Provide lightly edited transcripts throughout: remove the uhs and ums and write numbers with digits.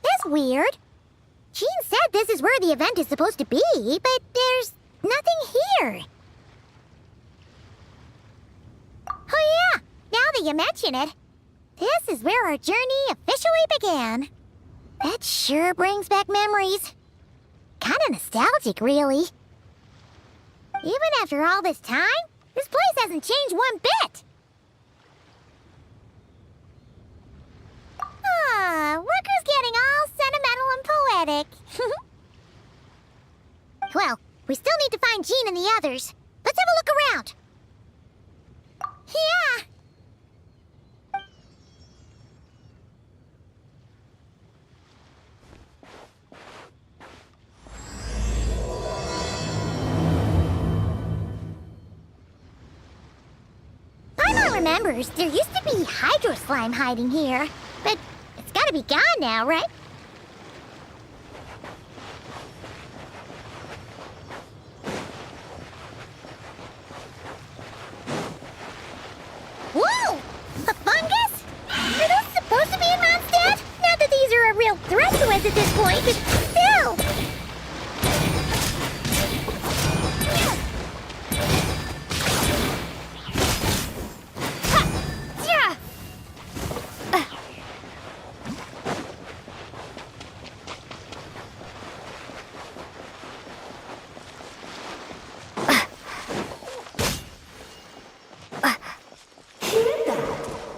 That's weird. Jean said this is where the event is supposed to be, but there's nothing here. Oh yeah, now that you mention it, this is where our journey officially began. That sure brings back memories. Kinda nostalgic, really. Even after all this time, this place hasn't changed one bit. Worker's getting all sentimental and poetic. Well, we still need to find Jean and the others. Let's have a look around. Yeah. Paimon remembers there used to be hydro slime hiding here, but it's gotta be gone now, right? Whoa! A fungus? Are those supposed to be in Mondstadt? Not that these are a real threat to us at this point, but still!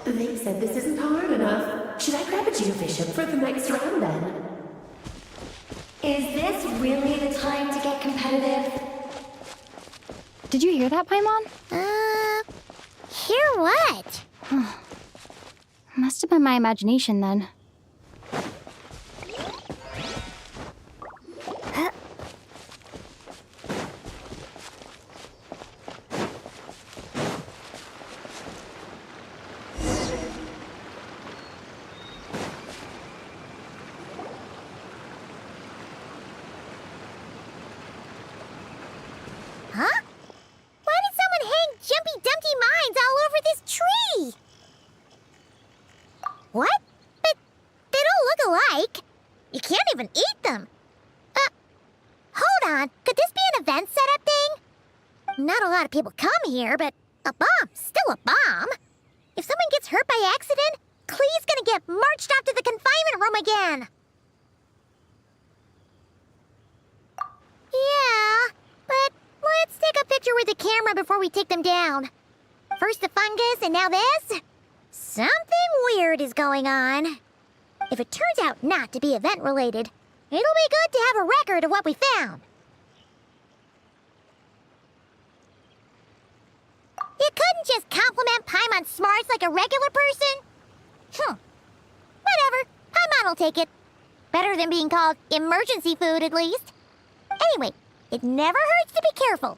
They said this isn't hard enough. Should I grab a geofishing for the next round then? Is this really the time to get competitive? Did you hear that, Paimon? Hear what? Must have been my imagination then. Huh? Why did someone hang Jumpy Dumpty mines all over this tree? What? But they don't look alike. You can't even eat them. Hold on. Could this be an event setup thing? Not a lot of people come here, but a bomb's still a bomb. If someone gets hurt by accident, Clee's gonna get marched off to the confinement room again. Yeah, but let's take a picture with the camera before we take them down. First the fungus, and now this? Something weird is going on. If it turns out not to be event-related, it'll be good to have a record of what we found. You couldn't just compliment Paimon's smarts like a regular person? Whatever. Paimon will take it. Better than being called emergency food, at least. Anyway, it never hurts to be careful.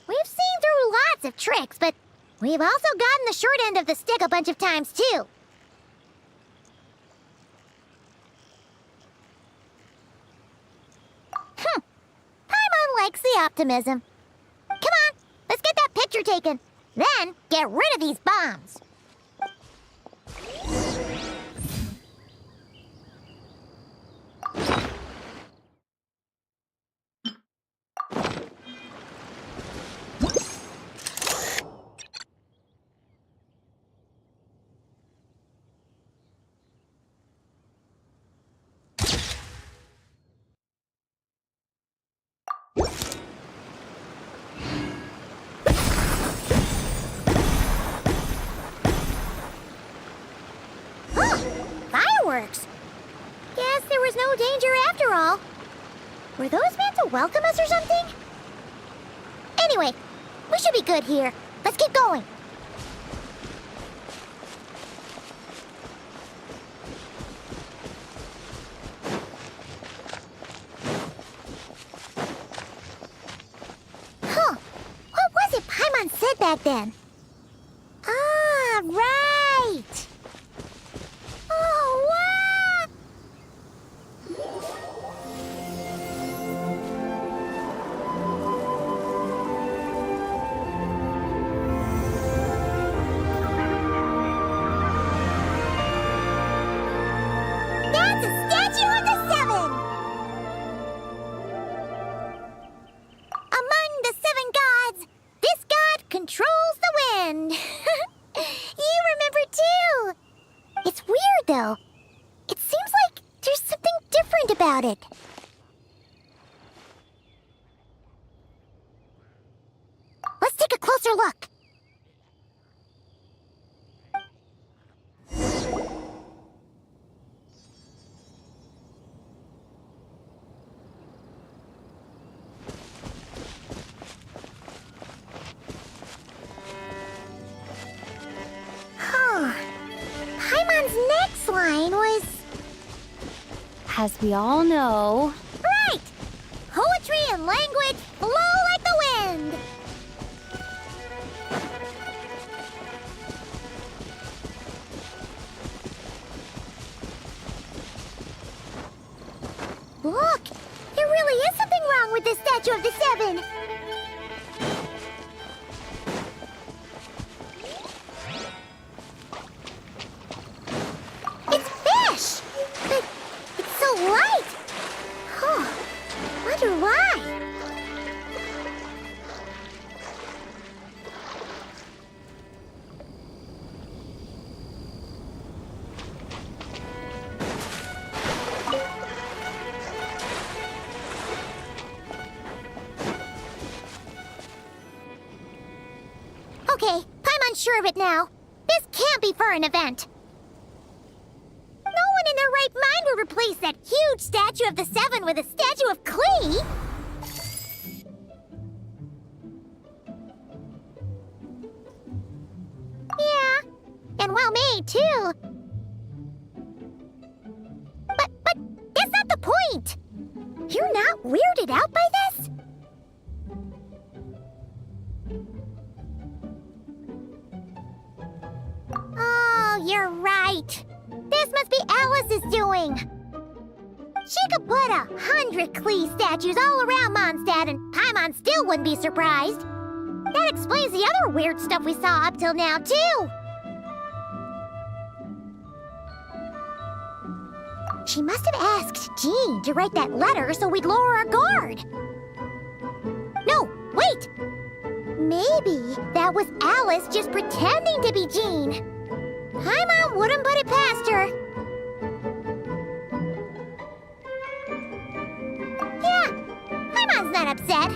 We've seen through lots of tricks, but we've also gotten the short end of the stick a bunch of times, too. Paimon likes the optimism. Come on, let's get that picture taken. Then, get rid of these bombs. Fireworks! Guess there was no danger after all. Were those meant to welcome us or something? Anyway, we should be good here. Let's keep going. back then? Ah, right! Oh, wow! That's a statue of the seven! Among the seven gods, this god controls the wind. You remember too. It's weird though. It seems like there's something different about it. Let's take a closer look. Paimon's next line was... As we all know, Right! Poetry and language flow like the wind! Look! There really is something wrong with this statue of the seven! It's fish! But it's so light! Huh. Wonder why? Okay, Paimon's sure of it now. This can't be for an event. No one in their right mind would replace that huge statue of the seven with a statue of Klee. Yeah, and well made too. But that's not the point. You're not weirded out by this? Oh, you're right. This must be Alice's doing. She could put 100 Klee statues all around Mondstadt and Paimon still wouldn't be surprised. That explains the other weird stuff we saw up till now, too. She must have asked Jean to write that letter so we'd lower our guard. No, wait! Maybe that was Alice just pretending to be Jean. Paimon wouldn't put it past her. Yeah, Paimon's not upset.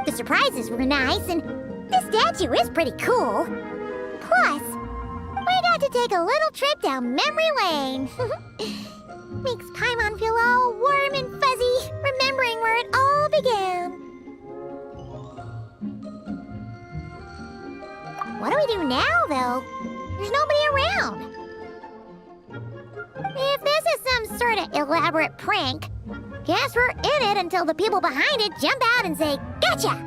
The surprises were nice, and the statue is pretty cool. Plus, we got to take a little trip down memory lane. Makes Paimon feel all warm and fuzzy, remembering where it all began. What do we do now, though? There's nobody around. If this is some sort of elaborate prank, guess we're in it until the people behind it jump out and say, "Gotcha!"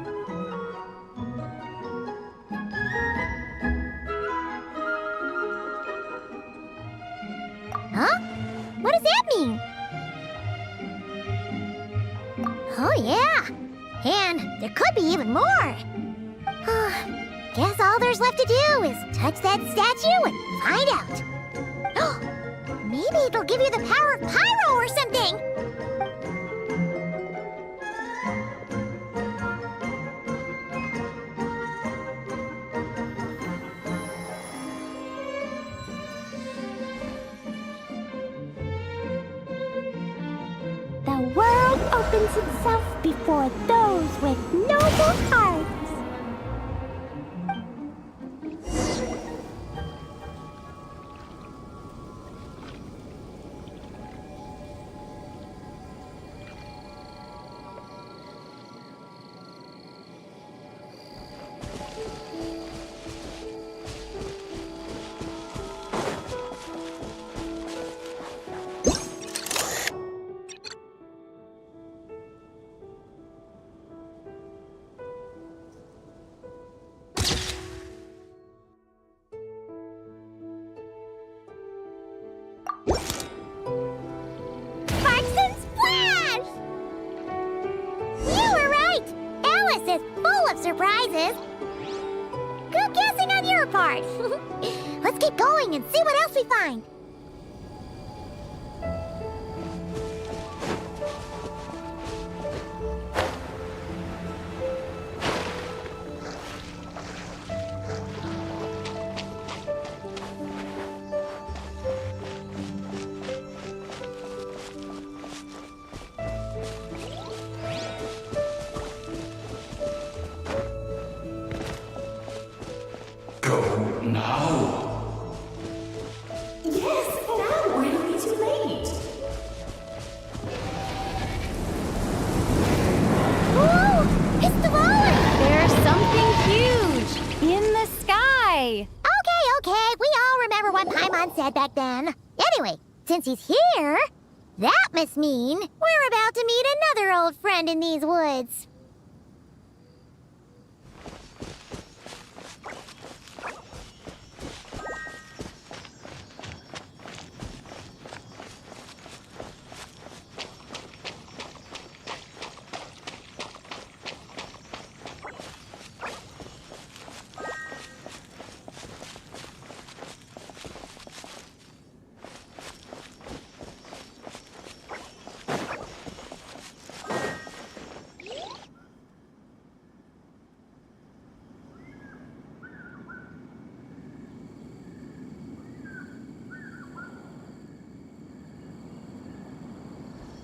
Huh? What does that mean? Oh, yeah. And there could be even more. Guess all there's left to do is touch that statue and find out. Maybe it'll give you the power of pyro or something. The world opens itself before those with noble hearts. Alice is full of surprises. Good guessing on your part. Let's keep going and see what else we find. Go now. Yes, now or it'll be too late. Ooh, it's the volley! There's something huge in the sky. Okay, we all remember what Paimon said back then. Anyway, since he's here, that must mean we're about to meet another old friend in these woods.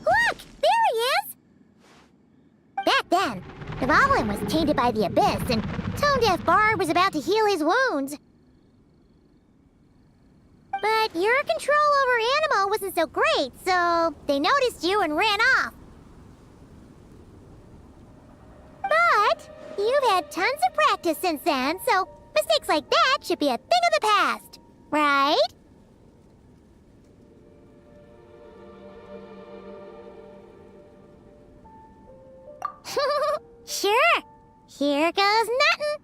Look! There he is! Back then, the Goblin was tainted by the Abyss, and Tone-Deaf Bard was about to heal his wounds. But your control over Animo wasn't so great, so they noticed you and ran off. But you've had tons of practice since then, so mistakes like that should be a thing of the past, right? Sure. Here goes nothing.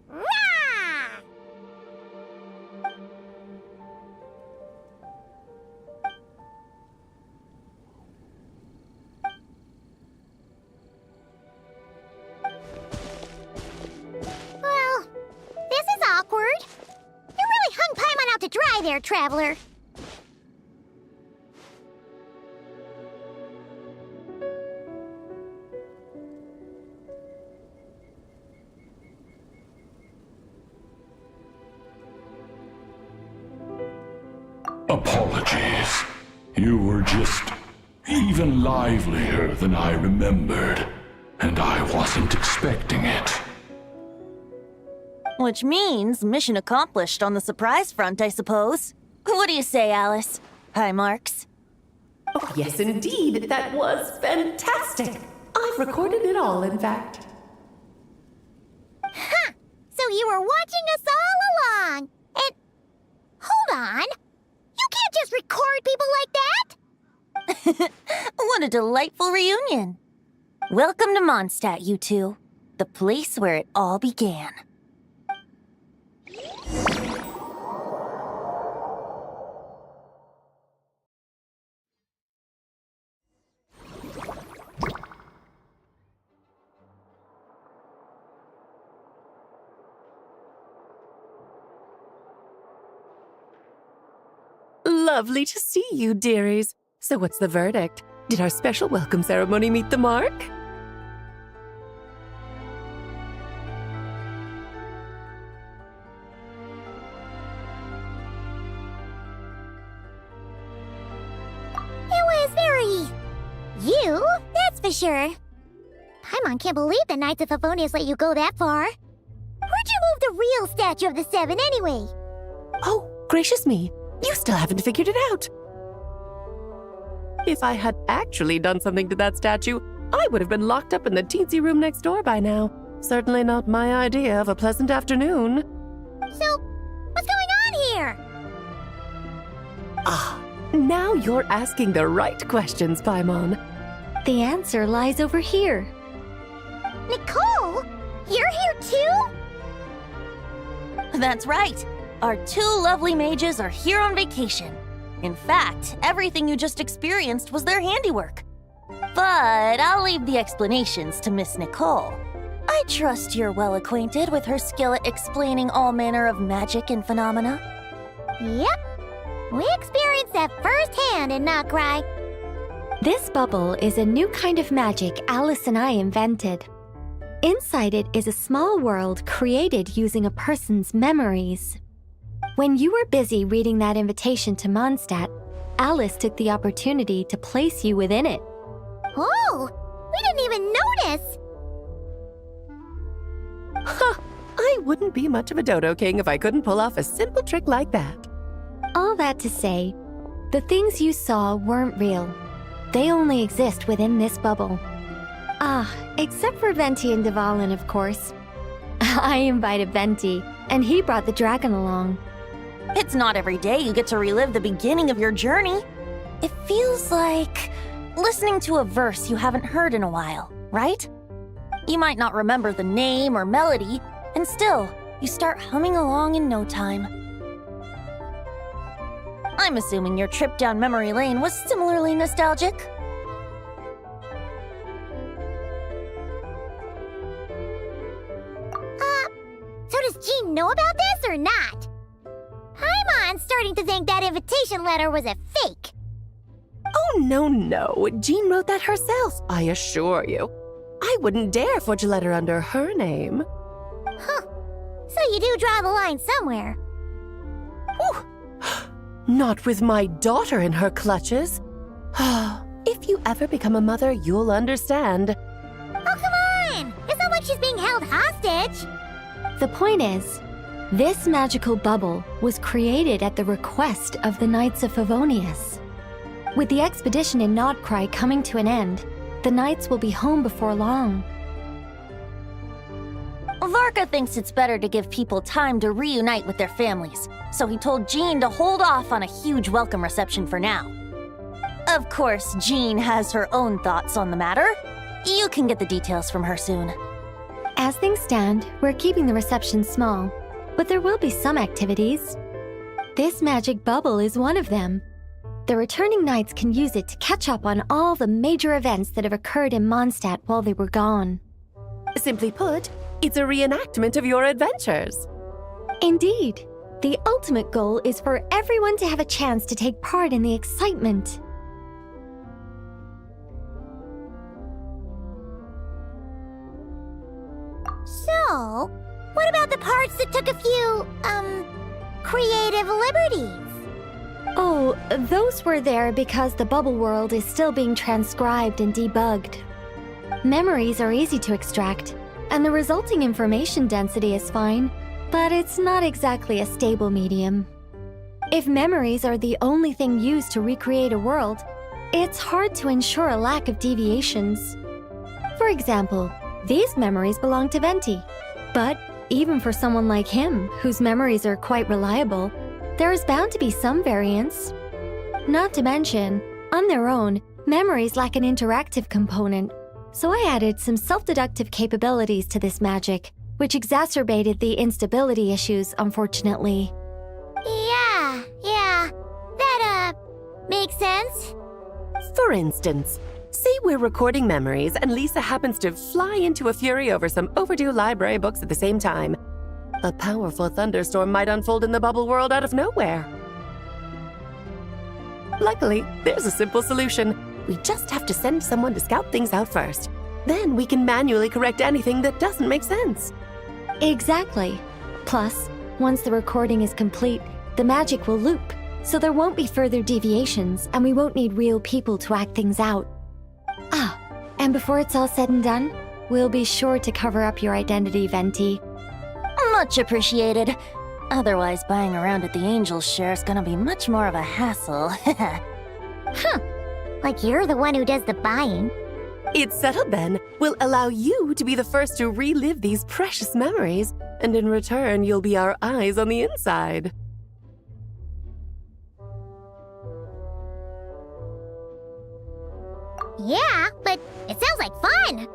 Rah! Well, this is awkward. You really hung Paimon out to dry there, traveler. Apologies. You were just even livelier than I remembered, and I wasn't expecting it. Which means mission accomplished on the surprise front, I suppose. What do you say, Alice? Hi, Marks. Oh, yes, indeed. That was fantastic. I've recorded it all, in fact. Huh! So you were watching us all along. And hold on. You can't just record people like that. What a delightful reunion. Welcome to Mondstadt, you two. The place where it all began. Lovely to see you, dearies. So what's the verdict? Did our special welcome ceremony meet the mark? It was very... you, that's for sure. Paimon can't believe the Knights of Favonius let you go that far. Where'd you move the real statue of the Seven, anyway? Oh, gracious me. You still haven't figured it out. If I had actually done something to that statue, I would have been locked up in the teensy room next door by now. Certainly not my idea of a pleasant afternoon. So, what's going on here? Ah, now you're asking the right questions, Paimon. The answer lies over here. Nicole? You're here too? That's right. Our two lovely mages are here on vacation. In fact, everything you just experienced was their handiwork. But I'll leave the explanations to Miss Nicole. I trust you're well acquainted with her skill at explaining all manner of magic and phenomena. Yep. We experienced that firsthand in Nokrai. This bubble is a new kind of magic Alice and I invented. Inside it is a small world created using a person's memories. When you were busy reading that invitation to Mondstadt, Alice took the opportunity to place you within it. Oh, we didn't even notice. Huh, I wouldn't be much of a dodo king if I couldn't pull off a simple trick like that. All that to say, the things you saw weren't real. They only exist within this bubble. Except for Venti and Dvalin, of course. I invited Venti, and he brought the dragon along. It's not every day you get to relive the beginning of your journey. It feels like listening to a verse you haven't heard in a while, right? You might not remember the name or melody, and still, you start humming along in no time. I'm assuming your trip down memory lane was similarly nostalgic. So does Jean know about this or not? I'm starting to think that invitation letter was a fake. Oh, no. Jean wrote that herself, I assure you. I wouldn't dare forge a letter under her name. Huh. So you do draw the line somewhere. Whew. Not with my daughter in her clutches. If you ever become a mother, you'll understand. Oh, come on! It's not like she's being held hostage. The point is, this magical bubble was created at the request of the Knights of Favonius. With the expedition in Nodcry coming to an end, the Knights will be home before long. Varka thinks it's better to give people time to reunite with their families, so he told Jean to hold off on a huge welcome reception for now. Of course, Jean has her own thoughts on the matter. You can get the details from her soon. As things stand, we're keeping the reception small, but there will be some activities. This magic bubble is one of them. The returning knights can use it to catch up on all the major events that have occurred in Mondstadt while they were gone. Simply put, it's a reenactment of your adventures. Indeed. The ultimate goal is for everyone to have a chance to take part in the excitement. So, what about the parts that took a few, creative liberties? Oh, those were there because the bubble world is still being transcribed and debugged. Memories are easy to extract, and the resulting information density is fine, but it's not exactly a stable medium. If memories are the only thing used to recreate a world, it's hard to ensure a lack of deviations. For example, these memories belong to Venti, but even for someone like him, whose memories are quite reliable, there is bound to be some variance. Not to mention, on their own, memories lack an interactive component, so I added some self-deductive capabilities to this magic, which exacerbated the instability issues, unfortunately. Yeah, that, makes sense. For instance, say we're recording memories and Lisa happens to fly into a fury over some overdue library books at the same time. A powerful thunderstorm might unfold in the bubble world out of nowhere. Luckily, there's a simple solution. We just have to send someone to scout things out first. Then we can manually correct anything that doesn't make sense. Exactly. Plus, once the recording is complete, the magic will loop, so there won't be further deviations, and we won't need real people to act things out. And before it's all said and done, we'll be sure to cover up your identity, Venti. Much appreciated. Otherwise, buying around at the Angel's share is gonna be much more of a hassle. Huh. Like you're the one who does the buying. It's settled then. We'll allow you to be the first to relive these precious memories, and in return, you'll be our eyes on the inside. Yeah, but it sounds like fun.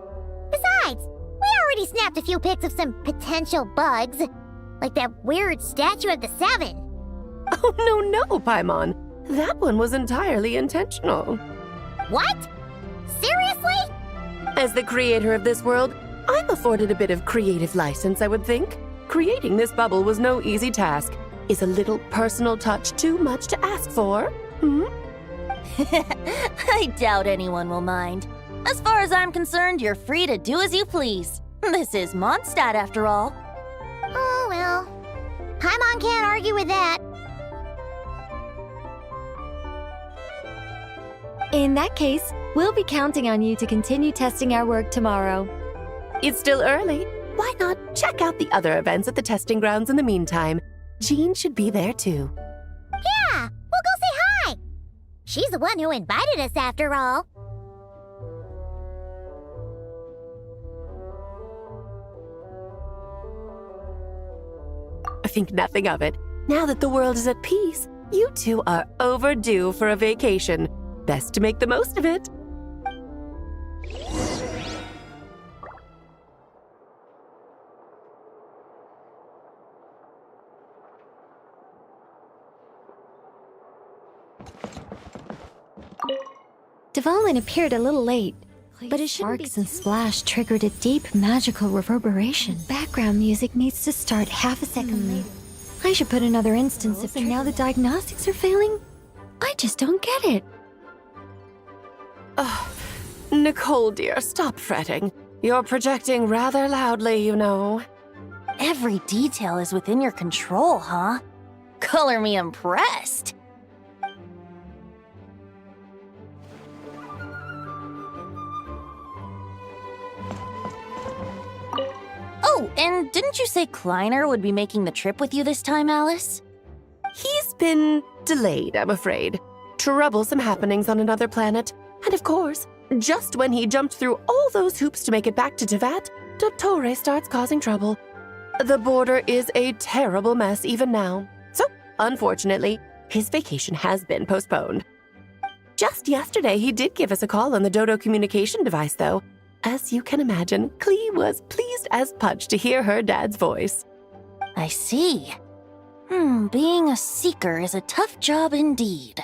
Besides, we already snapped a few pics of some potential bugs. Like that weird statue of the Seven. Oh, no, Paimon. That one was entirely intentional. What? Seriously? As the creator of this world, I'm afforded a bit of creative license, I would think. Creating this bubble was no easy task. Is a little personal touch too much to ask for? I doubt anyone will mind. As far as I'm concerned, you're free to do as you please. This is Mondstadt, after all. Oh, well. Paimon can't argue with that. In that case, we'll be counting on you to continue testing our work tomorrow. It's still early. Why not check out the other events at the testing grounds in the meantime? Jean should be there too. Yeah, we'll go say hi. She's the one who invited us after all. I think nothing of it. Now that the world is at peace, you two are overdue for a vacation. Best to make the most of it. Dvalin appeared a little late, but his sparks and splash triggered a deep magical reverberation. Background music needs to start half a second late. I should put another instance if now the diagnostics are failing. I just don't get it. Nicole, dear, stop fretting. You're projecting rather loudly, you know. Every detail is within your control, huh? Color me impressed. Oh, and didn't you say Kleiner would be making the trip with you this time, Alice? He's been delayed, I'm afraid. Troublesome happenings on another planet. And of course, just when he jumped through all those hoops to make it back to Tevat, Dottore starts causing trouble. The border is a terrible mess even now. So, unfortunately, his vacation has been postponed. Just yesterday, he did give us a call on the Dodo communication device, though. As you can imagine, Klee was pleased as punch to hear her dad's voice. I see. Being a seeker is a tough job indeed.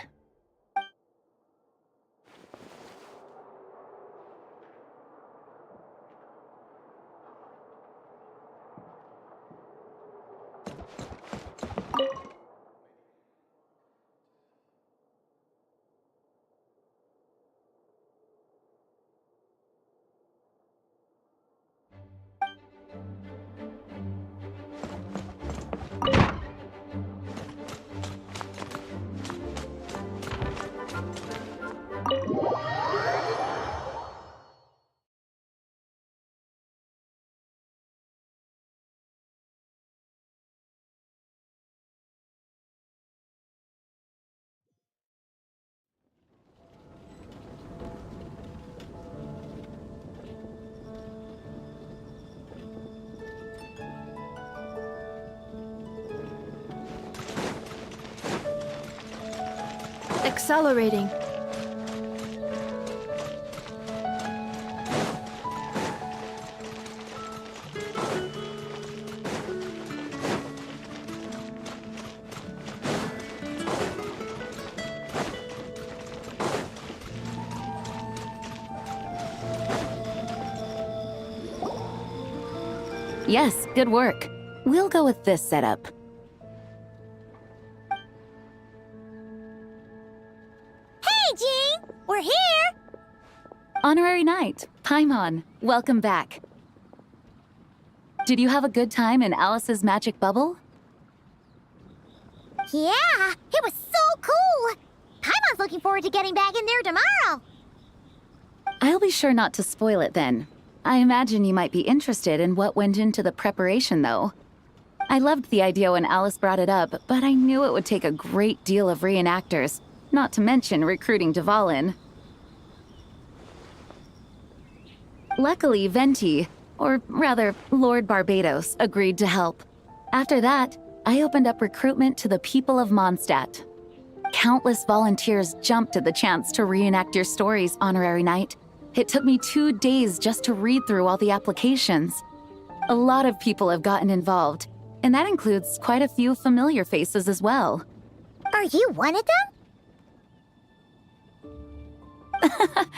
Accelerating. Yes, good work. We'll go with this setup. Hey, Jean! We're here! Honorary Knight, Paimon, welcome back. Did you have a good time in Alice's magic bubble? Yeah, it was so cool! Paimon's looking forward to getting back in there tomorrow. I'll be sure not to spoil it then. I imagine you might be interested in what went into the preparation, though. I loved the idea when Alice brought it up, but I knew it would take a great deal of reenactors, not to mention recruiting Dvalin. Luckily, Venti, or rather, Lord Barbados, agreed to help. After that, I opened up recruitment to the people of Mondstadt. Countless volunteers jumped at the chance to reenact your stories, Honorary Knight. It took me 2 days just to read through all the applications. A lot of people have gotten involved, and that includes quite a few familiar faces as well. Are you one of them?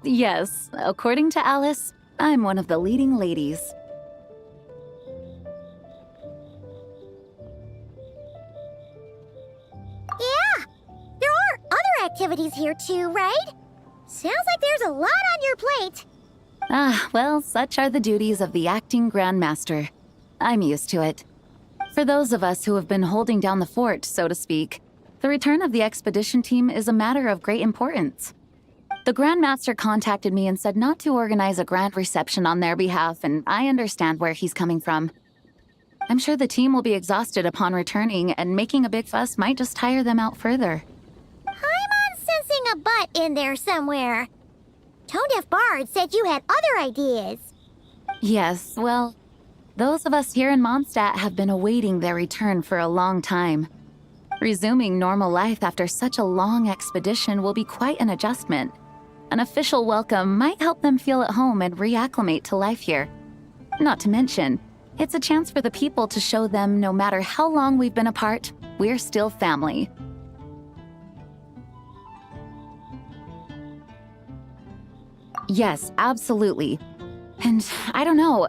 Yes, according to Alice, I'm one of the leading ladies. Yeah, there are other activities here too, right? Sounds like there's a lot on your plate. Ah, well, such are the duties of the acting Grandmaster. I'm used to it. For those of us who have been holding down the fort, so to speak, the return of the expedition team is a matter of great importance. The Grandmaster contacted me and said not to organize a grand reception on their behalf, and I understand where he's coming from. I'm sure the team will be exhausted upon returning, and making a big fuss might just tire them out further. I'm sensing a butt in there somewhere. Tone-deaf Bard said you had other ideas. Yes, well, those of us here in Mondstadt have been awaiting their return for a long time. Resuming normal life after such a long expedition will be quite an adjustment. An official welcome might help them feel at home and reacclimate to life here. Not to mention, it's a chance for the people to show them no matter how long we've been apart, we're still family. Yes, absolutely. And I don't know,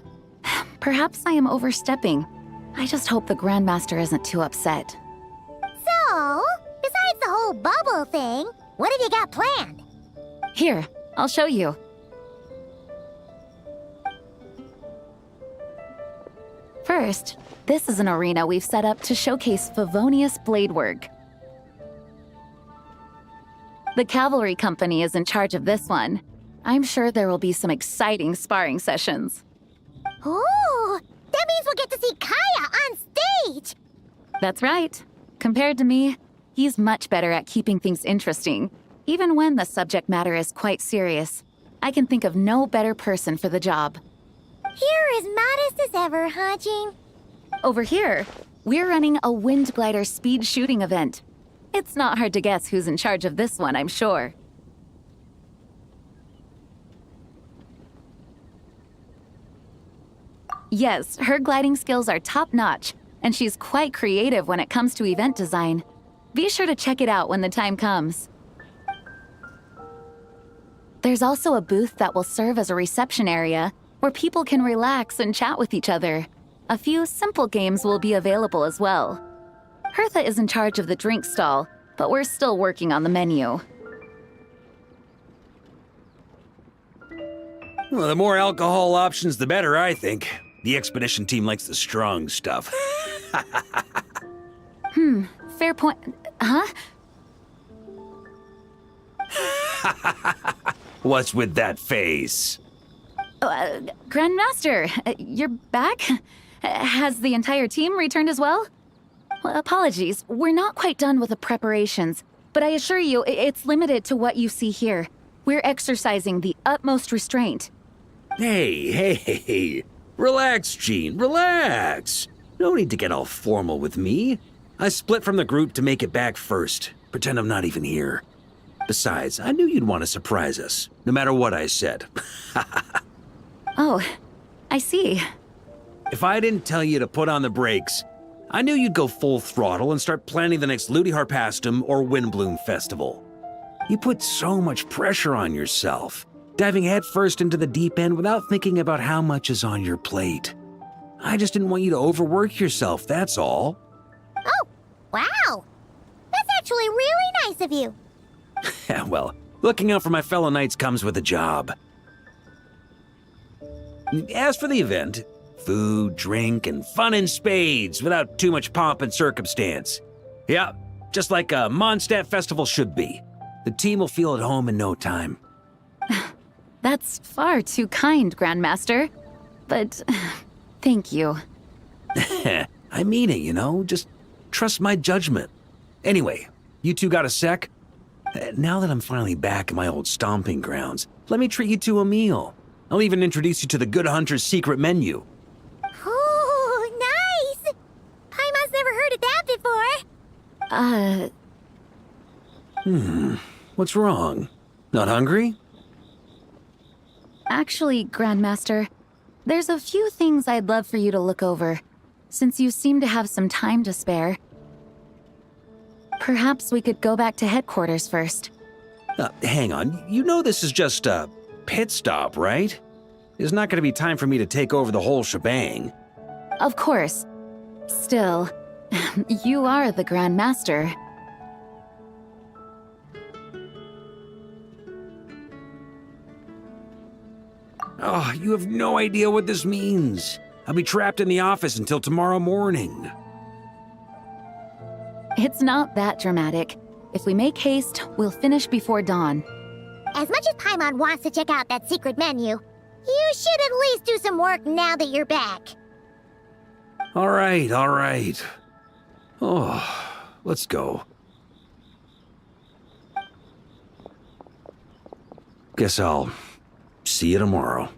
perhaps I am overstepping. I just hope the Grandmaster isn't too upset. So, besides the whole bubble thing, what have you got planned? Here, I'll show you. First, this is an arena we've set up to showcase Favonius blade work. The cavalry company is in charge of this one. I'm sure there will be some exciting sparring sessions. Ooh, that means we'll get to see Kaya on stage! That's right. Compared to me, he's much better at keeping things interesting, even when the subject matter is quite serious. I can think of no better person for the job. You're as modest as ever, huh, Jean? Over here, we're running a wind glider speed shooting event. It's not hard to guess who's in charge of this one, I'm sure. Yes, her gliding skills are top-notch, and she's quite creative when it comes to event design. Be sure to check it out when the time comes. There's also a booth that will serve as a reception area where people can relax and chat with each other. A few simple games will be available as well. Hertha is in charge of the drink stall, but we're still working on the menu. Well, the more alcohol options, the better, I think. The expedition team likes the strong stuff. Fair point. Huh? What's with that face? Grandmaster, you're back? Has the entire team returned as well? Well, apologies, we're not quite done with the preparations, but I assure you, it's limited to what you see here. We're exercising the utmost restraint. Hey. Relax, Jean, relax. No need to get all formal with me. I split from the group to make it back first. Pretend I'm not even here. Besides, I knew you'd want to surprise us, no matter what I said. Oh, I see. If I didn't tell you to put on the brakes, I knew you'd go full throttle and start planning the next Ludi Harpastum or Windbloom Festival. You put so much pressure on yourself, diving headfirst into the deep end without thinking about how much is on your plate. I just didn't want you to overwork yourself, that's all. Oh, wow! That's actually really nice of you. Yeah, well, looking out for my fellow knights comes with a job. As for the event, food, drink, and fun in spades without too much pomp and circumstance. Yeah, just like a Mondstadt festival should be. The team will feel at home in no time. That's far too kind, Grandmaster. But thank you. I mean it, you know? Just trust my judgment. Anyway, you two got a sec? Now that I'm finally back in my old stomping grounds, let me treat you to a meal. I'll even introduce you to the Good Hunter's secret menu. Ooh, nice! Paimon's never heard of that before. What's wrong? Not hungry? Actually, Grandmaster, there's a few things I'd love for you to look over. Since you seem to have some time to spare, perhaps we could go back to headquarters first. Hang on, you know this is just a pit stop, right? There's not going to be time for me to take over the whole shebang. Of course. Still, you are the Grand Master. Oh, you have no idea what this means. I'll be trapped in the office until tomorrow morning. It's not that dramatic. If we make haste, we'll finish before dawn. As much as Paimon wants to check out that secret menu, you should at least do some work now that you're back. All right, all right. Oh, let's go. Guess I'll see you tomorrow.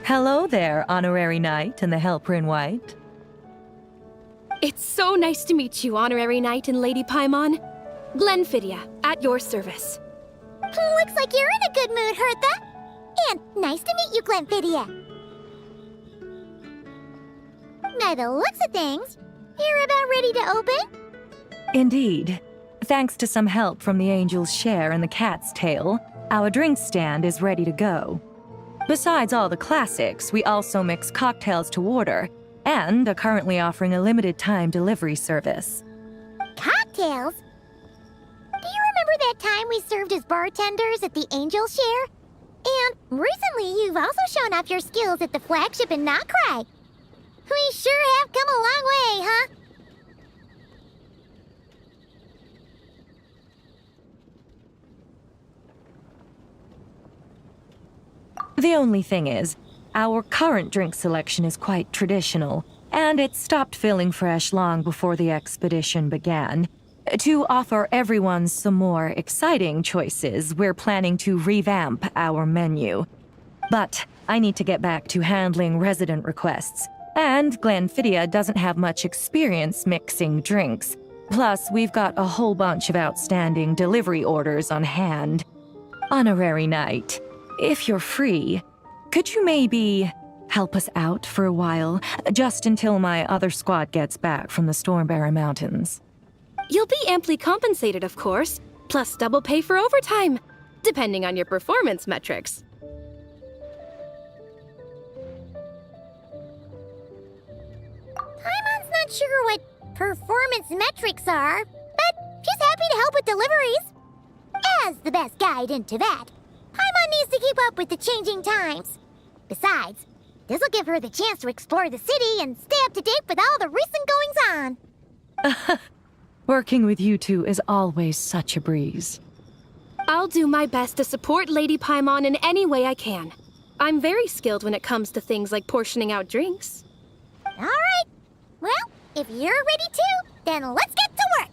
Hello there, Honorary Knight and the Helper in White. It's so nice to meet you, Honorary Knight and Lady Paimon. Glenfidia, at your service. Looks like you're in a good mood, Hertha. And nice to meet you, Glenfidia. By the looks of things, you're about ready to open? Indeed. Thanks to some help from the Angel's Share and the Cat's Tail, our drink stand is ready to go. Besides all the classics, we also mix cocktails to order, and are currently offering a limited-time delivery service. Cocktails? Do you remember that time we served as bartenders at the Angel Share? And recently you've also shown off your skills at the flagship in Nocrai. We sure have come a long way, huh? The only thing is, our current drink selection is quite traditional, and it stopped feeling fresh long before the expedition began. To offer everyone some more exciting choices, we're planning to revamp our menu. But I need to get back to handling resident requests, and Glenfidia doesn't have much experience mixing drinks. Plus, we've got a whole bunch of outstanding delivery orders on hand. Honorary Knight, if you're free, could you maybe help us out for a while, just until my other squad gets back from the Stormbearer Mountains? You'll be amply compensated, of course, plus double pay for overtime, depending on your performance metrics. Paimon's not sure what performance metrics are, but she's happy to help with deliveries. As the best guide into that, Paimon needs to keep up with the changing times. Besides, this'll give her the chance to explore the city and stay up to date with all the recent goings-on. Working with you two is always such a breeze. I'll do my best to support Lady Paimon in any way I can. I'm very skilled when it comes to things like portioning out drinks. All right. Well, if you're ready too, then let's get to work.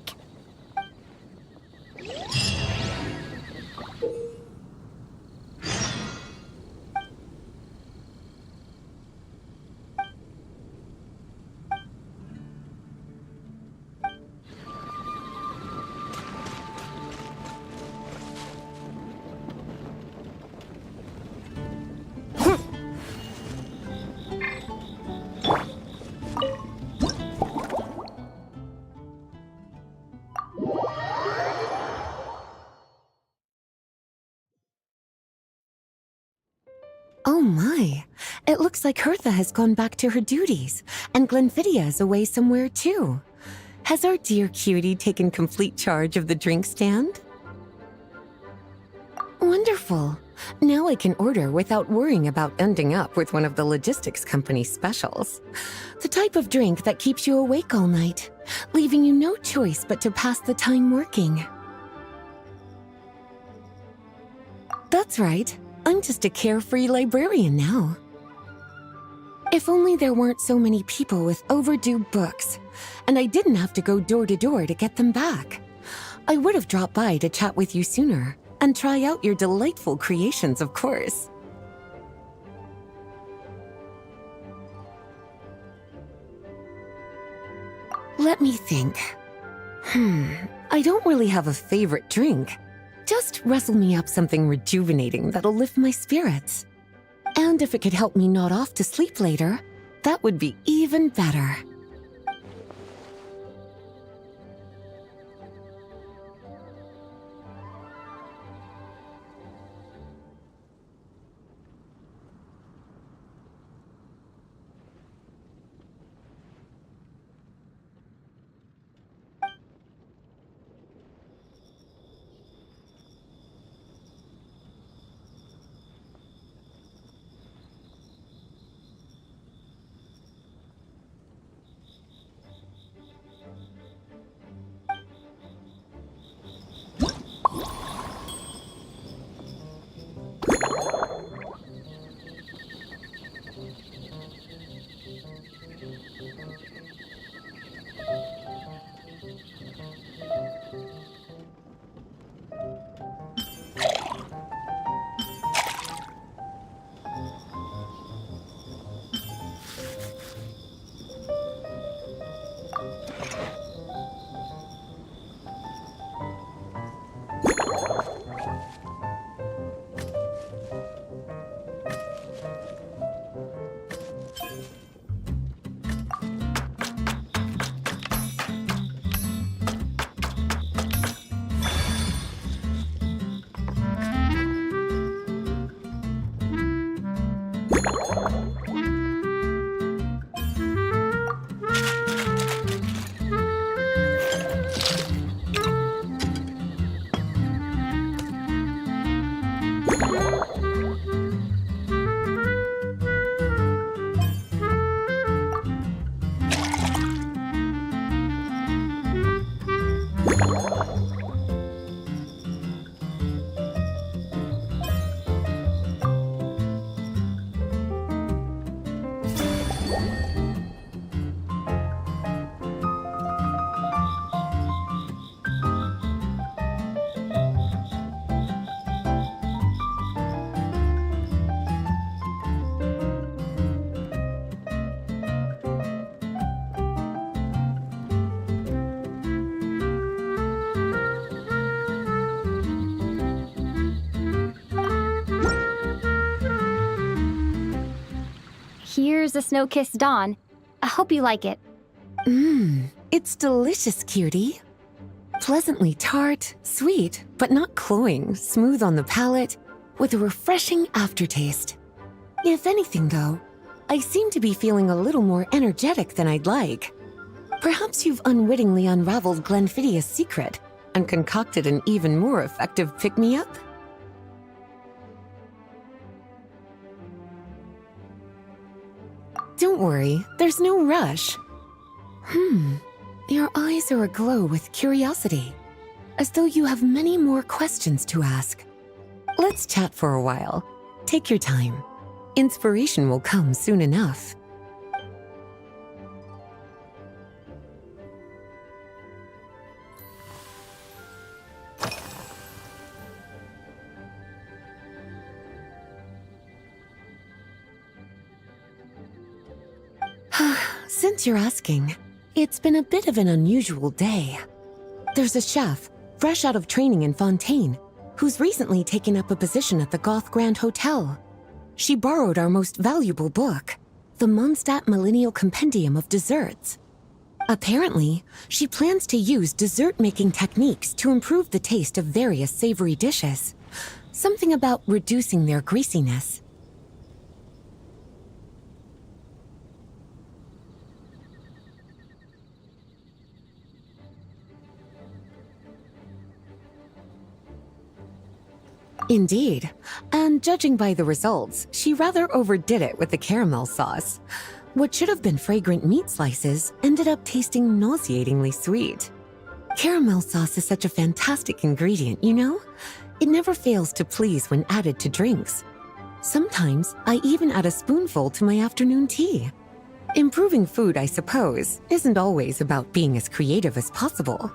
Oh my, it looks like Hertha has gone back to her duties, and Glenfidia is away somewhere too. Has our dear cutie taken complete charge of the drink stand? Wonderful. Now I can order without worrying about ending up with one of the logistics company's specials. The type of drink that keeps you awake all night, leaving you no choice but to pass the time working. That's right. I'm just a carefree librarian now. If only there weren't so many people with overdue books, and I didn't have to go door to door to get them back. I would have dropped by to chat with you sooner, and try out your delightful creations, of course. Let me think. I don't really have a favorite drink. Just rustle me up something rejuvenating that'll lift my spirits. And if it could help me nod off to sleep later, that would be even better. Here's a snow-kissed dawn. I hope you like it. It's delicious, cutie. Pleasantly tart, sweet, but not cloying, smooth on the palate, with a refreshing aftertaste. If anything, though, I seem to be feeling a little more energetic than I'd like. Perhaps you've unwittingly unraveled Glenfiddia's secret and concocted an even more effective pick-me-up? Don't worry, there's no rush. Your eyes are aglow with curiosity, as though you have many more questions to ask. Let's chat for a while. Take your time. Inspiration will come soon enough. Since you're asking, it's been a bit of an unusual day. There's a chef, fresh out of training in Fontaine, who's recently taken up a position at the Goth Grand Hotel. She borrowed our most valuable book, the Mondstadt Millennial Compendium of Desserts. Apparently, she plans to use dessert-making techniques to improve the taste of various savory dishes. Something about reducing their greasiness. Indeed, and judging by the results, she rather overdid it with the caramel sauce. What should have been fragrant meat slices ended up tasting nauseatingly sweet. Caramel sauce is such a fantastic ingredient, you know? It never fails to please when added to drinks. Sometimes I even add a spoonful to my afternoon tea. Improving food, I suppose, isn't always about being as creative as possible.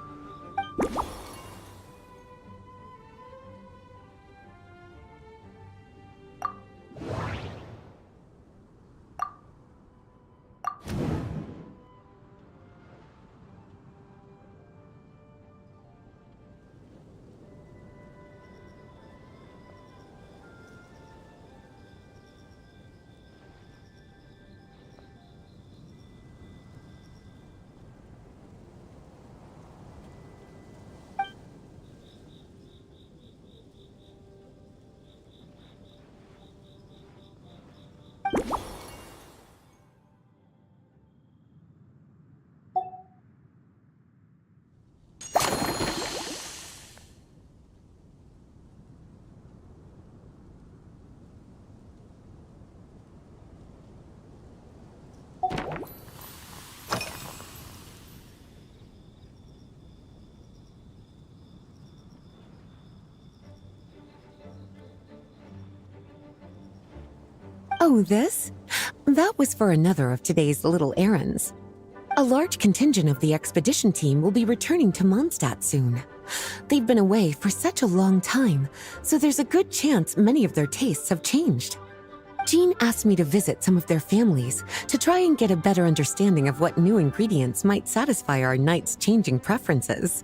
Oh, this? that was for another of today's little errands. A large contingent of the expedition team will be returning to Mondstadt soon. They've been away for such a long time, so there's a good chance many of their tastes have changed. Jean asked me to visit some of their families to try and get a better understanding of what new ingredients might satisfy our knights' changing preferences.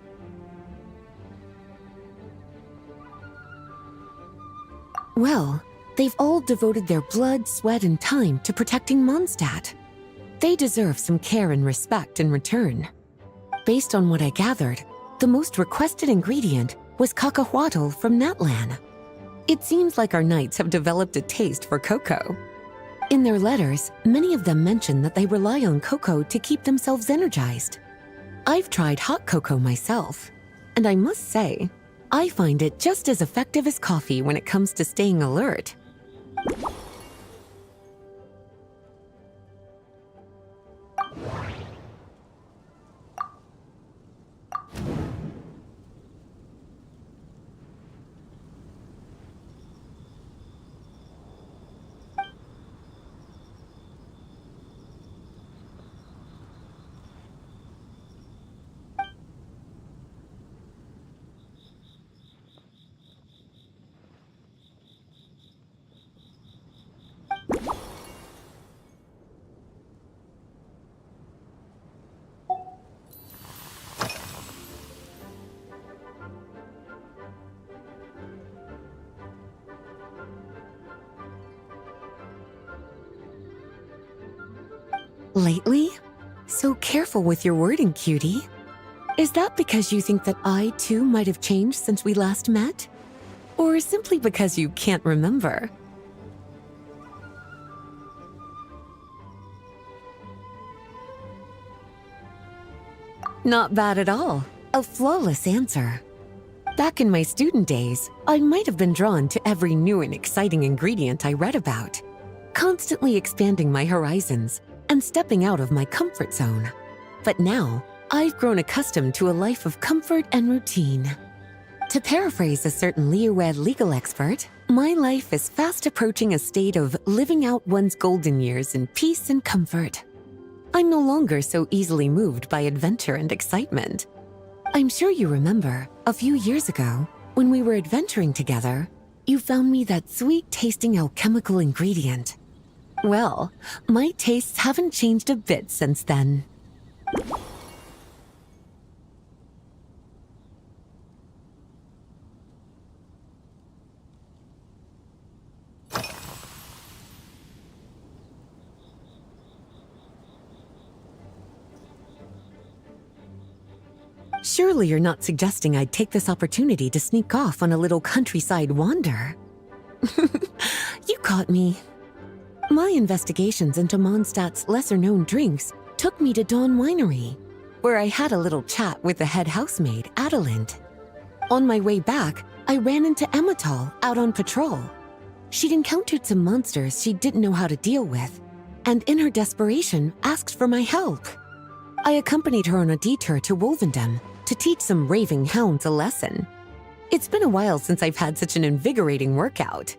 Well, they've all devoted their blood, sweat, and time to protecting Mondstadt. They deserve some care and respect in return. Based on what I gathered, the most requested ingredient was cacahuatl from Natlan. It seems like our knights have developed a taste for cocoa. In their letters, many of them mention that they rely on cocoa to keep themselves energized. I've tried hot cocoa myself, and I must say, I find it just as effective as coffee when it comes to staying alert. Lately? So careful with your wording, cutie. Is that because you think that I, too, might have changed since we last met? Or simply because you can't remember? Not bad at all. A flawless answer. Back in my student days, I might have been drawn to every new and exciting ingredient I read about, constantly expanding my horizons and stepping out of my comfort zone. But now, I've grown accustomed to a life of comfort and routine. To paraphrase a certain Leewed legal expert, my life is fast approaching a state of living out one's golden years in peace and comfort. I'm no longer so easily moved by adventure and excitement. I'm sure you remember, a few years ago, when we were adventuring together, you found me that sweet-tasting alchemical ingredient. Well, my tastes haven't changed a bit since then. Surely you're not suggesting I'd take this opportunity to sneak off on a little countryside wander. You caught me. My investigations into Mondstadt's lesser-known drinks took me to Dawn Winery, where I had a little chat with the head housemaid, Adelind. On my way back, I ran into Emmetall out on patrol. She'd encountered some monsters she didn't know how to deal with, and in her desperation, asked for my help. I accompanied her on a detour to Wolvendom to teach some raving hounds a lesson. It's been a while since I've had such an invigorating workout.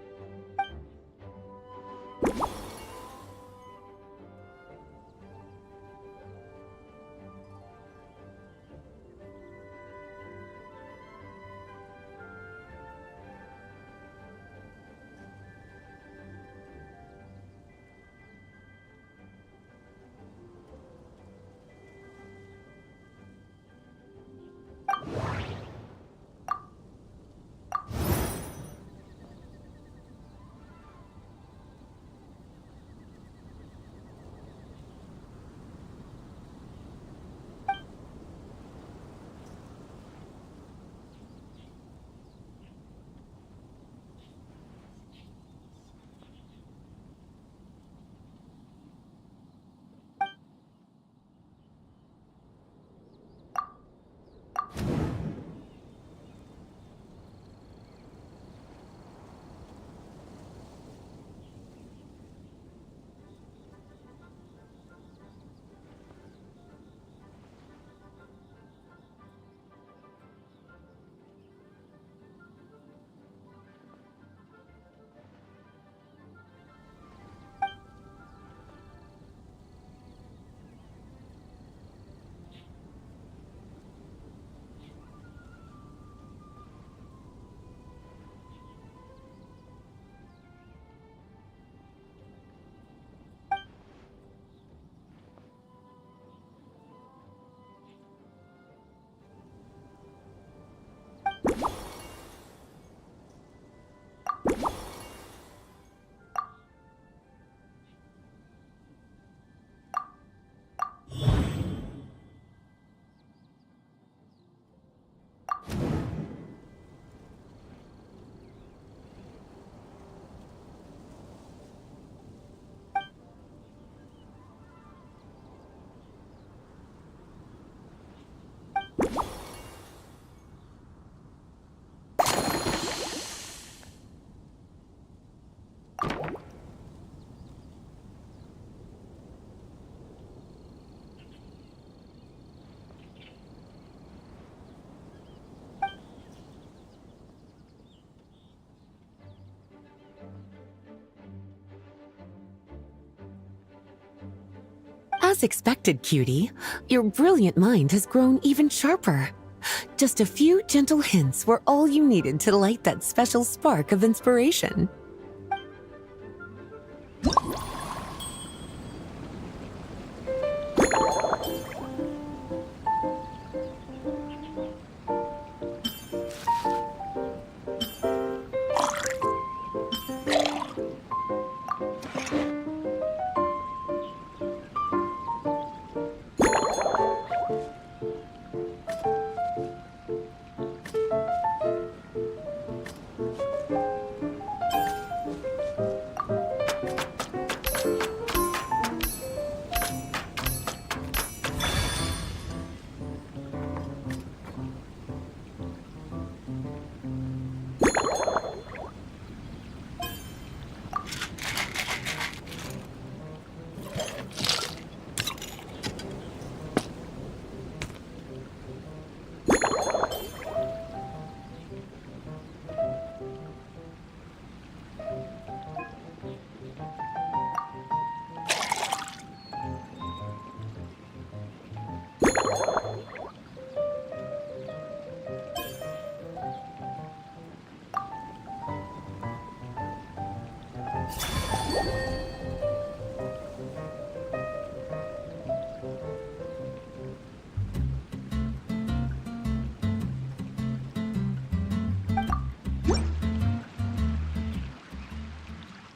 As expected, cutie, your brilliant mind has grown even sharper. Just a few gentle hints were all you needed to light that special spark of inspiration.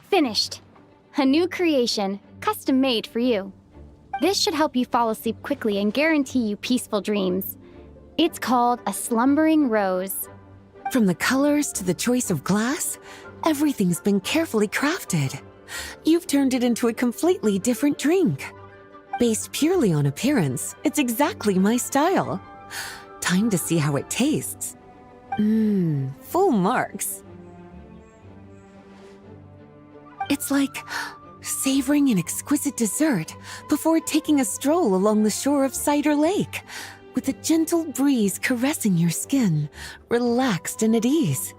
Finished. A new creation, custom made for you. This should help you fall asleep quickly and guarantee you peaceful dreams. It's called a slumbering rose. From the colors to the choice of glass, everything's been carefully crafted. You've turned it into a completely different drink. Based purely on appearance, it's exactly my style. Time to see how it tastes. Full marks. It's like savoring an exquisite dessert before taking a stroll along the shore of Cider Lake, with a gentle breeze caressing your skin, relaxed and at ease.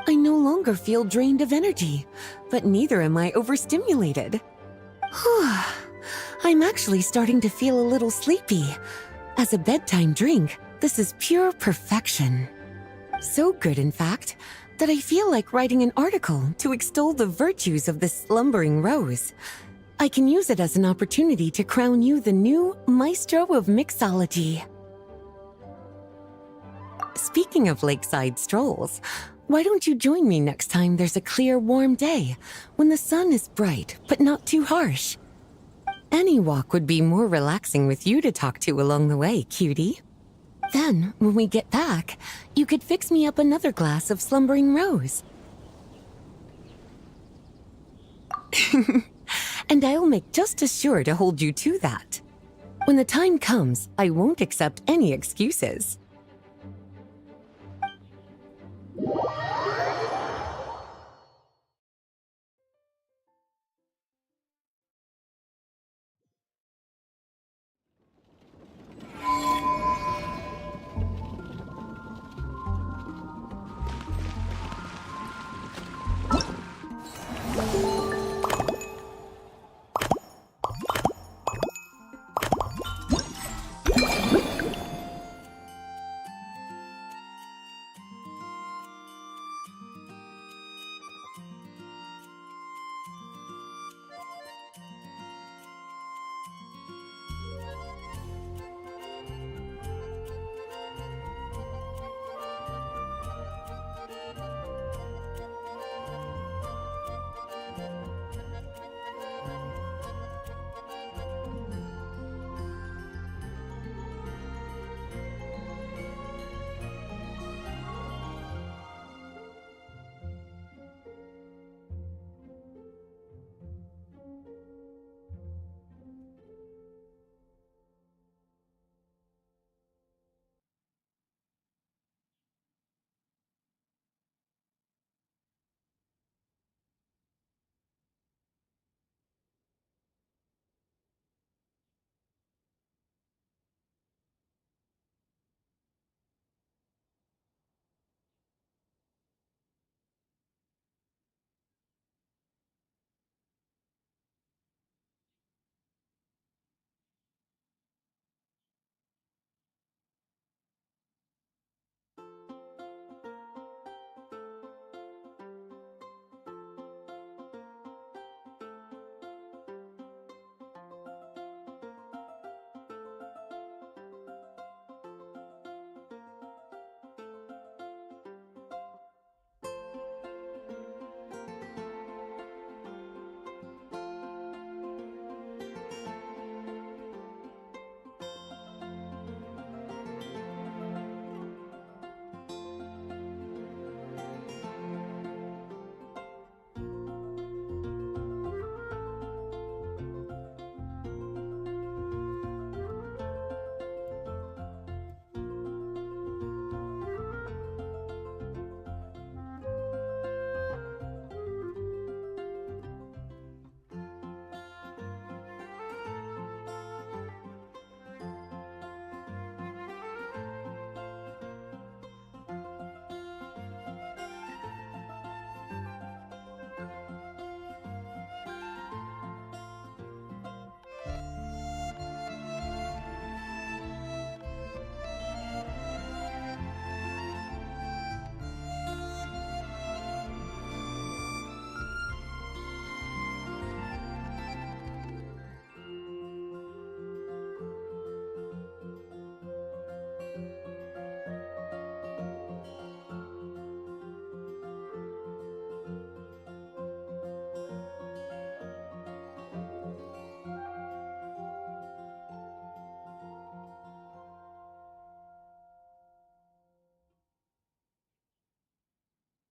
I no longer feel drained of energy, but neither am I overstimulated. I'm actually starting to feel a little sleepy. As a bedtime drink, this is pure perfection. So good, in fact, that I feel like writing an article to extol the virtues of this slumbering rose. I can use it as an opportunity to crown you the new maestro of mixology. Speaking of lakeside strolls, why don't you join me next time there's a clear, warm day, when the sun is bright but not too harsh? Any walk would be more relaxing with you to talk to along the way, cutie. Then, when we get back, you could fix me up another glass of slumbering rose. And I'll make just as sure to hold you to that. When the time comes, I won't accept any excuses.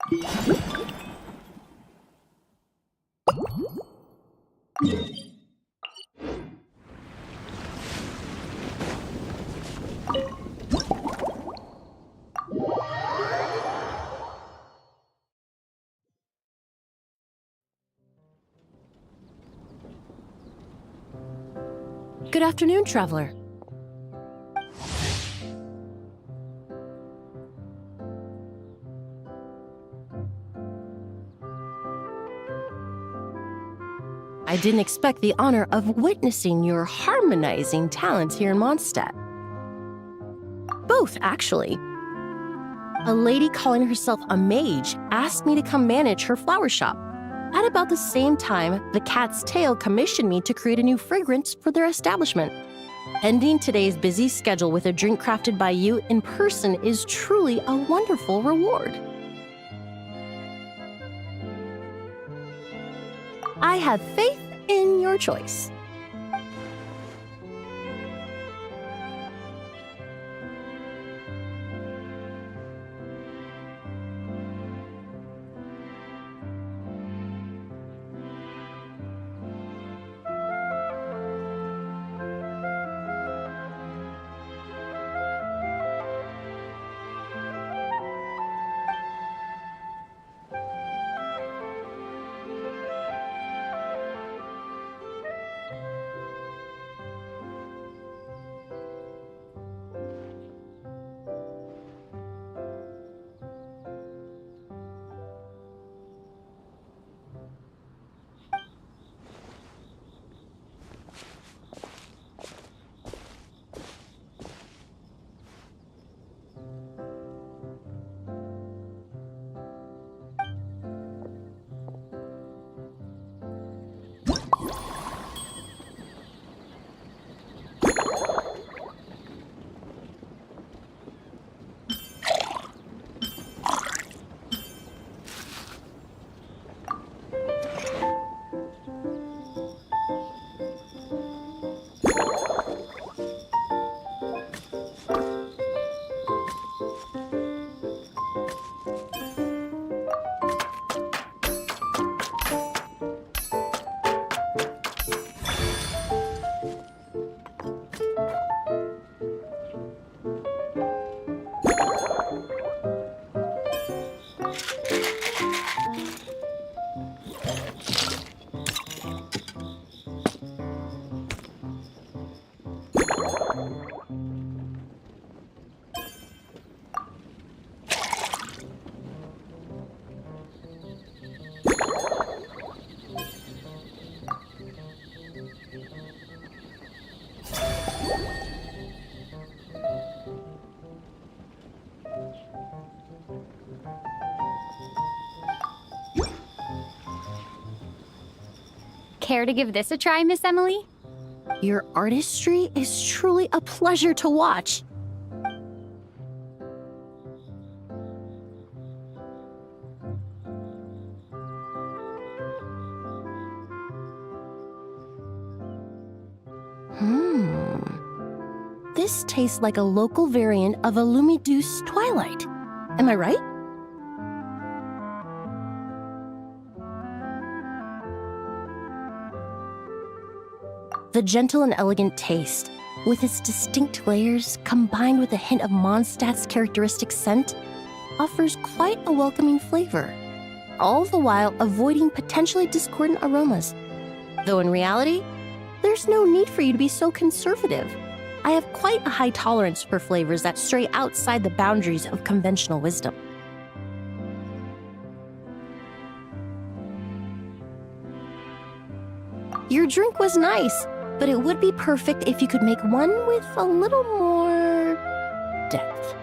Good afternoon, traveler. I didn't expect the honor of witnessing your harmonizing talents here in Mondstadt. Both, actually. A lady calling herself a mage asked me to come manage her flower shop. At about the same time, the Cat's Tail commissioned me to create a new fragrance for their establishment. Ending today's busy schedule with a drink crafted by you in person is truly a wonderful reward. I have faith in your choice. Care to give this a try, Miss Emily? Your artistry is truly a pleasure to watch. This tastes like a local variant of a Lumiduce Twilight. Am I right? The gentle and elegant taste, with its distinct layers combined with a hint of Mondstadt's characteristic scent, offers quite a welcoming flavor, all the while avoiding potentially discordant aromas. Though in reality, there's no need for you to be so conservative. I have quite a high tolerance for flavors that stray outside the boundaries of conventional wisdom. Your drink was nice, but it would be perfect if you could make one with a little more depth.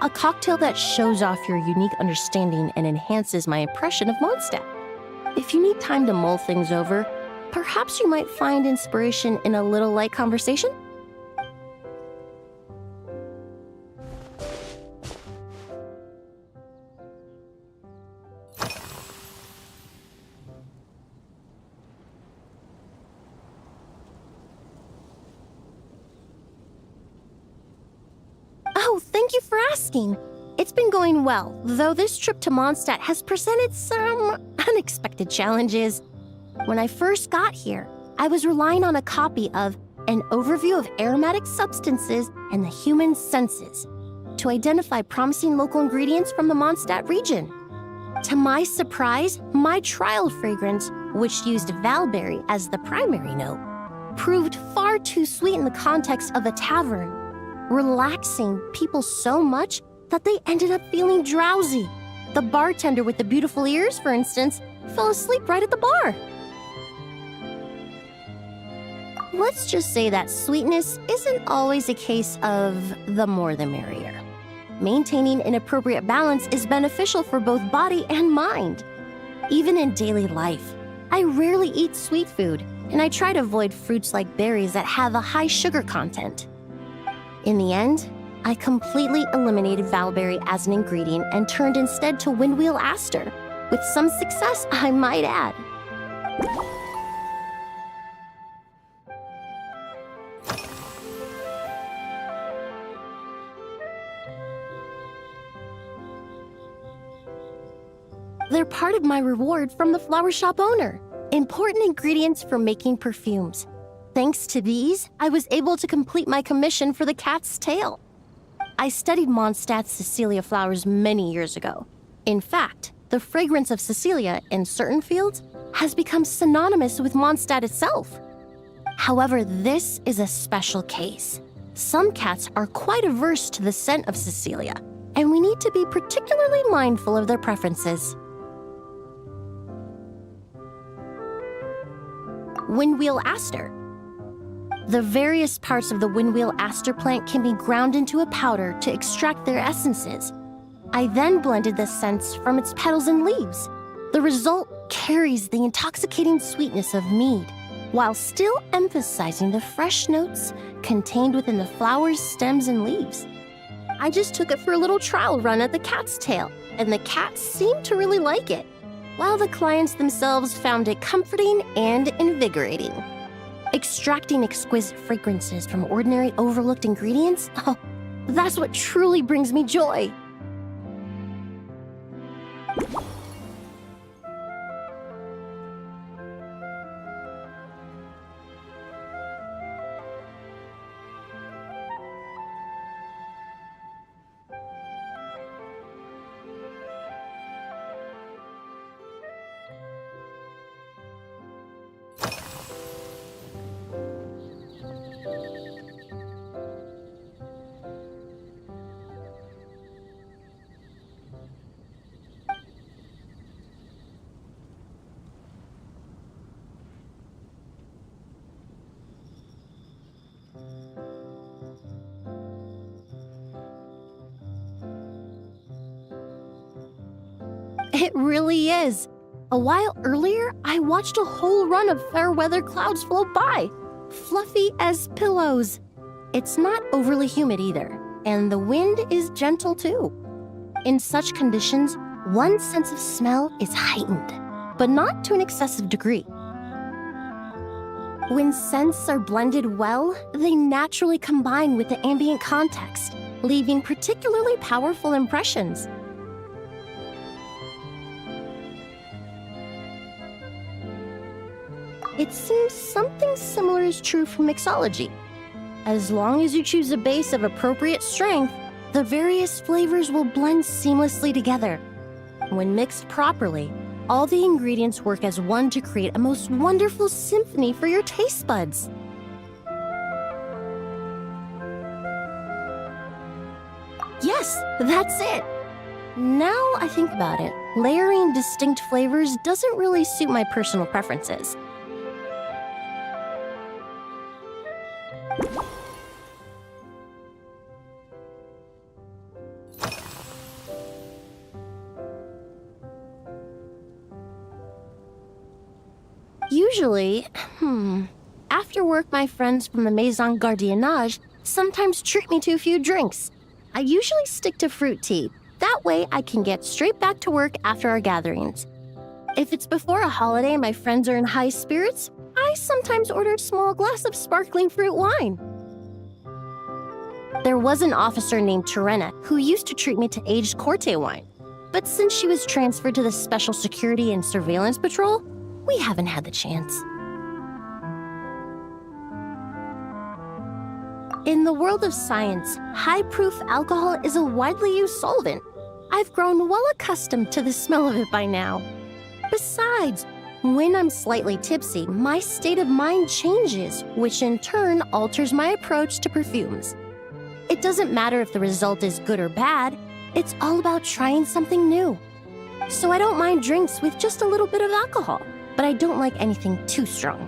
A cocktail that shows off your unique understanding and enhances my impression of Mondstadt. If you need time to mull things over, perhaps you might find inspiration in a little light conversation? Oh, thank you for asking. It's It's been going well, though this trip to Mondstadt has presented some unexpected challenges. When I first got here, I was relying on a copy of An Overview of Aromatic Substances and the Human Senses to identify promising local ingredients from the Mondstadt region. To my surprise, my trial fragrance, which used valberry as the primary note, proved far too sweet in the context of a tavern, relaxing people so much that they ended up feeling drowsy. The bartender with the beautiful ears, for instance, fell asleep right at the bar. Let's just say that sweetness isn't always a case of the more the merrier. Maintaining an appropriate balance is beneficial for both body and mind. Even in daily life, I rarely eat sweet food, and I try to avoid fruits like berries that have a high sugar content. In the end, I completely eliminated valberry as an ingredient and turned instead to windwheel aster, with some success, I might add. They're part of my reward from the flower shop owner. Important ingredients for making perfumes. Thanks to these, I was able to complete my commission for the cat's tail. I studied Mondstadt's Cecilia flowers many years ago. In fact, the fragrance of Cecilia in certain fields has become synonymous with Mondstadt itself. However, this is a special case. Some cats are quite averse to the scent of Cecilia, and we need to be particularly mindful of their preferences. Windwheel aster. The various parts of the windwheel aster plant can be ground into a powder to extract their essences. I then blended the scents from its petals and leaves. The result carries the intoxicating sweetness of mead, while still emphasizing the fresh notes contained within the flower's stems and leaves. I just took it for a little trial run at the cat's tail, and the cats seemed to really like it, while the clients themselves found it comforting and invigorating. Extracting exquisite fragrances from ordinary overlooked ingredients? Oh, that's what truly brings me joy. It really is. A while earlier, I watched a whole run of fair weather clouds float by, fluffy as pillows. It's not overly humid either, and the wind is gentle too. In such conditions, one's sense of smell is heightened, but not to an excessive degree. When scents are blended well, they naturally combine with the ambient context, leaving particularly powerful impressions. It seems something similar is true for mixology. As long as you choose a base of appropriate strength, the various flavors will blend seamlessly together. When mixed properly, all the ingredients work as one to create a most wonderful symphony for your taste buds. Yes, that's it. Now I think about it, layering distinct flavors doesn't really suit my personal preferences. Usually, after work, my friends from the Maison Gardiennage sometimes treat me to a few drinks. I usually stick to fruit tea. That way I can get straight back to work after our gatherings. If it's before a holiday and my friends are in high spirits, I sometimes order a small glass of sparkling fruit wine. There was an officer named Terena who used to treat me to aged Corte wine. But since she was transferred to the Special Security and Surveillance Patrol, we haven't had the chance. In the world of science, high-proof alcohol is a widely used solvent. I've grown well accustomed to the smell of it by now. Besides, when I'm slightly tipsy, my state of mind changes, which in turn alters my approach to perfumes. It doesn't matter if the result is good or bad, it's all about trying something new. So I don't mind drinks with just a little bit of alcohol, but I don't like anything too strong.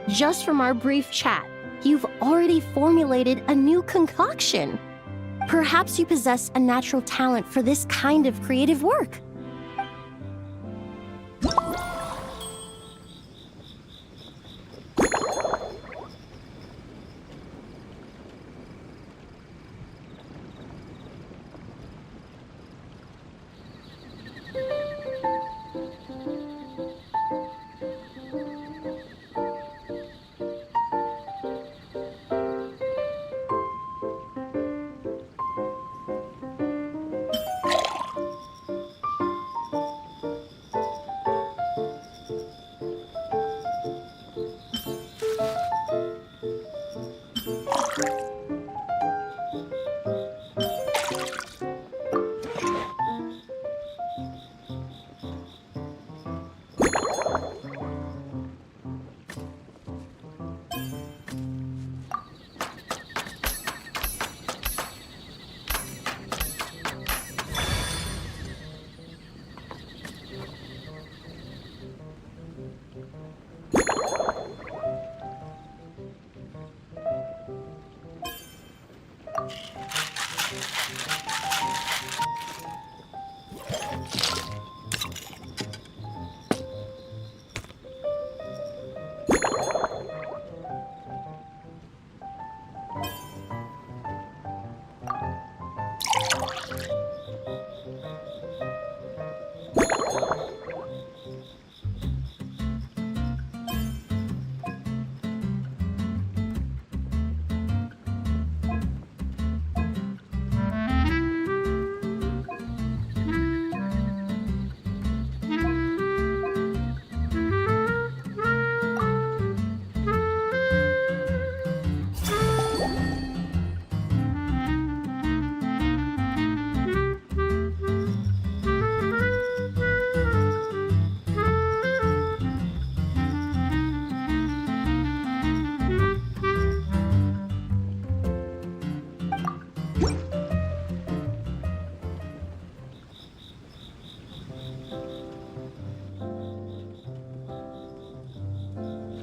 Just from our brief chat, you've already formulated a new concoction. Perhaps you possess a natural talent for this kind of creative work.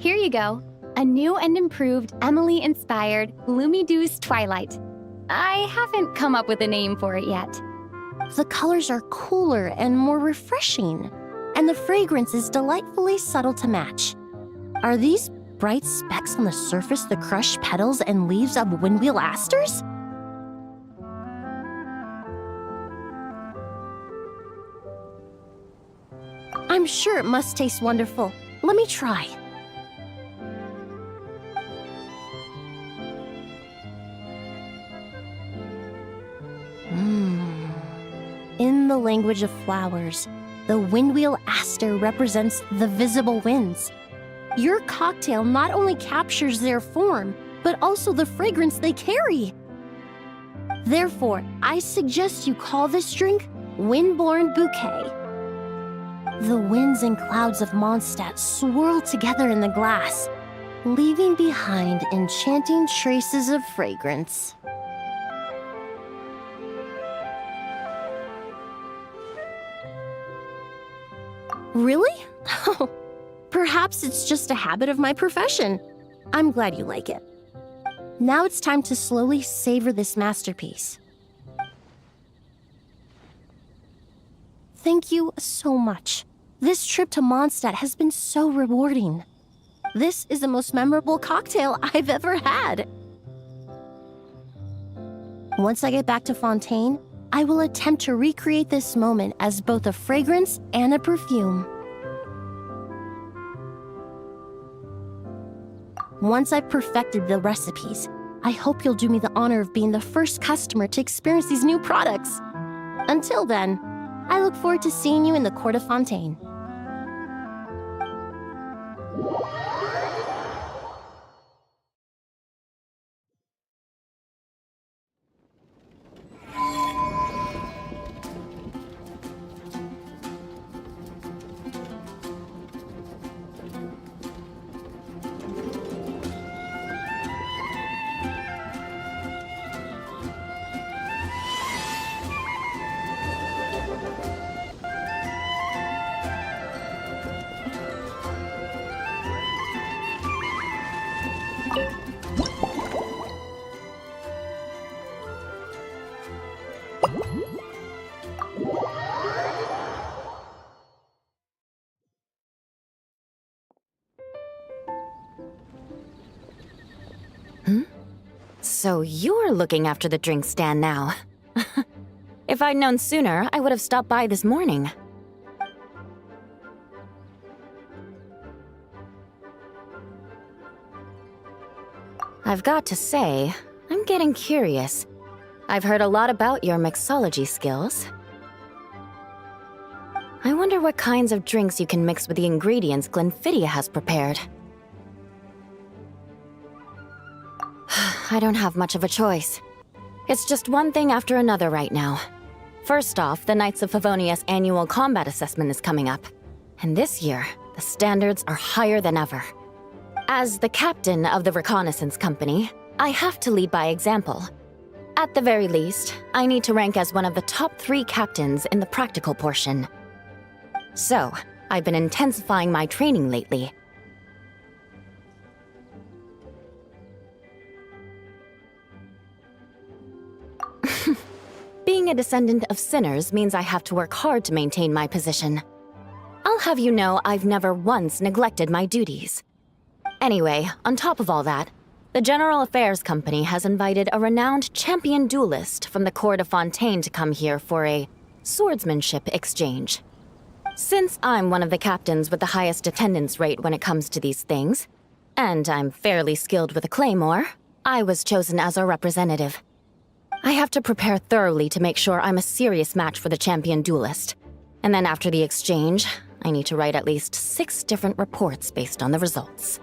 Here you go. A new and improved Emily-inspired Lumidews Twilight. I haven't come up with a name for it yet. The colors are cooler and more refreshing, and the fragrance is delightfully subtle to match. Are these bright specks on the surface the crushed petals and leaves of windwheel asters? I'm sure it must taste wonderful. Let me try. In the language of flowers, the windwheel aster represents the visible winds. Your cocktail not only captures their form, but also the fragrance they carry. Therefore, I suggest you call this drink Windborne Bouquet. The winds and clouds of Mondstadt swirl together in the glass, leaving behind enchanting traces of fragrance. Really? Oh, perhaps it's just a habit of my profession. I'm glad you like it. Now it's time to slowly savor this masterpiece. Thank you so much. This trip to Mondstadt has been so rewarding. This is the most memorable cocktail I've ever had. Once I get back to Fontaine, I will attempt to recreate this moment as both a fragrance and a perfume. Once I've perfected the recipes, I hope you'll do me the honor of being the first customer to experience these new products. Until then, I look forward to seeing you in the Court of Fontaine. So you're looking after the drink stand now. If I'd known sooner, I would have stopped by this morning. I've got to say, I'm getting curious. I've heard a lot about your mixology skills. I wonder what kinds of drinks you can mix with the ingredients Glenfiddich has prepared. I don't have much of a choice. It's just one thing after another right now. First off, the Knights of Favonius annual combat assessment is coming up. And this year, the standards are higher than ever. As the captain of the reconnaissance company, I have to lead by example. At the very least, I need to rank as one of the top 3 captains in the practical portion. So, I've been intensifying my training lately. Being a descendant of sinners means I have to work hard to maintain my position. I'll have you know I've never once neglected my duties. Anyway, on top of all that, the General Affairs Company has invited a renowned champion duelist from the Court of Fontaine to come here for a swordsmanship exchange. Since I'm one of the captains with the highest attendance rate when it comes to these things, and I'm fairly skilled with a claymore, I was chosen as a representative. I have to prepare thoroughly to make sure I'm a serious match for the champion duelist. And then after the exchange, I need to write at least 6 different reports based on the results.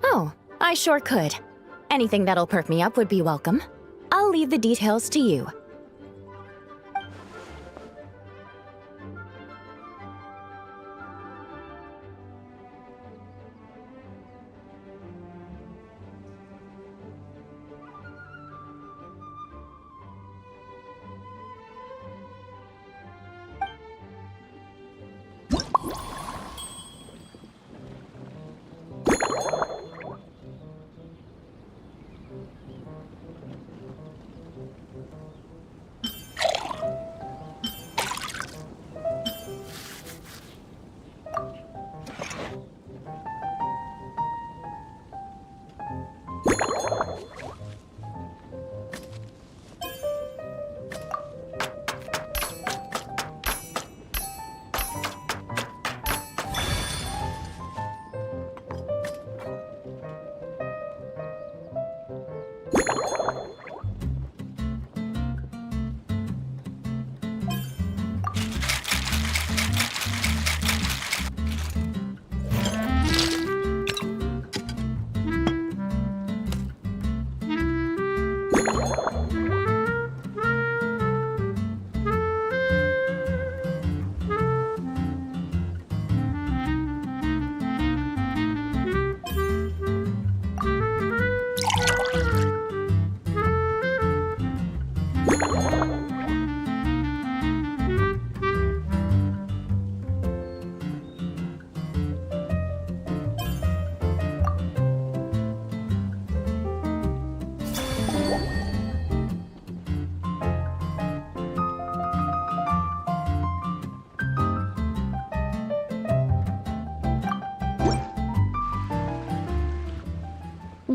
Oh, I sure could. Anything that'll perk me up would be welcome. I'll leave the details to you.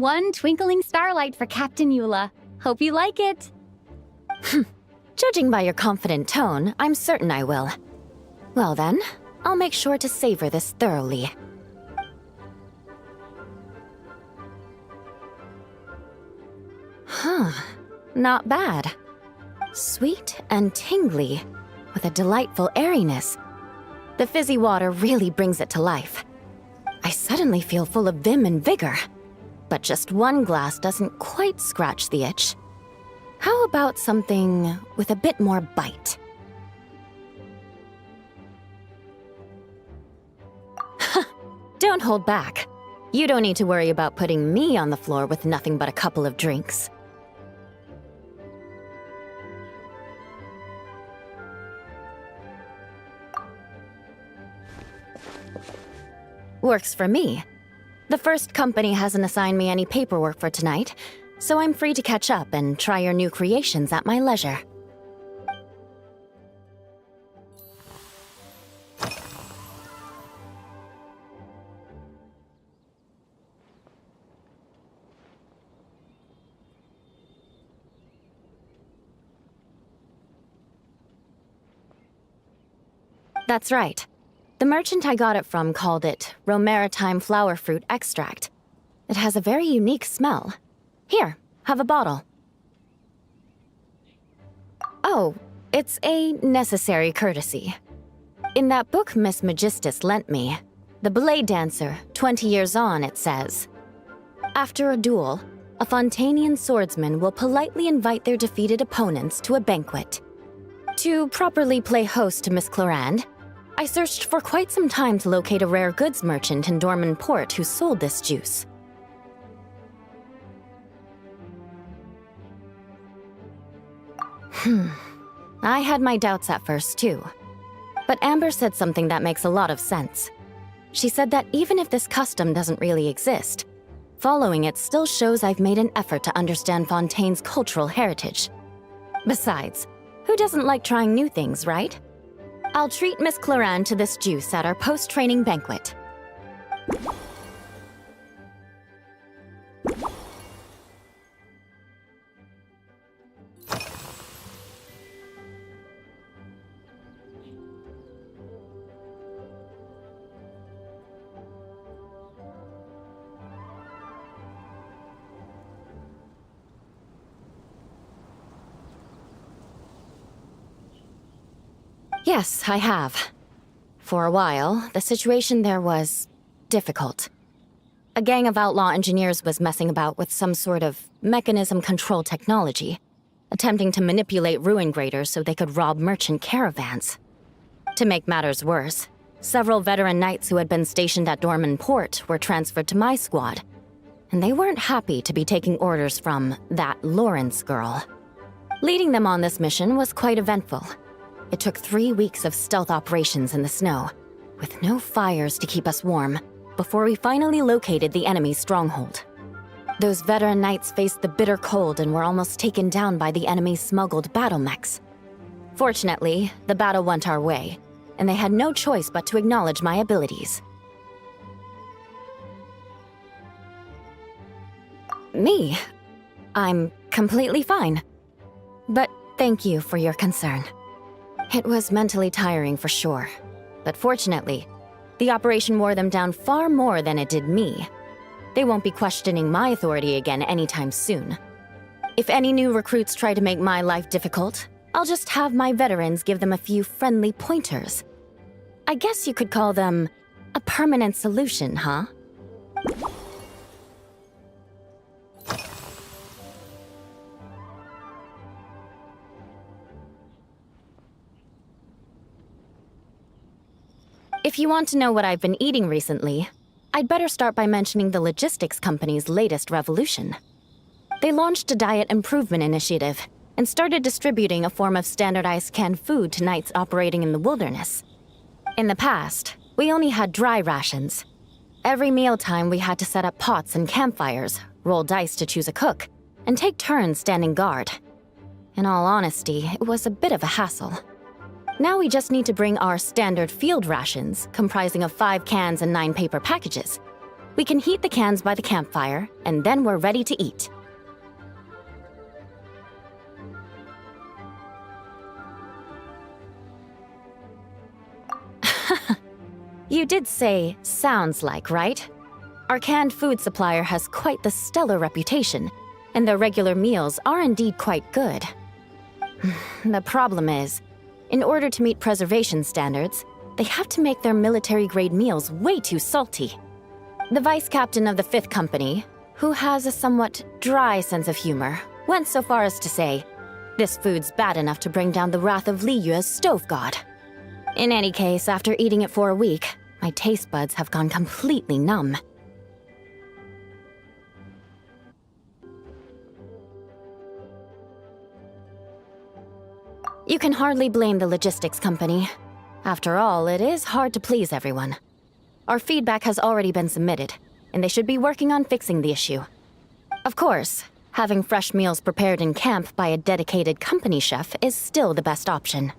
One twinkling starlight for Captain Eula. Hope you like it. Judging by your confident tone, I'm certain I will. Well then, I'll make sure to savor this thoroughly. Huh, not bad. Sweet and tingly, with a delightful airiness. The fizzy water really brings it to life. I suddenly feel full of vim and vigor. But just one glass doesn't quite scratch the itch. How about something with a bit more bite? Don't hold back. You don't need to worry about putting me on the floor with nothing but a couple of drinks. Works for me. The first company hasn't assigned me any paperwork for tonight, so I'm free to catch up and try your new creations at my leisure. That's right. The merchant I got it from called it Romaritime flower fruit extract. It has a very unique smell. Here, have a bottle. Oh, it's a necessary courtesy. In that book Miss Magistus lent me, The Blade Dancer, 20 Years On, it says, after a duel, a Fontanian swordsman will politely invite their defeated opponents to a banquet. To properly play host to Miss Clorinde, I searched for quite some time to locate a rare goods merchant in Dorman Port who sold this juice. I had my doubts at first, too. But Amber said something that makes a lot of sense. She said that even if this custom doesn't really exist, following it still shows I've made an effort to understand Fontaine's cultural heritage. Besides, who doesn't like trying new things, right? I'll treat Miss Clorinde to this juice at our post-training banquet. Yes, I have. For a while, the situation there was difficult. A gang of outlaw engineers was messing about with some sort of mechanism control technology, attempting to manipulate ruin graders so they could rob merchant caravans. To make matters worse, several veteran knights who had been stationed at Dorman Port were transferred to my squad, and they weren't happy to be taking orders from that Lawrence girl. Leading them on this mission was quite eventful. It took 3 weeks of stealth operations in the snow, with no fires to keep us warm, before we finally located the enemy's stronghold. Those veteran knights faced the bitter cold and were almost taken down by the enemy's smuggled battle mechs. Fortunately, the battle went our way, and they had no choice but to acknowledge my abilities. Me? I'm completely fine. But thank you for your concern. It was mentally tiring for sure, but fortunately, the operation wore them down far more than it did me. They won't be questioning my authority again anytime soon. If any new recruits try to make my life difficult, I'll just have my veterans give them a few friendly pointers. I guess you could call them a permanent solution, huh? If you want to know what I've been eating recently, I'd better start by mentioning the logistics company's latest revolution. They launched a diet improvement initiative and started distributing a form of standardized canned food to knights operating in the wilderness. In the past, we only had dry rations. Every mealtime we had to set up pots and campfires, roll dice to choose a cook, and take turns standing guard. In all honesty, it was a bit of a hassle. Now we just need to bring our standard field rations, comprising of 5 cans and 9 paper packages. We can heat the cans by the campfire, and then we're ready to eat. You did say, sounds like, right? Our canned food supplier has quite the stellar reputation, and their regular meals are indeed quite good. The problem is, in order to meet preservation standards, they have to make their military-grade meals way too salty. The vice captain of the 5th Company, who has a somewhat dry sense of humor, went so far as to say, this food's bad enough to bring down the wrath of Li Yue's stove god. In any case, after eating it for a week, my taste buds have gone completely numb. You can hardly blame the logistics company. After all, it is hard to please everyone. Our feedback has already been submitted, and they should be working on fixing the issue. Of course, having fresh meals prepared in camp by a dedicated company chef is still the best option.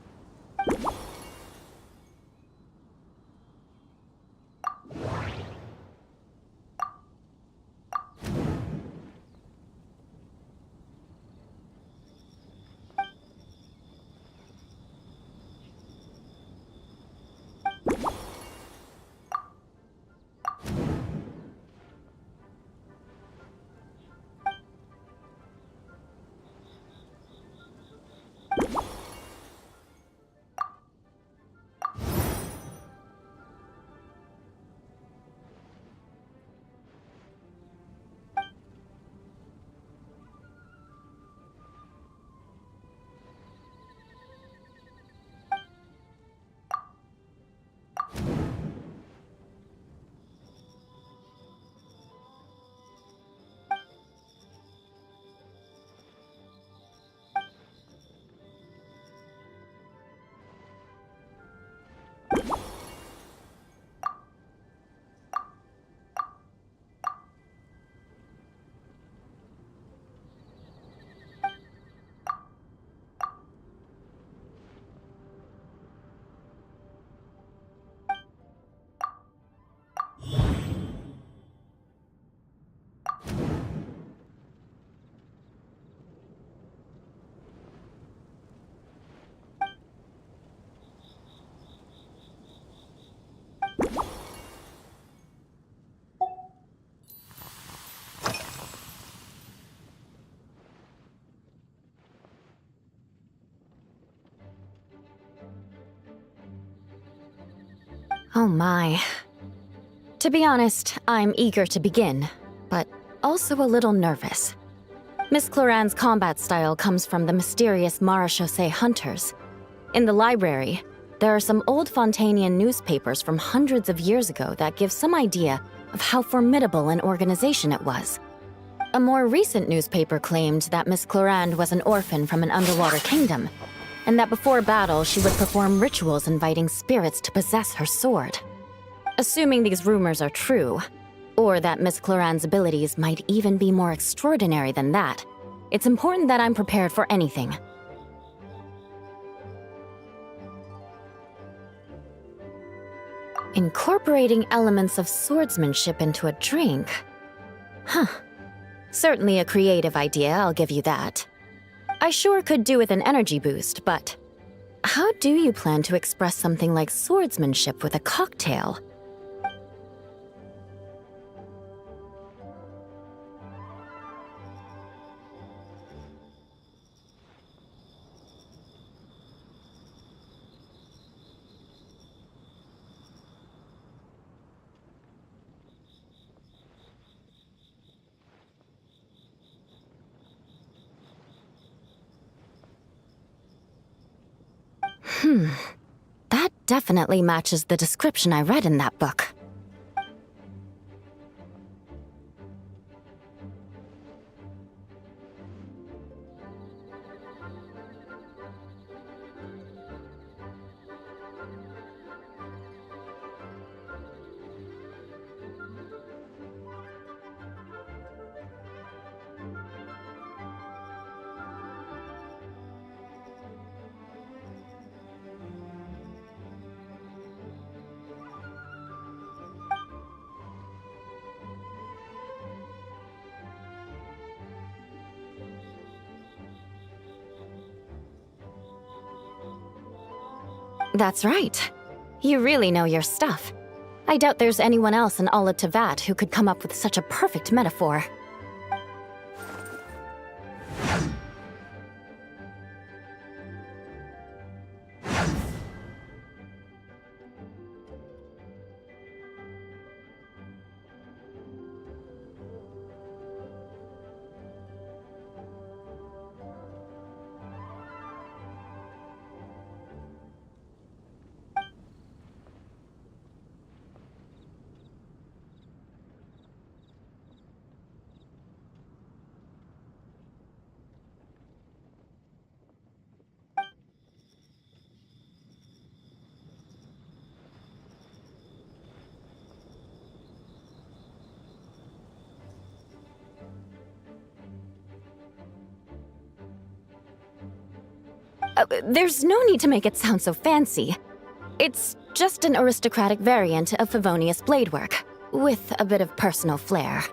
Oh my. To be honest, I'm eager to begin, but also a little nervous. Miss Cloran's combat style comes from the mysterious Marechaussee hunters. In the library, there are some old Fontanian newspapers from hundreds of years ago that give some idea of how formidable an organization it was. A more recent newspaper claimed that Miss Cloran was an orphan from an underwater kingdom, and that before battle she would perform rituals inviting spirits to possess her sword. Assuming these rumors are true, or that Miss Cloran's abilities might even be more extraordinary than that, it's important that I'm prepared for anything. Incorporating elements of swordsmanship into a drink? Huh. Certainly a creative idea, I'll give you that. I sure could do with an energy boost, but how do you plan to express something like swordsmanship with a cocktail? That definitely matches the description I read in that book. That's right. You really know your stuff. I doubt there's anyone else in all of Tevat who could come up with such a perfect metaphor. There's no need to make it sound so fancy. It's just an aristocratic variant of Favonius bladework, with a bit of personal flair.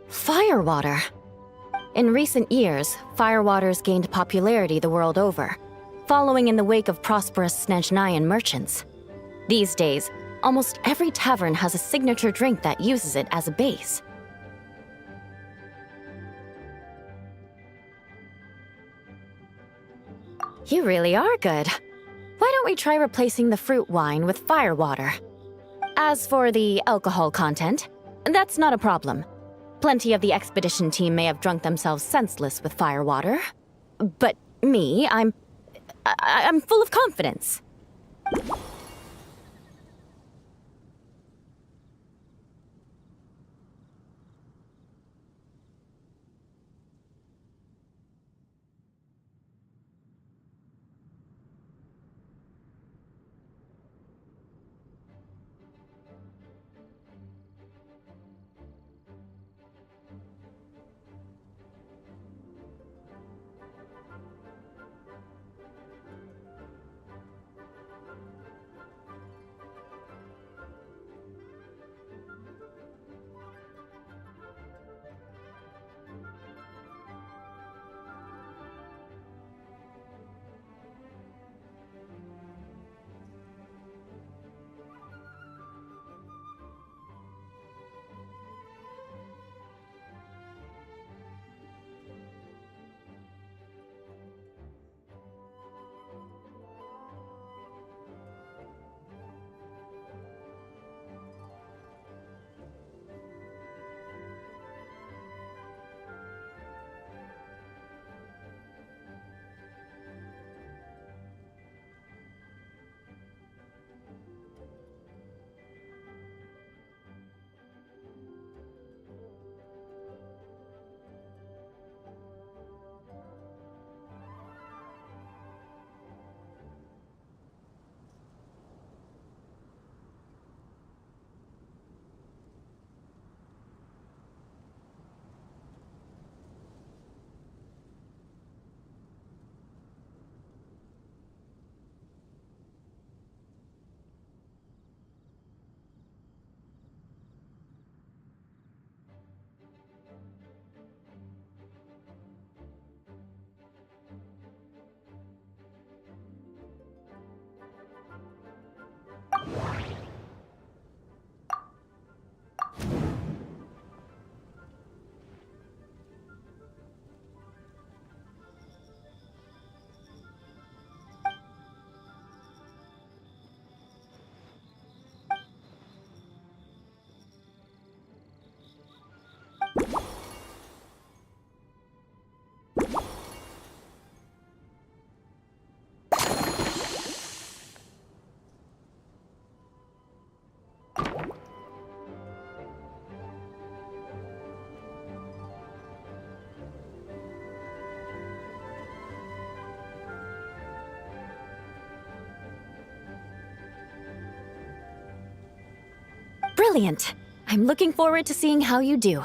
Firewater. In recent years, firewaters gained popularity the world over, following in the wake of prosperous Snezhnayan merchants. These days, almost every tavern has a signature drink that uses it as a base. You really are good. Why don't we try replacing the fruit wine with firewater? As for the alcohol content, that's not a problem. Plenty of the expedition team may have drunk themselves senseless with firewater. But me, I'm full of confidence. Brilliant! I'm looking forward to seeing how you do.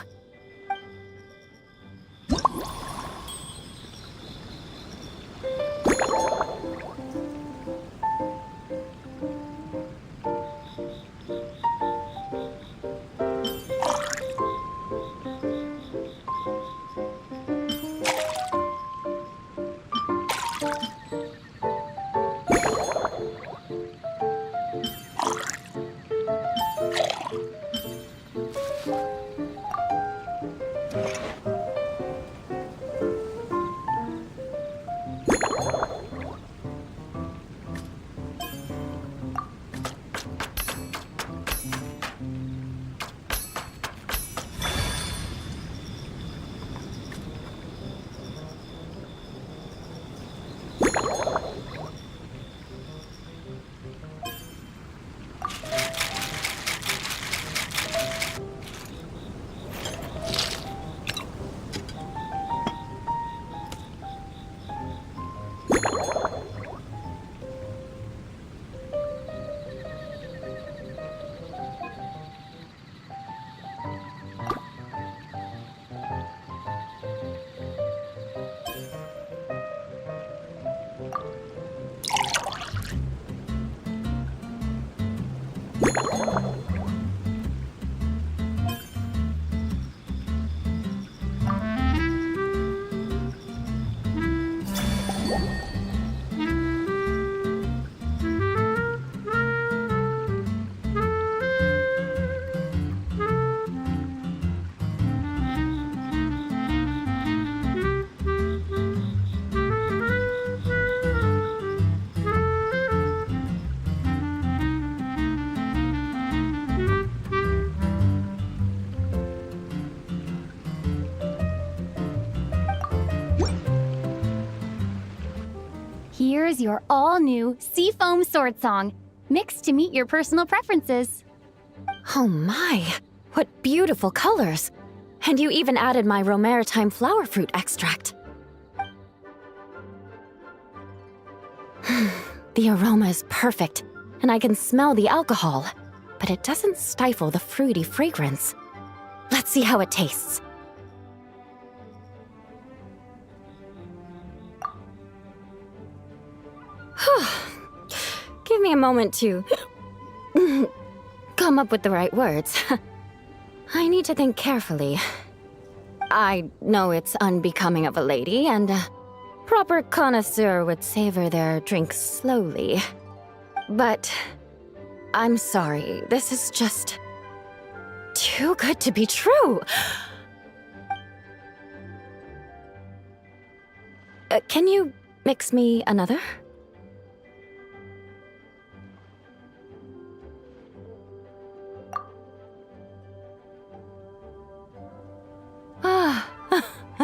Here's your all-new Seafoam Sword Song, mixed to meet your personal preferences. Oh my, what beautiful colors! And you even added my romaritime flower fruit extract. The aroma is perfect, and I can smell the alcohol, but it doesn't stifle the fruity fragrance. Let's see how it tastes. Give me a moment to come up with the right words. I need to think carefully. I know it's unbecoming of a lady, and a proper connoisseur would savor their drinks slowly. But I'm sorry, this is just too good to be true. Can you mix me another?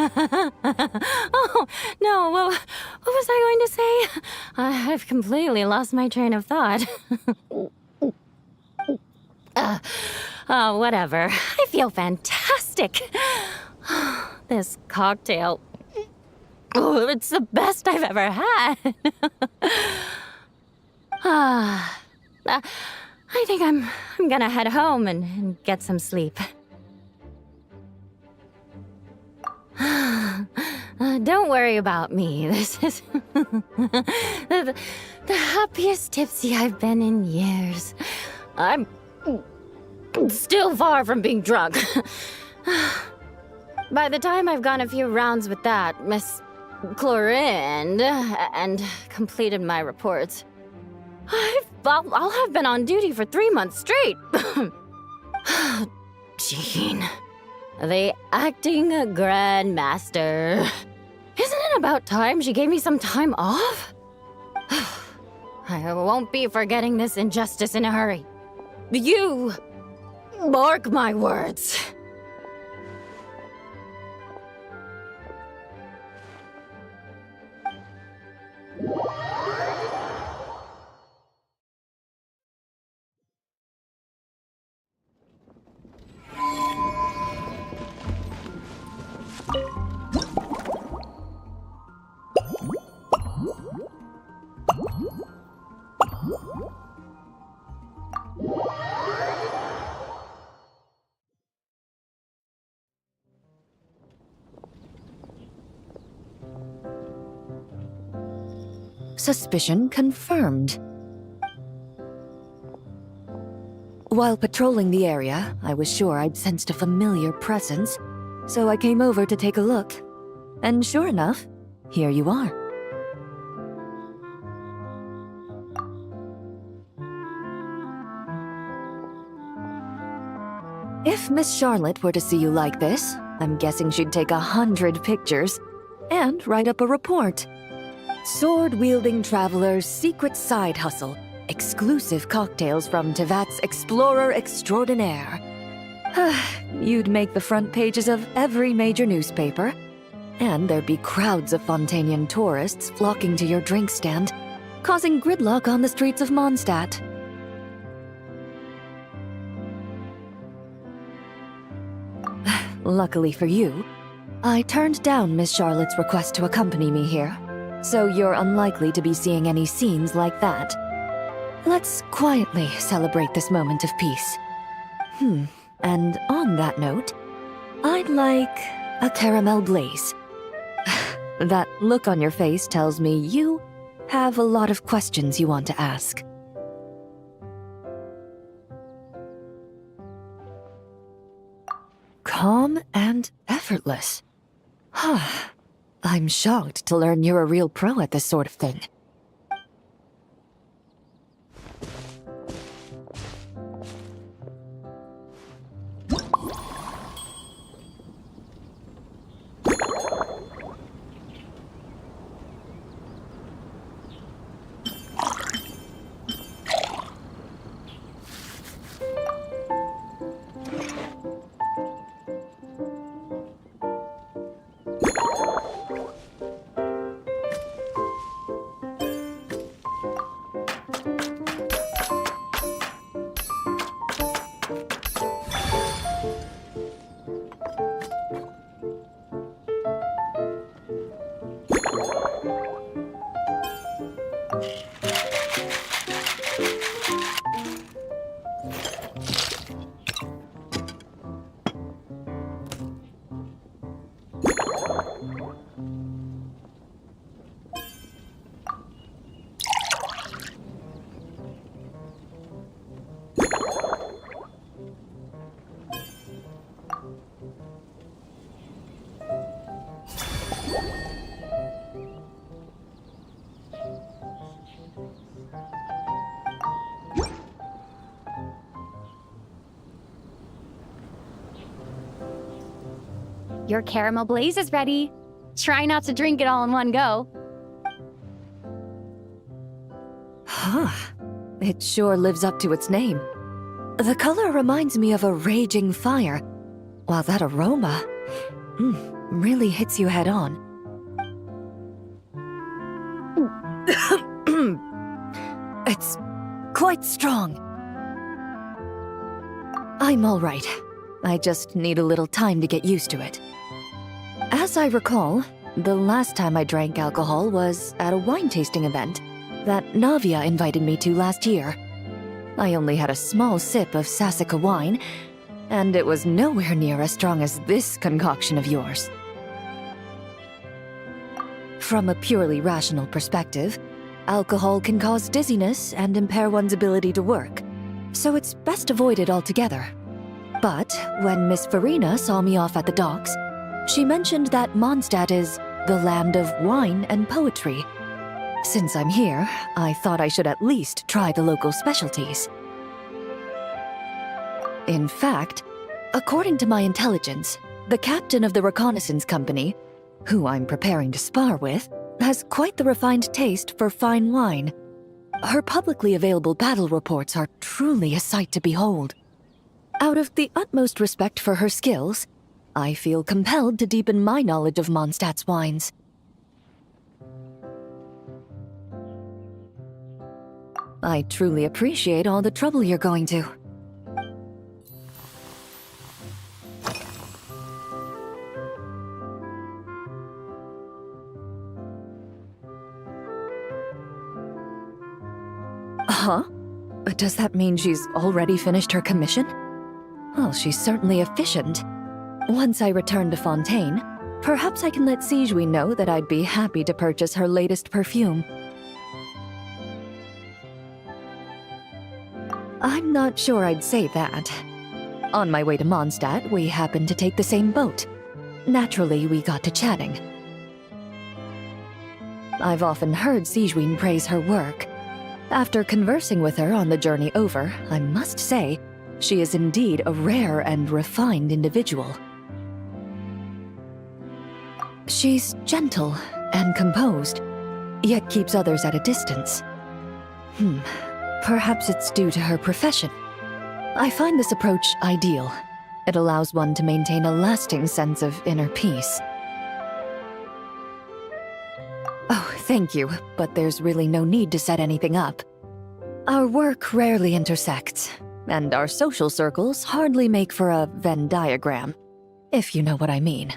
Oh, no, what was I going to say? I've completely lost my train of thought. Whatever. I feel fantastic. This cocktail... Oh, it's the best I've ever had. I think I'm gonna head home and get some sleep. Don't worry about me. This is the happiest tipsy I've been in years. I'm still far from being drunk. By the time I've gone a few rounds with that Miss Chlorinde and completed my reports, I'll have been on duty for 3 months straight. Jean. The acting grandmaster. Isn't it about time she gave me some time off? I won't be forgetting this injustice in a hurry. You mark my words. Suspicion confirmed. While patrolling the area, I was sure I'd sensed a familiar presence, so I came over to take a look. And sure enough, here you are. If Miss Charlotte were to see you like this, I'm guessing she'd take 100 pictures and write up a report. Sword-wielding traveler's secret side hustle. Exclusive cocktails from Tevat's Explorer Extraordinaire. You'd make the front pages of every major newspaper, and there'd be crowds of Fontanian tourists flocking to your drink stand, causing gridlock on the streets of Mondstadt. Luckily for you, I turned down Miss Charlotte's request to accompany me here, so you're unlikely to be seeing any scenes like that. Let's quietly celebrate this moment of peace. And on that note, I'd like a caramel blaze. That look on your face tells me you have a lot of questions you want to ask. Calm and effortless. I'm shocked to learn you're a real pro at this sort of thing. Your caramel blaze is ready. Try not to drink it all in one go. It sure lives up to its name. The color reminds me of a raging fire, while that aroma really hits you head on. It's quite strong. I'm all right. I just need a little time to get used to it. As I recall, the last time I drank alcohol was at a wine tasting event that Navia invited me to last year. I only had a small sip of Sassica wine, and it was nowhere near as strong as this concoction of yours. From a purely rational perspective, alcohol can cause dizziness and impair one's ability to work, so it's best avoided altogether. But when Miss Farina saw me off at the docks, she mentioned that Mondstadt is the land of wine and poetry. Since I'm here, I thought I should at least try the local specialties. In fact, according to my intelligence, the captain of the reconnaissance company, who I'm preparing to spar with, has quite the refined taste for fine wine. Her publicly available battle reports are truly a sight to behold. Out of the utmost respect for her skills, I feel compelled to deepen my knowledge of Mondstadt's wines. I truly appreciate all the trouble you're going to. Huh? Does that mean she's already finished her commission? Well, she's certainly efficient. Once I return to Fontaine, perhaps I can let Sigewinne know that I'd be happy to purchase her latest perfume. I'm not sure I'd say that. On my way to Mondstadt, we happened to take the same boat. Naturally, we got to chatting. I've often heard Sigewinne praise her work. After conversing with her on the journey over, I must say, she is indeed a rare and refined individual. She's gentle and composed, yet keeps others at a distance. Perhaps it's due to her profession. I find this approach ideal. It allows one to maintain a lasting sense of inner peace. Oh, thank you, but there's really no need to set anything up. Our work rarely intersects, and our social circles hardly make for a Venn diagram, if you know what I mean.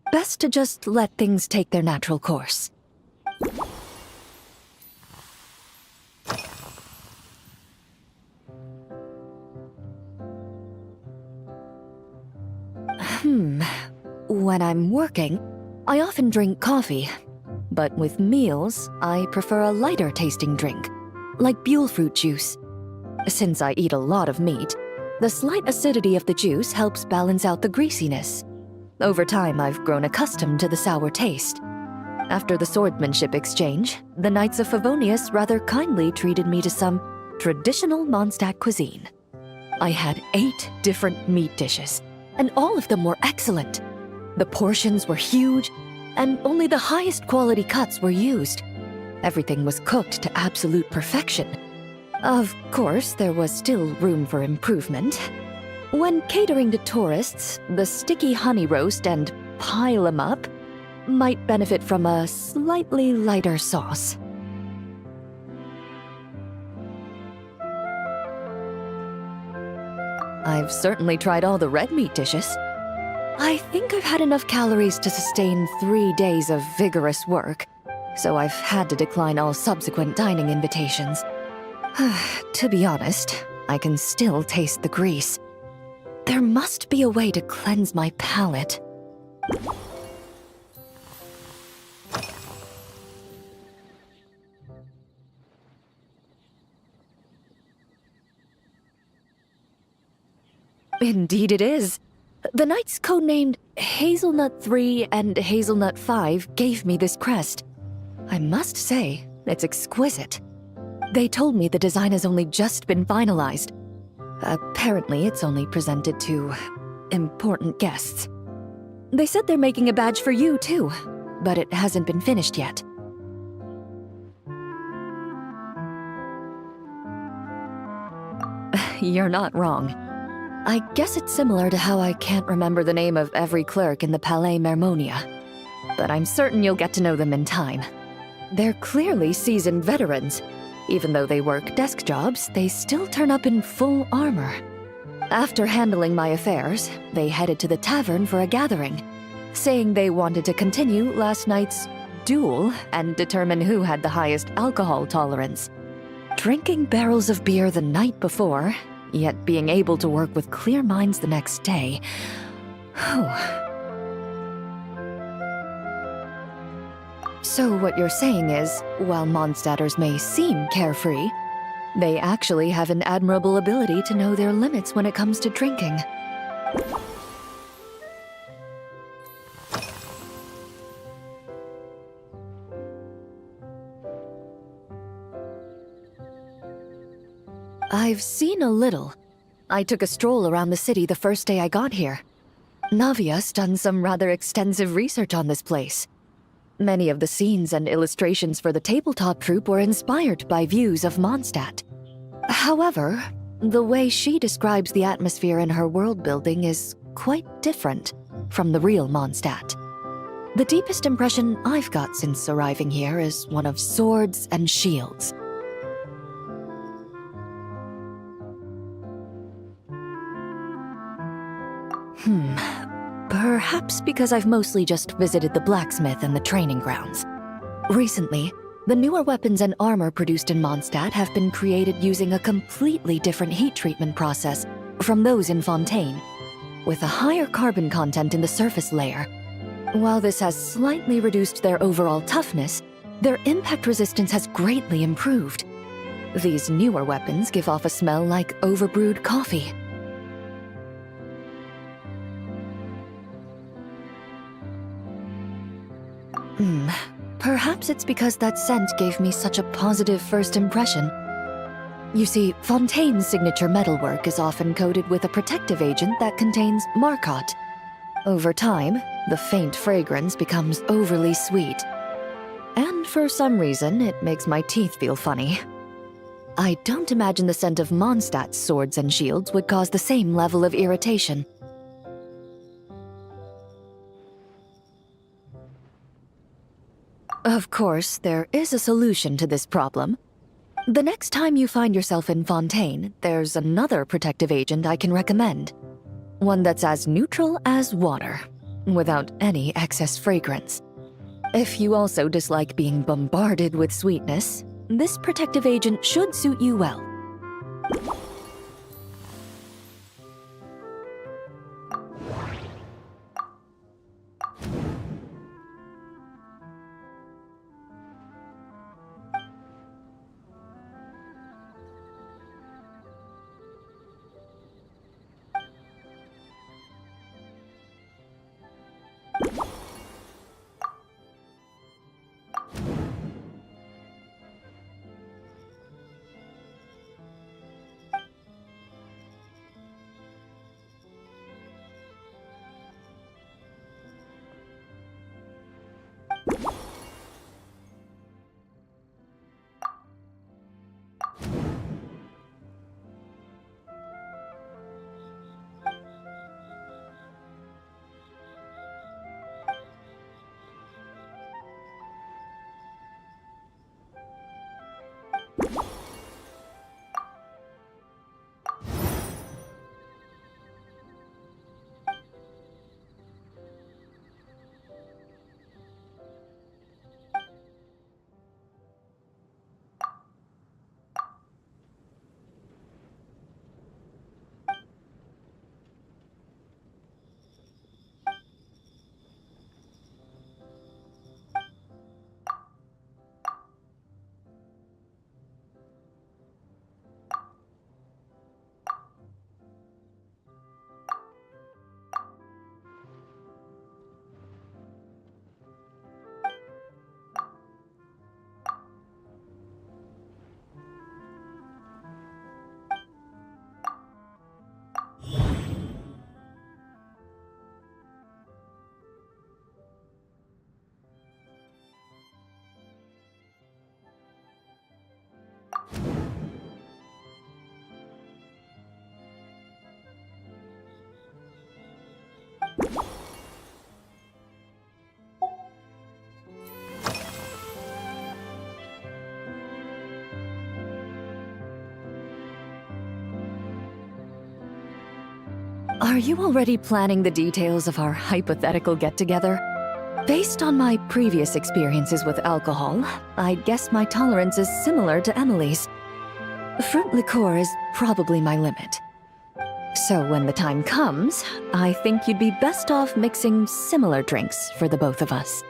Best to just let things take their natural course. When I'm working, I often drink coffee. But with meals, I prefer a lighter tasting drink, like Buell fruit juice. Since I eat a lot of meat, the slight acidity of the juice helps balance out the greasiness. Over time, I've grown accustomed to the sour taste. After the swordsmanship exchange, the Knights of Favonius rather kindly treated me to some traditional Mondstadt cuisine. I had 8 different meat dishes, and all of them were excellent. The portions were huge, and only the highest quality cuts were used. Everything was cooked to absolute perfection. Of course, there was still room for improvement. When catering to tourists, the sticky honey roast and pile 'em up might benefit from a slightly lighter sauce. I've certainly tried all the red meat dishes. I think I've had enough calories to sustain 3 days of vigorous work, so I've had to decline all subsequent dining invitations. To be honest, I can still taste the grease. There must be a way to cleanse my palate. Indeed it is. The knights codenamed Hazelnut 3 and Hazelnut 5 gave me this crest. I must say, it's exquisite. They told me the design has only just been finalized. Apparently, it's only presented to important guests. They said they're making a badge for you, too, but it hasn't been finished yet. You're not wrong. I guess it's similar to how I can't remember the name of every clerk in the Palais Mermonia. But I'm certain you'll get to know them in time. They're clearly seasoned veterans. Even though they work desk jobs, they still turn up in full armor. After handling my affairs, they headed to the tavern for a gathering, saying they wanted to continue last night's duel and determine who had the highest alcohol tolerance. Drinking barrels of beer the night before, yet being able to work with clear minds the next day. So what you're saying is, while Mondstadters may seem carefree, they actually have an admirable ability to know their limits when it comes to drinking. I've seen a little. I took a stroll around the city the first day I got here. Navia's done some rather extensive research on this place. Many of the scenes and illustrations for the tabletop troupe were inspired by views of Mondstadt. However, the way she describes the atmosphere in her world building is quite different from the real Mondstadt. The deepest impression I've got since arriving here is one of swords and shields. Perhaps because I've mostly just visited the blacksmith and the training grounds. Recently, the newer weapons and armor produced in Mondstadt have been created using a completely different heat treatment process from those in Fontaine, with a higher carbon content in the surface layer. While this has slightly reduced their overall toughness, their impact resistance has greatly improved. These newer weapons give off a smell like overbrewed coffee. Perhaps it's because that scent gave me such a positive first impression. You see, Fontaine's signature metalwork is often coated with a protective agent that contains Marcotte. Over time, the faint fragrance becomes overly sweet. And for some reason, it makes my teeth feel funny. I don't imagine the scent of Mondstadt's swords and shields would cause the same level of irritation. Of course, there is a solution to this problem. The next time you find yourself in Fontaine, there's another protective agent I can recommend. One that's as neutral as water, without any excess fragrance. If you also dislike being bombarded with sweetness, this protective agent should suit you well. Are you already planning the details of our hypothetical get-together? Based on my previous experiences with alcohol, I guess my tolerance is similar to Emily's. Fruit liqueur is probably my limit. So when the time comes, I think you'd be best off mixing similar drinks for the both of us.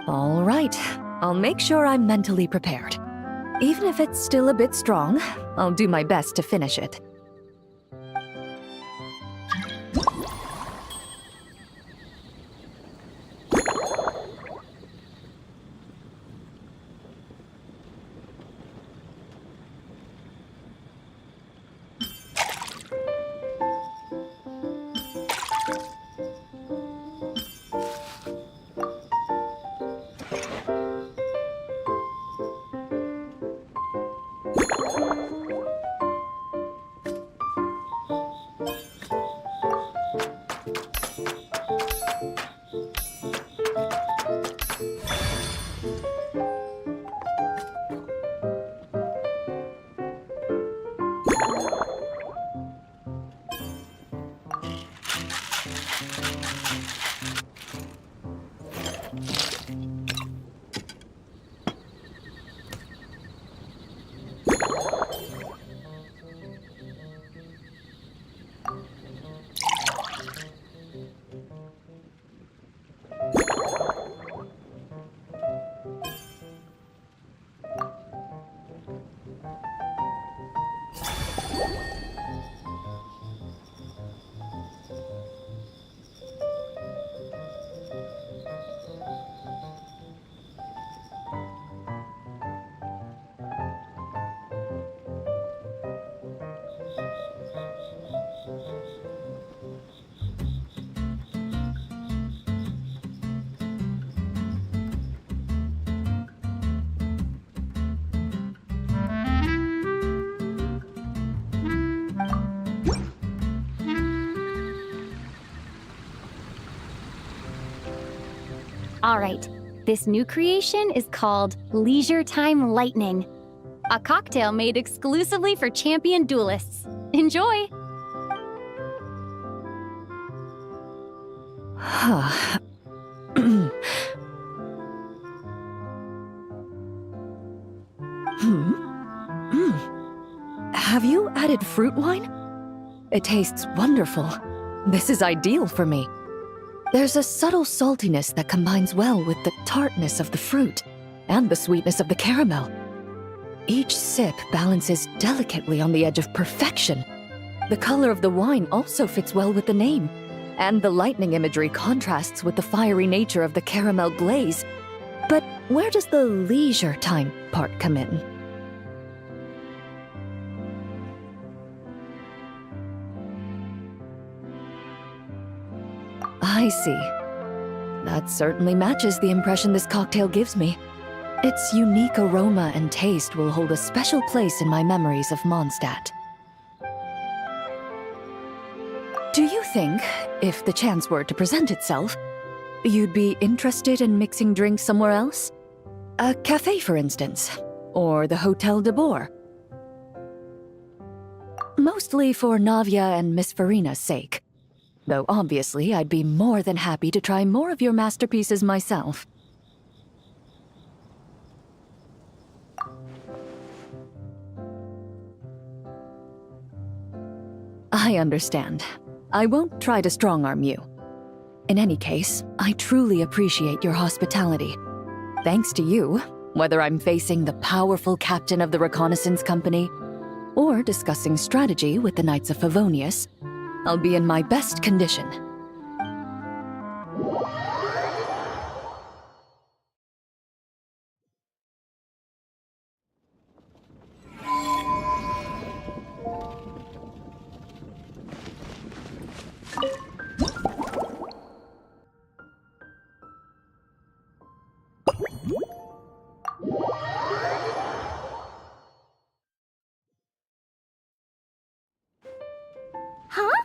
All right, I'll make sure I'm mentally prepared. Even if it's still a bit strong, I'll do my best to finish it. All right, this new creation is called Leisure Time Lightning, a cocktail made exclusively for champion duelists. Enjoy! Have you added fruit wine? It tastes wonderful. This is ideal for me. There's a subtle saltiness that combines well with the tartness of the fruit and the sweetness of the caramel. Each sip balances delicately on the edge of perfection. The color of the wine also fits well with the name, and the lightning imagery contrasts with the fiery nature of the caramel glaze. But where does the leisure time part come in? I see. That certainly matches the impression this cocktail gives me. Its unique aroma and taste will hold a special place in my memories of Mondstadt. Do you think, if the chance were to present itself, you'd be interested in mixing drinks somewhere else? A cafe, for instance, or the Hotel de Boer? Mostly for Navia and Miss Farina's sake. Though obviously I'd be more than happy to try more of your masterpieces myself. I understand. I won't try to strong-arm you. In any case, I truly appreciate your hospitality. Thanks to you, whether I'm facing the powerful captain of the reconnaissance company or discussing strategy with the Knights of Favonius, I'll be in my best condition. Huh?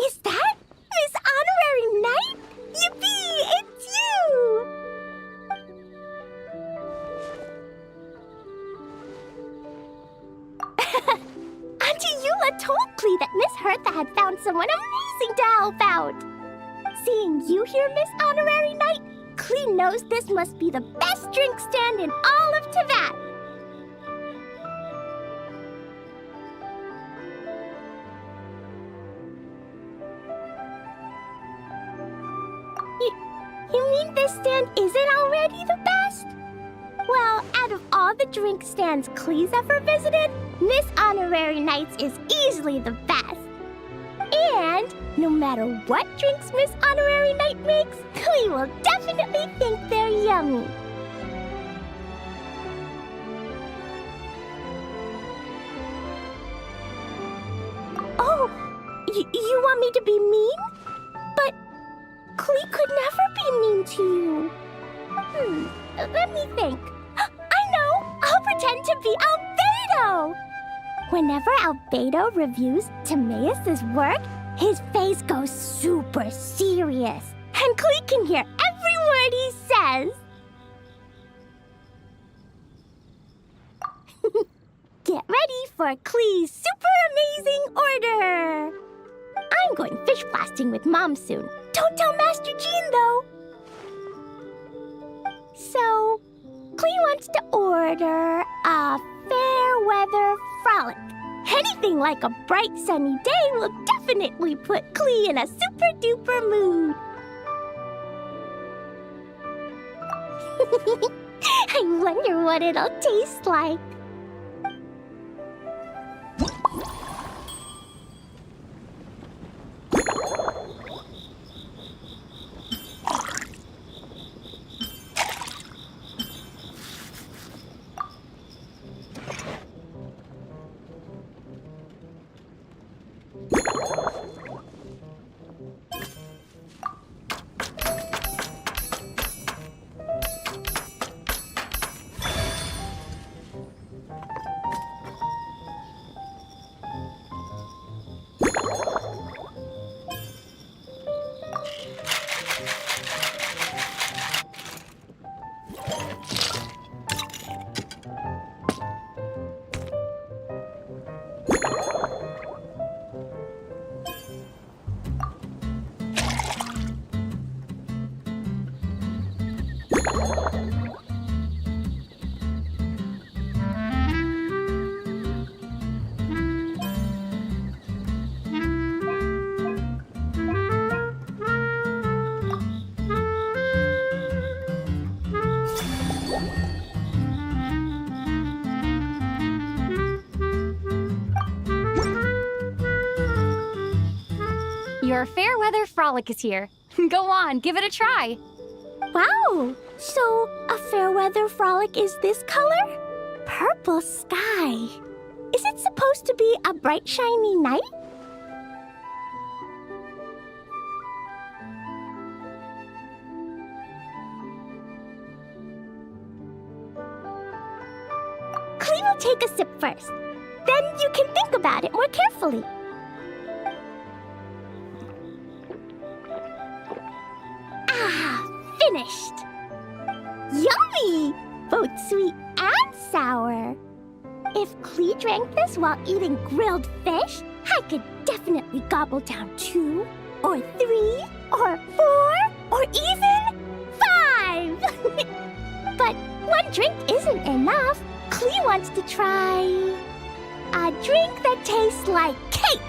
Is that Miss Honorary Knight? Yippee! It's you! Auntie Eula told Klee that Miss Hertha had found someone amazing to help out. Seeing you here, Miss Honorary Knight, Klee knows this must be the best drink stand in all of Teyvat. You mean this stand isn't already the best? Well, out of all the drink stands Klee's ever visited, Miss Honorary Knight's is easily the best. And no matter what drinks Miss Honorary Knight makes, Klee will definitely think they're yummy. Oh, you want me to be mean? But Klee could never be mean to you. Let me think. I know! I'll pretend to be Albedo! Whenever Albedo reviews Timaeus' work, his face goes super serious, and Klee can hear every word he says. Get ready for Klee's super amazing order! I'm going fish blasting with Mom soon. Don't tell Master Jean, though. So, Klee wants to order a fair weather frolic. Anything like a bright sunny day will definitely put Klee in a super duper mood. I wonder what it'll taste like. Your Fairweather Frolic is here. Go on, give it a try. Wow! So, a Fairweather Frolic is this color? Purple sky. Is it supposed to be a bright, shiny night? Clee will take a sip first. Then you can think about it more carefully. Ah, finished! Yummy! Both sweet and sour. If Clee drank this while eating grilled fish, I could definitely gobble down 2, or 3, or 4, or even 5! But one drink isn't enough. Clee wants to try a drink that tastes like cake.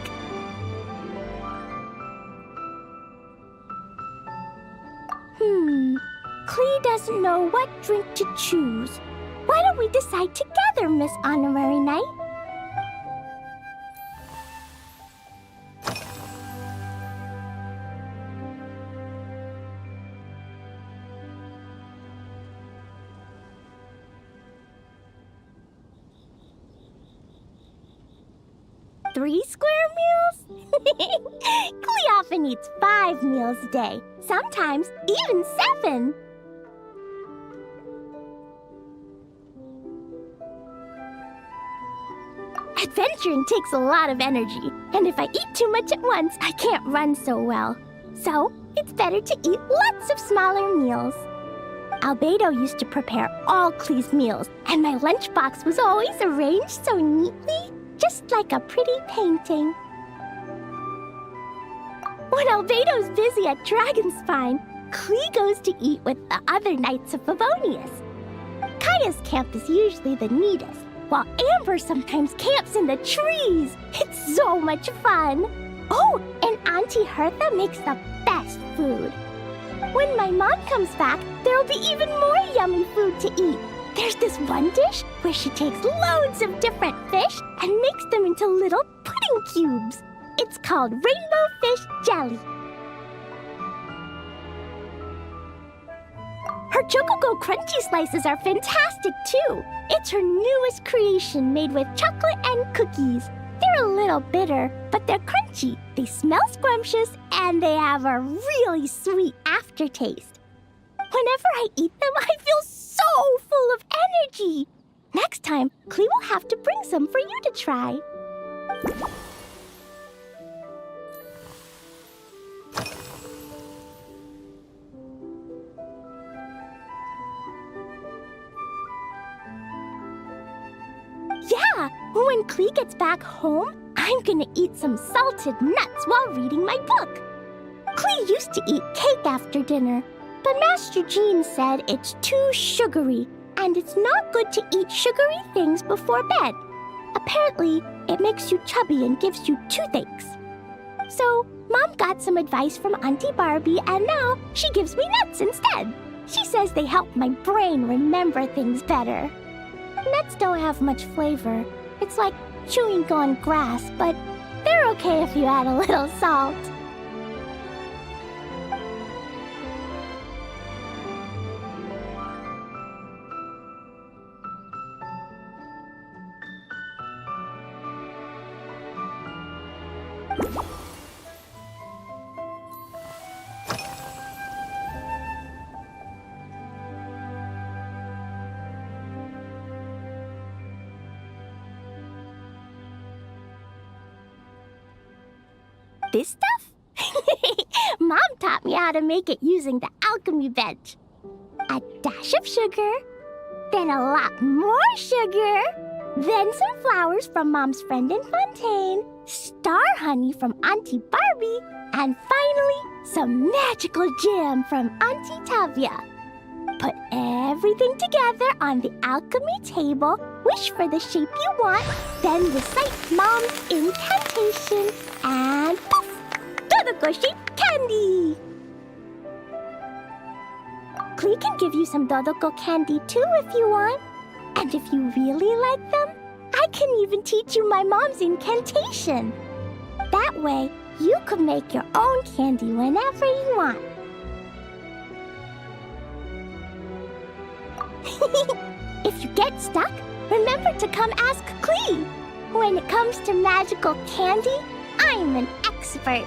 Clee doesn't know what drink to choose. Why don't we decide together, Miss Honorary Knight? Three square meals? Clee often eats 5 meals a day, sometimes even 7. Adventuring takes a lot of energy, and if I eat too much at once, I can't run so well. So, it's better to eat lots of smaller meals. Albedo used to prepare all Clee's meals, and my lunchbox was always arranged so neatly, just like a pretty painting. When Albedo's busy at Dragonspine, Clee goes to eat with the other Knights of Favonius. Kaya's camp is usually the neatest, while Amber sometimes camps in the trees. It's so much fun. Oh, and Auntie Hertha makes the best food. When my mom comes back, there'll be even more yummy food to eat. There's this one dish where she takes loads of different fish and makes them into little pudding cubes. It's called rainbow fish jelly. Her Chocogo Crunchy Slices are fantastic too. It's her newest creation made with chocolate and cookies. They're a little bitter, but they're crunchy. They smell scrumptious, and they have a really sweet aftertaste. Whenever I eat them, I feel so full of energy. Next time, Clee will have to bring some for you to try. Yeah, when Clee gets back home, I'm gonna eat some salted nuts while reading my book. Clee used to eat cake after dinner, but Master Jean said it's too sugary, and it's not good to eat sugary things before bed. Apparently, it makes you chubby and gives you toothaches. So, Mom got some advice from Auntie Barbie, and now she gives me nuts instead. She says they help my brain remember things better. Nuts don't have much flavor. It's like chewing on grass, but they're okay if you add a little salt. This stuff? Mom taught me how to make it using the alchemy bench. A dash of sugar, then a lot more sugar, then some flowers from Mom's friend in Fontaine, star honey from Auntie Barbie, and finally, some magical jam from Auntie Tavia. Put everything together on the alchemy table, wish for the shape you want, then recite Mom's incantation, and poof! Dodoko-shaped candy! Clee can give you some Dodoko candy too if you want. And if you really like them, I can even teach you my mom's incantation. That way, You could make your own candy whenever you want. If you get stuck, remember to come ask Klee. When it comes to magical candy, I'm an expert.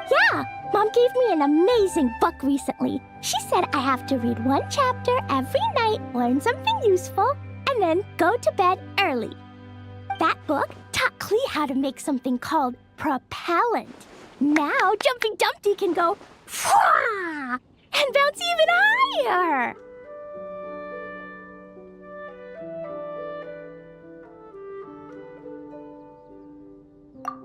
Yeah, Mom gave me an amazing book recently. She said I have to read one chapter every night, learn something useful, and then go to bed early. That book taught Klee how to make something called propellant. Now Jumping Dumpty can go Fwah! And bounce even higher.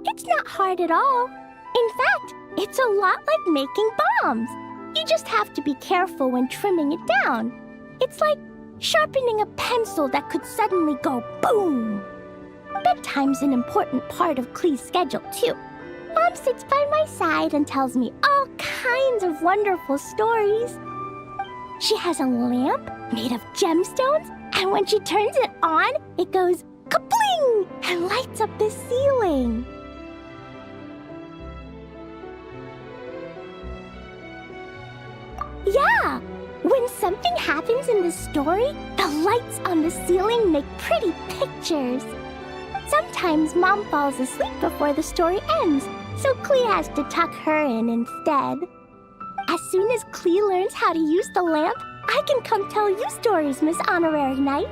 It's not hard at all. In fact, it's a lot like making bombs. You just have to be careful when trimming it down. It's like sharpening a pencil that could suddenly go boom. Bedtime's an important part of Klee's schedule, too. Mom sits by my side and tells me all kinds of wonderful stories. She has a lamp made of gemstones, and when she turns it on, it goes kabling and lights up the ceiling. Yeah! When something happens in the story, the lights on the ceiling make pretty pictures. Sometimes Mom falls asleep before the story ends, so Klee has to tuck her in instead. As soon as Klee learns how to use the lamp, I can come tell you stories, Miss Honorary Knight.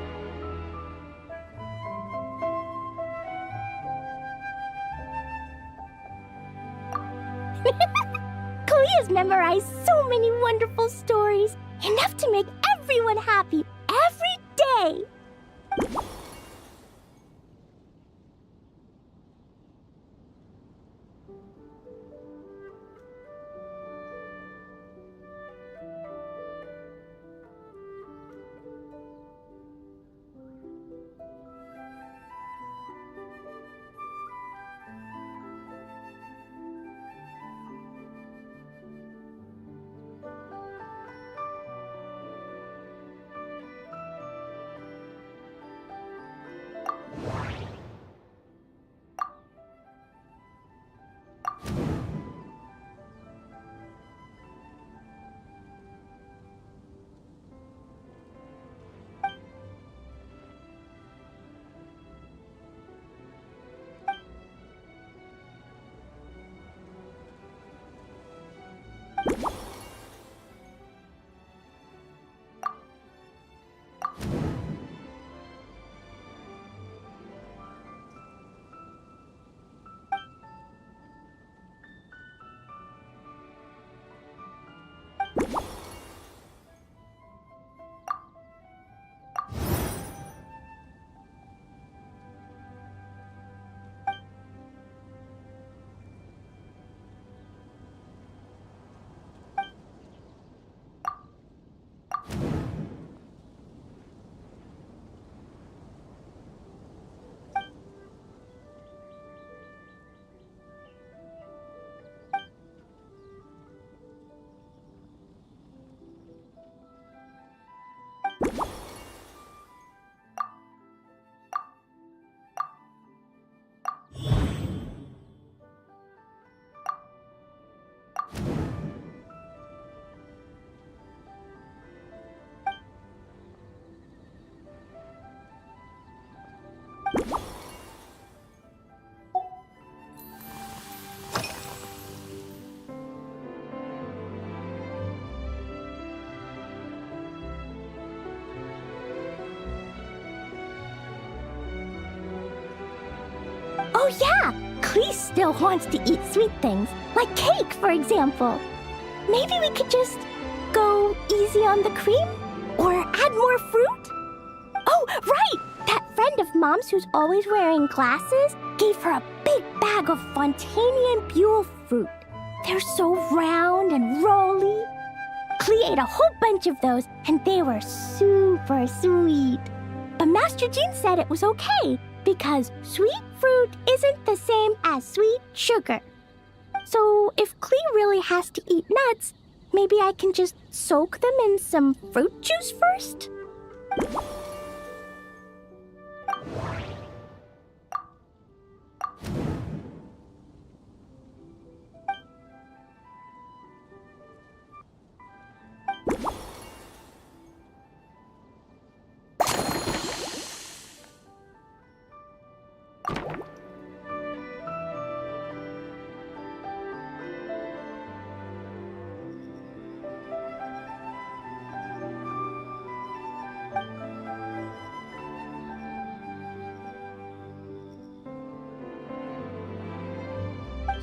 Klee has memorized so many wonderful stories, enough to make everyone happy every day. Oh yeah! Klee still wants to eat sweet things, like cake, for example. Maybe we could just go easy on the cream? Or add more fruit? Oh, right! That friend of Mom's who's always wearing glasses gave her a big bag of Fontanian Buell fruit. They're so round and rolly. Klee ate a whole bunch of those, and they were super sweet. But Master Jean said it was okay, because sweet fruit isn't the same as sweet sugar. So if Klee really has to eat nuts, Maybe I can just soak them in some fruit juice first?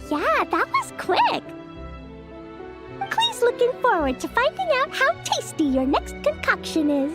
Yeah, that was quick. Clee's looking forward to finding out how tasty your next concoction is.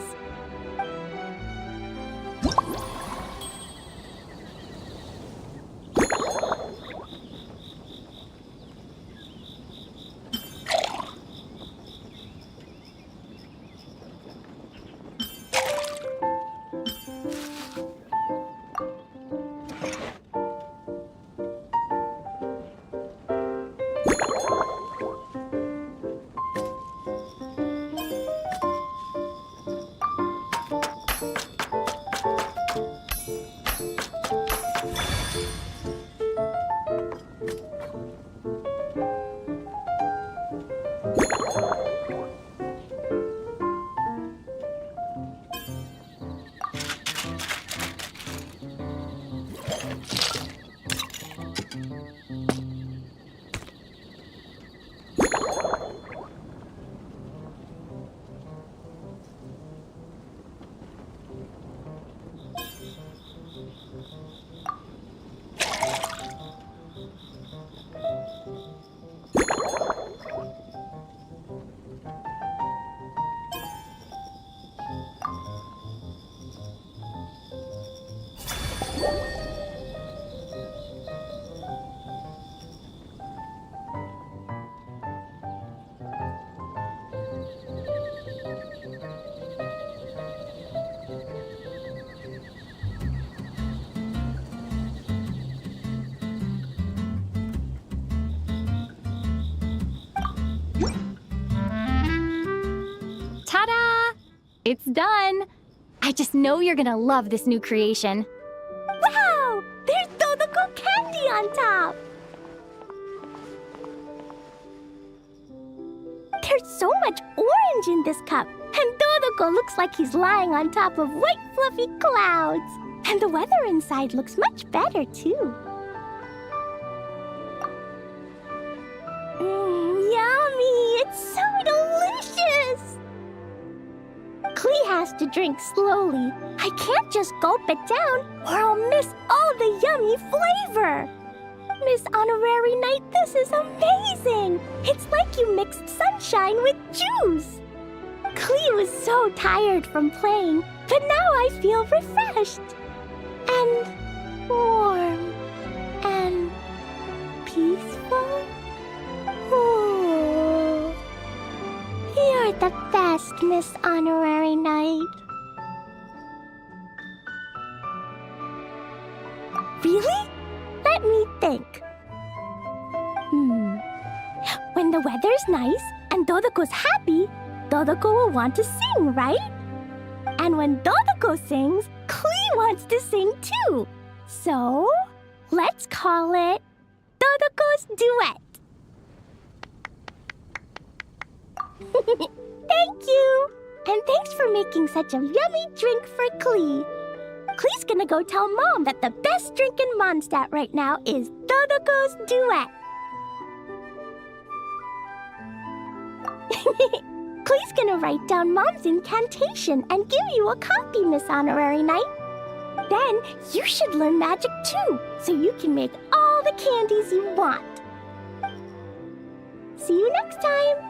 Ta-da! It's done! I just know you're gonna love this new creation. Wow! There's Dodoko candy on top! There's so much orange in this cup, and Dodoko looks like he's lying on top of white fluffy clouds. And the weather inside looks much better, too. Yummy! It's so delicious! Klee has to drink slowly. I can't just gulp it down, or I'll miss all the yummy flavor. Miss Honorary Knight, this is amazing! It's like you mixed sunshine with juice! Klee was so tired from playing, but now I feel refreshed. And warm. And peaceful. Ooh. You're the best, Miss Honorary Knight. Really? Let me think. When the weather's nice and Dodoko's happy, Dodoko will want to sing, right? And when Dodoko sings, Klee wants to sing too. So, let's call it Dodoko's Duet. Thank you! And thanks for making such a yummy drink for Klee. Klee's gonna go tell Mom that the best drink in Mondstadt right now is Dodoko's Duet. Klee's gonna write down Mom's incantation and give you a copy, Miss Honorary Knight. Then you should learn magic too, so you can make all the candies you want. See you next time!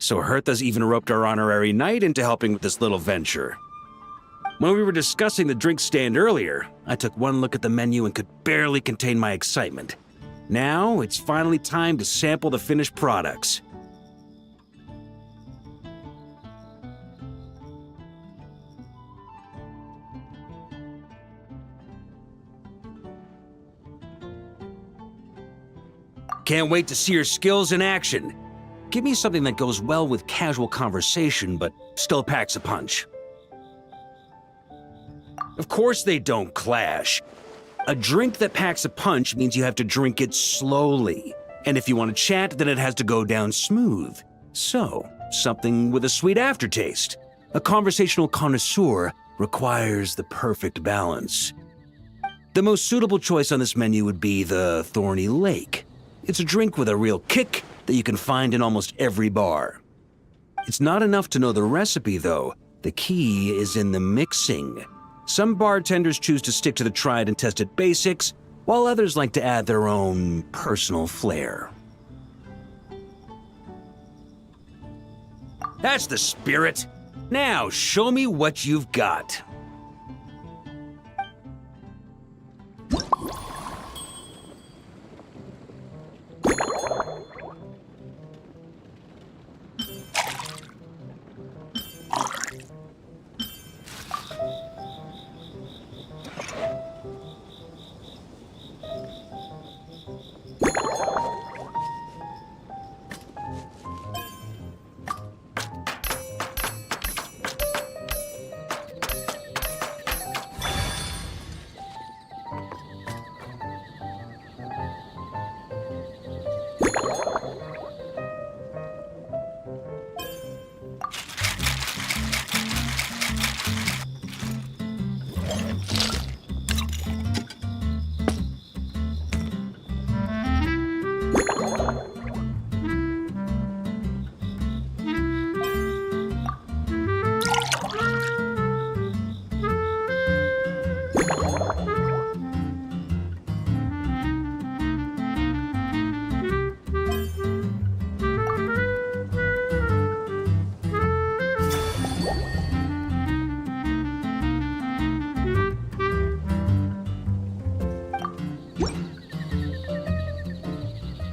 so Hertha's even roped our honorary knight into helping with this little venture. When we were discussing the drink stand earlier, I took one look at the menu and could barely contain my excitement. Now, it's finally time to sample the finished products. Can't wait to see your skills in action. Give me something that goes well with casual conversation, but still packs a punch. Of course they don't clash. A drink that packs a punch means you have to drink it slowly. And if you want to chat, then it has to go down smooth. So, something with a sweet aftertaste. A conversational connoisseur requires the perfect balance. The most suitable choice on this menu would be the Thorny Lake. It's a drink with a real kick that you can find in almost every bar. It's not enough to know the recipe, though. The key is in the mixing. Some bartenders choose to stick to the tried and tested basics, while others like to add their own personal flair. That's the spirit. Now, show me what you've got.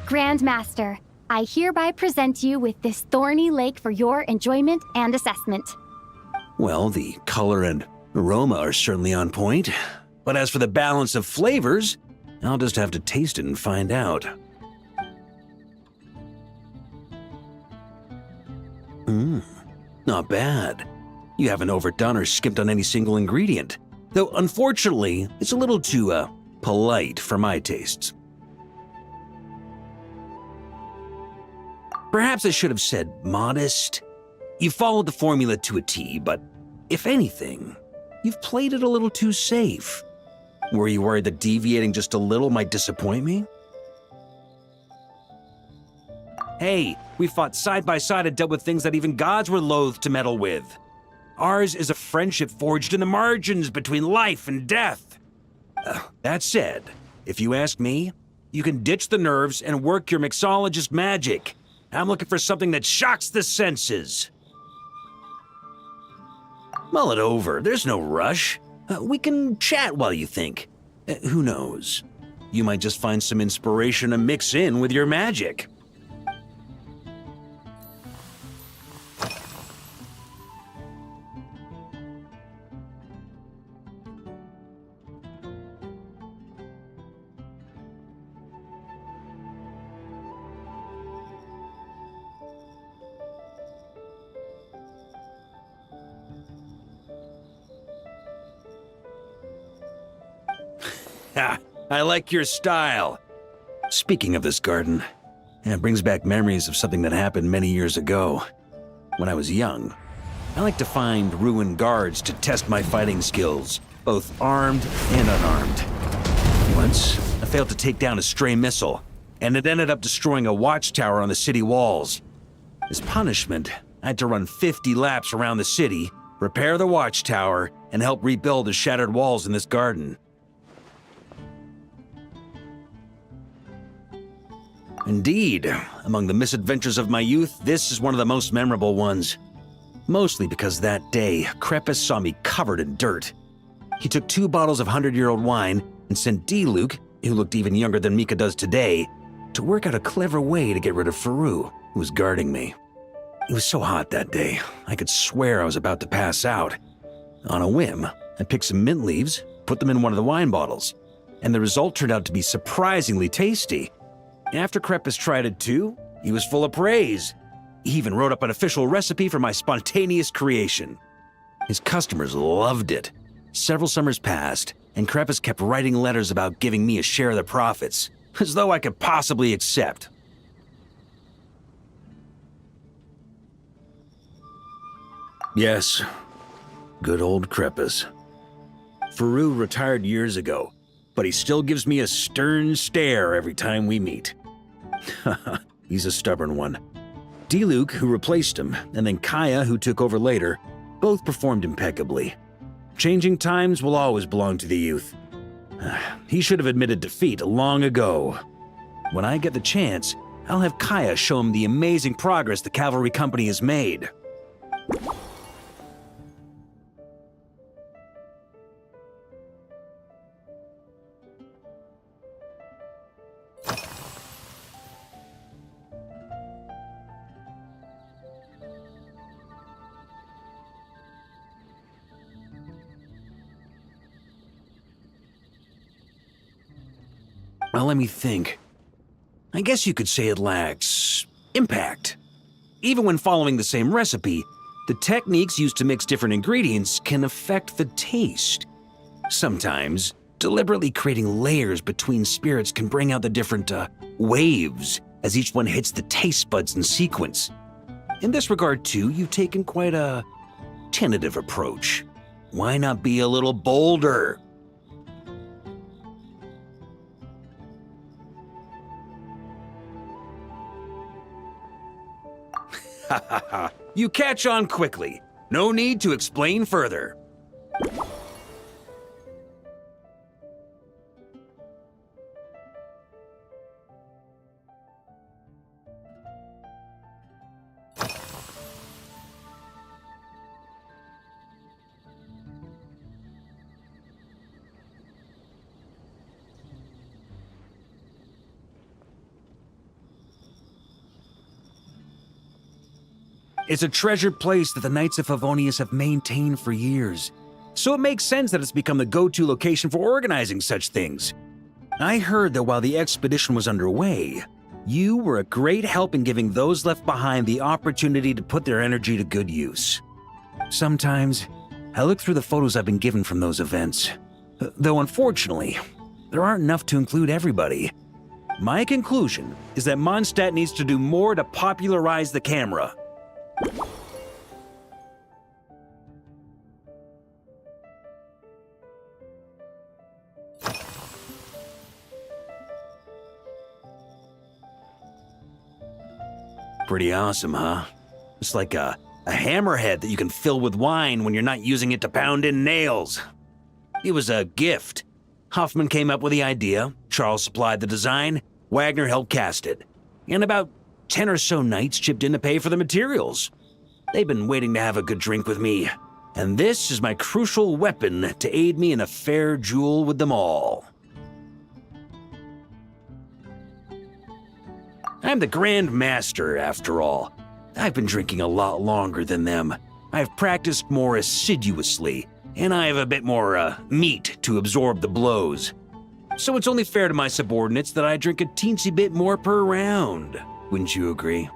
Grandmaster, I hereby present you with this Thorny Lake for your enjoyment and assessment. Well, the color and aroma are certainly on point. But as for the balance of flavors, I'll just have to taste it and find out. Not bad. You haven't overdone or skimped on any single ingredient. Though, unfortunately, it's a little too, polite for my tastes. Perhaps I should have said modest. You followed the formula to a T, but if anything, you've played it a little too safe. Were you worried that deviating just a little might disappoint me? Hey, we fought side by side and dealt with things that even gods were loath to meddle with. Ours is a friendship forged in the margins between life and death. That said, if you ask me, you can ditch the nerves and work your mixologist magic. I'm looking for something that shocks the senses. Mull it over. There's no rush. We can chat while you think. Who knows? You might just find some inspiration to mix in with your magic. Ha! I like your style. Speaking of this garden, it brings back memories of something that happened many years ago. When I was young, I like to find ruined guards to test my fighting skills, both armed and unarmed. Once, I failed to take down a stray missile, and it ended up destroying a watchtower on the city walls. As punishment, I had to run 50 laps around the city, repair the watchtower, and help rebuild the shattered walls in this garden. Indeed, among the misadventures of my youth, this is one of the most memorable ones. Mostly because that day, Crepus saw me covered in dirt. He took 2 bottles of 100-year-old wine and sent D-Luke, who looked even younger than Mika does today, to work out a clever way to get rid of Faru, who was guarding me. It was so hot that day, I could swear I was about to pass out. On a whim, I picked some mint leaves, put them in one of the wine bottles, and the result turned out to be surprisingly tasty. After Crepus tried it too, he was full of praise. He even wrote up an official recipe for my spontaneous creation. His customers loved it. Several summers passed, and Crepus kept writing letters about giving me a share of the profits, as though I could possibly accept. Yes, good old Crepus. Faru retired years ago, but he still gives me a stern stare every time we meet. He's a stubborn one. D-Luke, who replaced him, and then Kaya, who took over later, both performed impeccably. Changing times will always belong to the youth. He should have admitted defeat long ago. When I get the chance, I'll have Kaya show him the amazing progress the Cavalry Company has made. Well, let me think. I guess you could say it lacks impact. Even when following the same recipe, the techniques used to mix different ingredients can affect the taste. Sometimes, deliberately creating layers between spirits can bring out the different waves as each one hits the taste buds in sequence. In this regard, too, you've taken quite a tentative approach. Why not be a little bolder? You catch on quickly. No need to explain further. It's a treasured place that the Knights of Favonius have maintained for years, so it makes sense that it's become the go-to location for organizing such things. I heard that while the expedition was underway, you were a great help in giving those left behind the opportunity to put their energy to good use. Sometimes, I look through the photos I've been given from those events, though unfortunately, there aren't enough to include everybody. My conclusion is that Mondstadt needs to do more to popularize the camera. Pretty awesome, huh? It's like a hammerhead that you can fill with wine when you're not using it to pound in nails. It was a gift. Hoffman came up with the idea, Charles supplied the design, Wagner helped cast it, and about 10 or so knights chipped in to pay for the materials. They've been waiting to have a good drink with me, and this is my crucial weapon to aid me in a fair duel with them all. I'm the Grand Master, after all. I've been drinking a lot longer than them. I've practiced more assiduously, and I have a bit more meat to absorb the blows. So it's only fair to my subordinates that I drink a teensy bit more per round. Wouldn't you agree?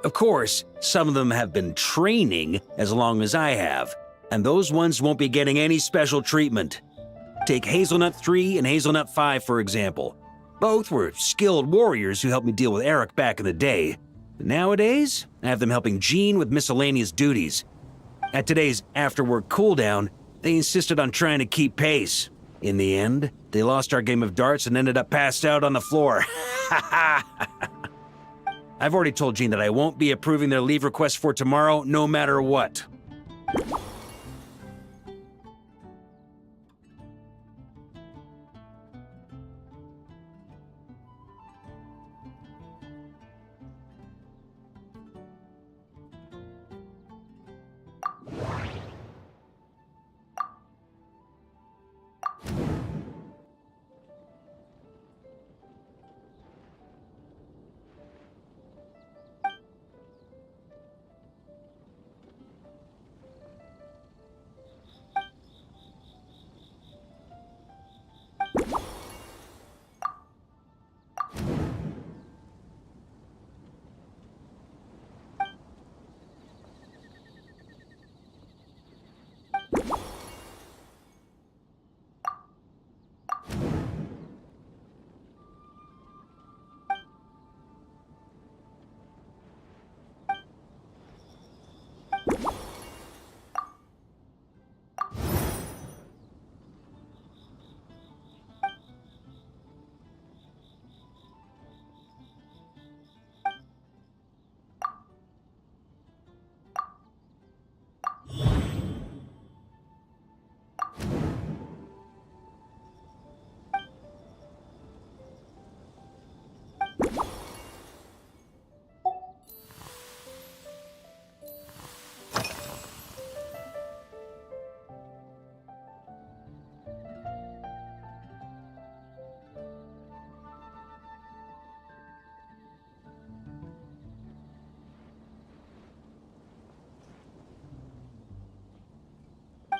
Of course, some of them have been training as long as I have, and those ones won't be getting any special treatment. Take Hazelnut 3 and Hazelnut 5, for example. Both were skilled warriors who helped me deal with Eric back in the day. But nowadays, I have them helping Jean with miscellaneous duties. At today's after-work cooldown, they insisted on trying to keep pace. In the end, they lost our game of darts and ended up passed out on the floor. I've already told Jean that I won't be approving their leave request for tomorrow, no matter what.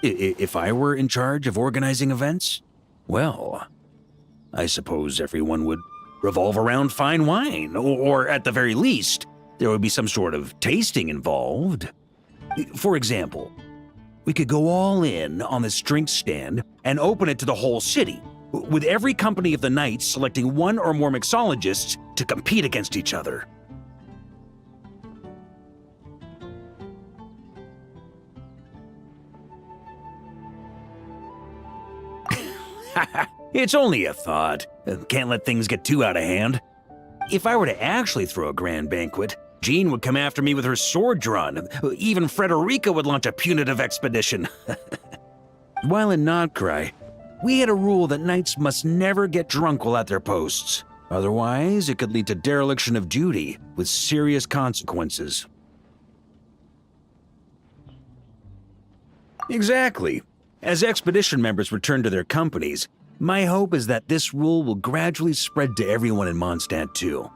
If I were in charge of organizing events? Well, I suppose everyone would revolve around fine wine, or at the very least, there would be some sort of tasting involved. For example, we could go all in on this drink stand and open it to the whole city, with every company of the night selecting one or more mixologists to compete against each other. It's only a thought. Can't let things get too out of hand. If I were to actually throw a grand banquet, Jean would come after me with her sword drawn. Even Frederica would launch a punitive expedition. While in Notcry, we had a rule that knights must never get drunk while at their posts. Otherwise, it could lead to dereliction of duty with serious consequences. Exactly. As expedition members return to their companies, my hope is that this rule will gradually spread to everyone in Mondstadt too.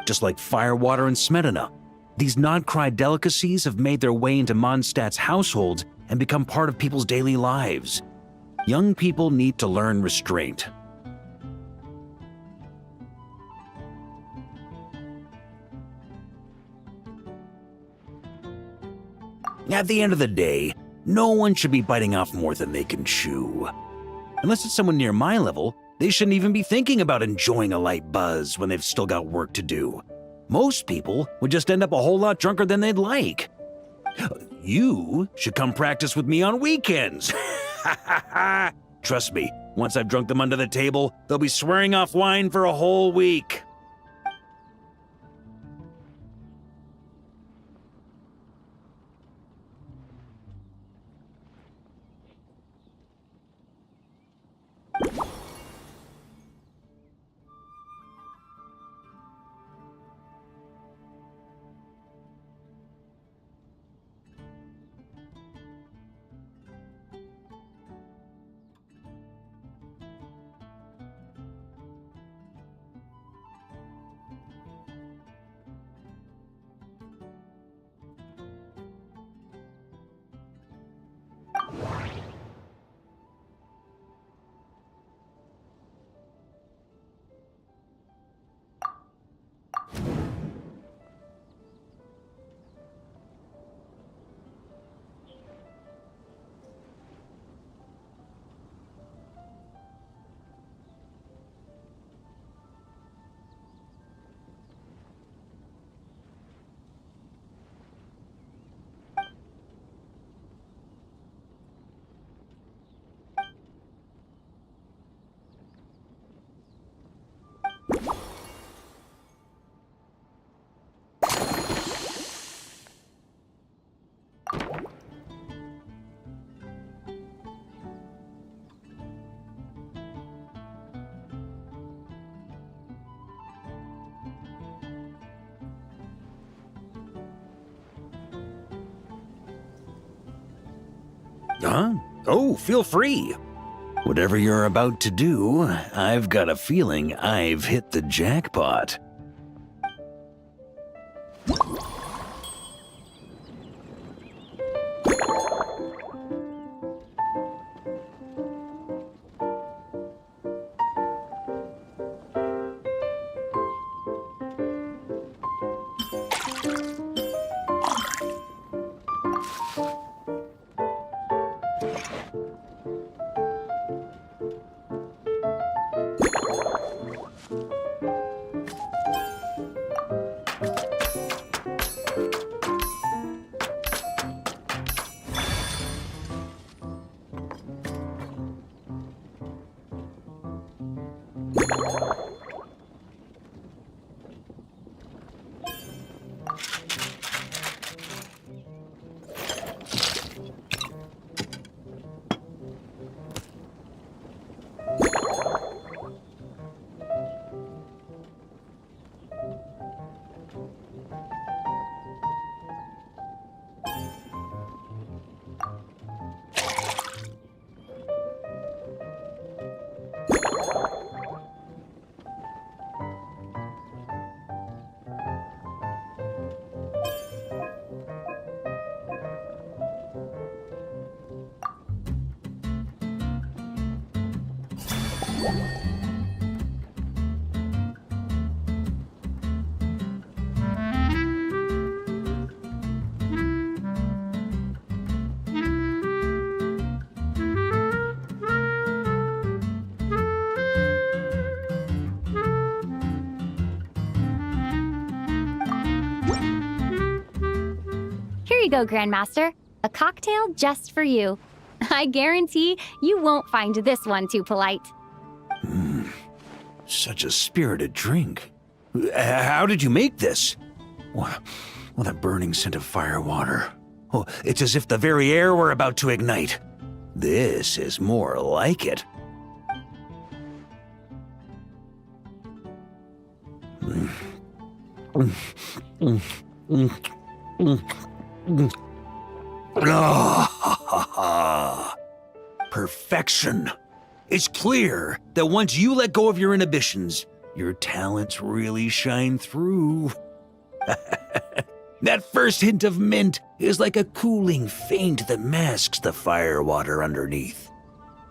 Just like firewater and smetana, these Notcry delicacies have made their way into Mondstadt's households and become part of people's daily lives. Young people need to learn restraint. At the end of the day, no one should be biting off more than they can chew. Unless it's someone near my level, they shouldn't even be thinking about enjoying a light buzz when they've still got work to do. Most people would just end up a whole lot drunker than they'd like. You should come practice with me on weekends. Trust me, once I've drunk them under the table, they'll be swearing off wine for a whole week. Huh? Oh, feel free. Whatever you're about to do, I've got a feeling I've hit the jackpot. Here you go, Grandmaster. A cocktail just for you. I guarantee you won't find this one too polite. Such a spirited drink. How did you make this? Well, that burning scent of firewater. Oh, it's as if the very air were about to ignite. This is more like it. Perfection. It's clear that once you let go of your inhibitions, your talents really shine through. That first hint of mint is like a cooling feint that masks the firewater underneath.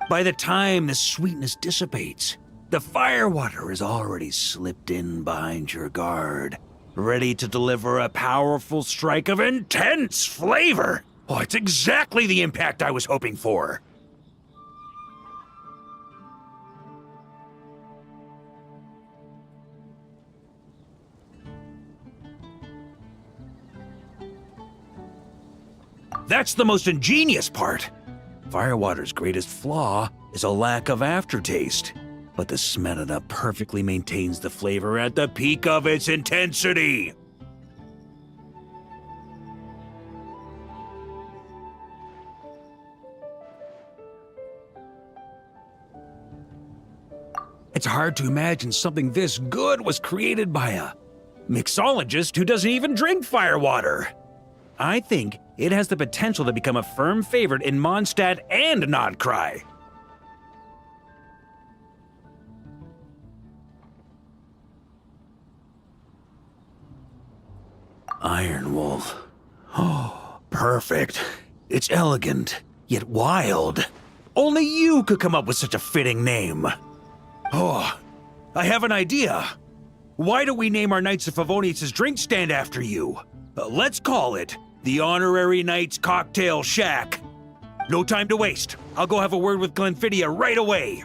By the time the sweetness dissipates, the firewater has already slipped in behind your guard, ready to deliver a powerful strike of intense flavor. Oh, it's exactly the impact I was hoping for. That's the most ingenious part. Firewater's greatest flaw is a lack of aftertaste, but the Smetana perfectly maintains the flavor at the peak of its intensity. It's hard to imagine something this good was created by a mixologist who doesn't even drink firewater. I think it has the potential to become a firm favorite in Mondstadt and Nodcry. Iron Wolf. Oh, perfect. It's elegant, yet wild. Only you could come up with such a fitting name. Oh, I have an idea. Why don't we name our Knights of Favonius' drink stand after you? Let's call it the Honorary Knights Cocktail Shack. No time to waste. I'll go have a word with Glenfidia right away.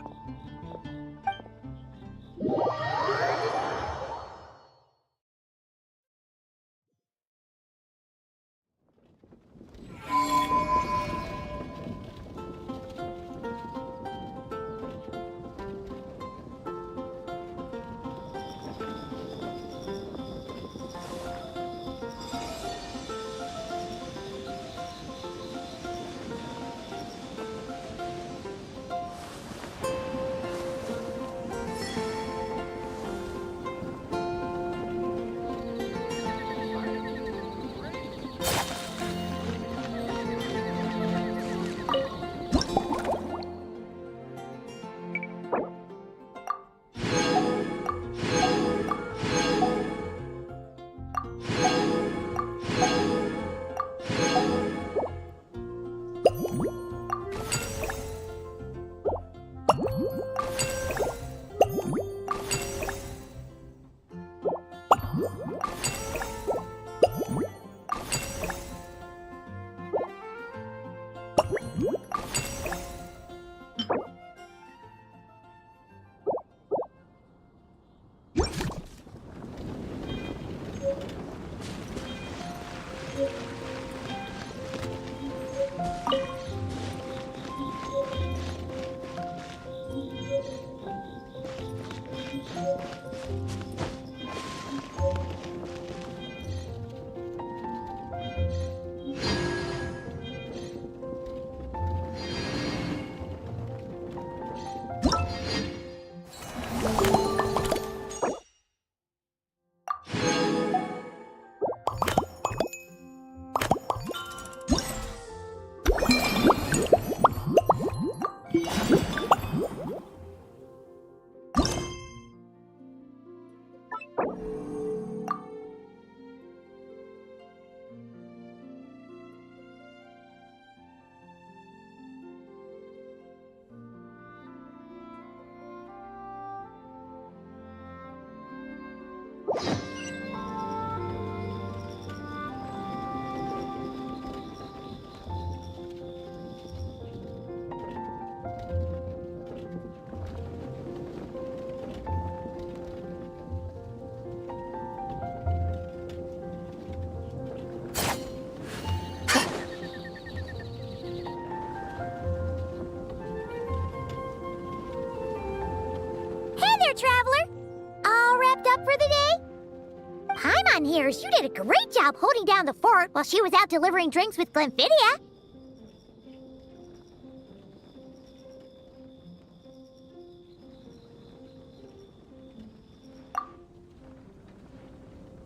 figures you did a great job holding down the fort while she was out delivering drinks with Glenfidia.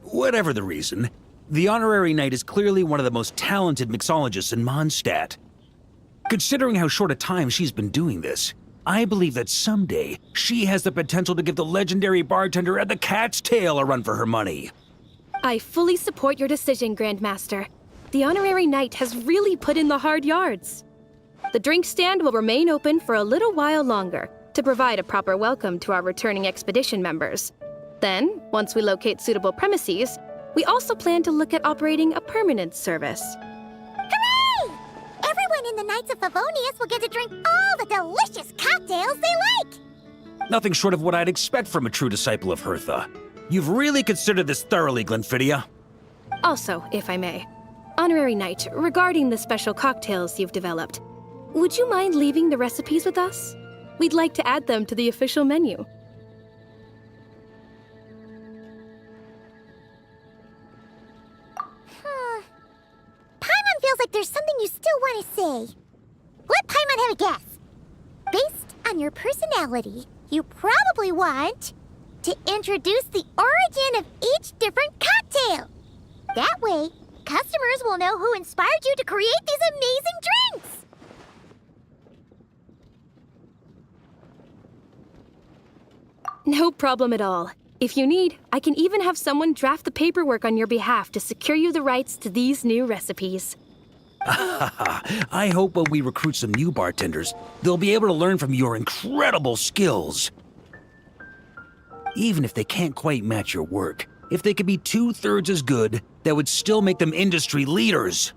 Whatever the reason, the Honorary Knight is clearly one of the most talented mixologists in Mondstadt. Considering how short a time she's been doing this, I believe that someday she has the potential to give the legendary bartender at the Cat's Tail a run for her money. I fully support your decision, Grandmaster. The Honorary Knight has really put in the hard yards. The drink stand will remain open for a little while longer to provide a proper welcome to our returning expedition members. Then, once we locate suitable premises, we also plan to look at operating a permanent service. Hooray! Everyone in the Knights of Favonius will get to drink all the delicious cocktails they like! Nothing short of what I'd expect from a true disciple of Hertha. You've really considered this thoroughly, Glenfidia. Also, if I may, Honorary Knight, regarding the special cocktails you've developed, would you mind leaving the recipes with us? We'd like to add them to the official menu. Paimon feels like there's something you still want to say. Let Paimon have a guess. Based on your personality, you probably want to introduce the origin of each different cocktail. That way, customers will know who inspired you to create these amazing drinks. No problem at all. If you need, I can even have someone draft the paperwork on your behalf to secure you the rights to these new recipes. I hope when we recruit some new bartenders, they'll be able to learn from your incredible skills. Even if they can't quite match your work, if they could be 2/3 as good, that would still make them industry leaders.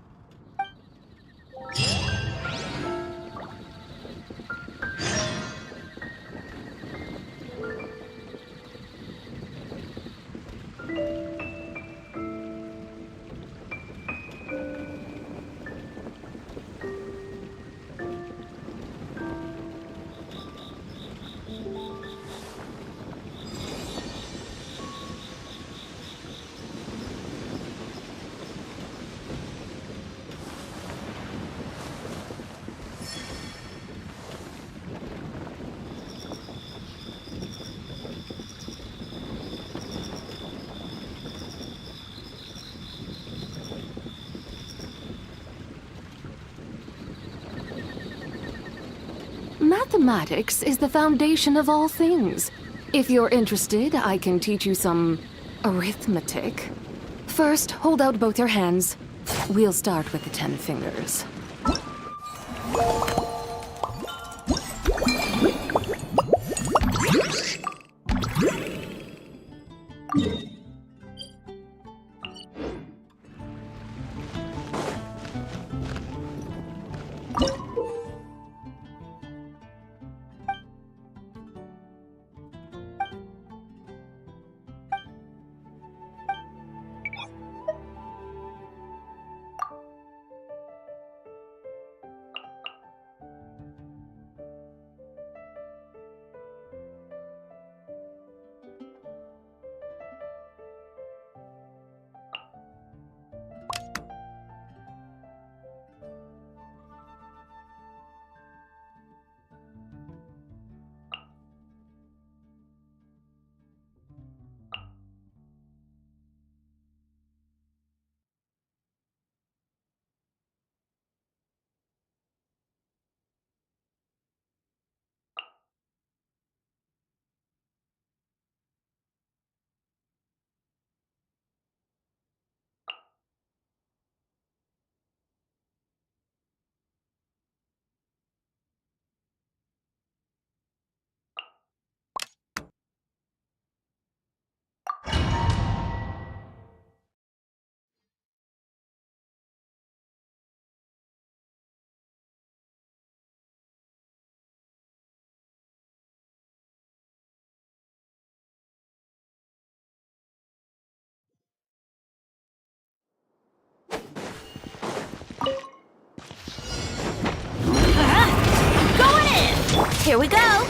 Mathematics is the foundation of all things. If you're interested, I can teach you some arithmetic. First, hold out both your hands. We'll start with the 10 fingers. Here we go.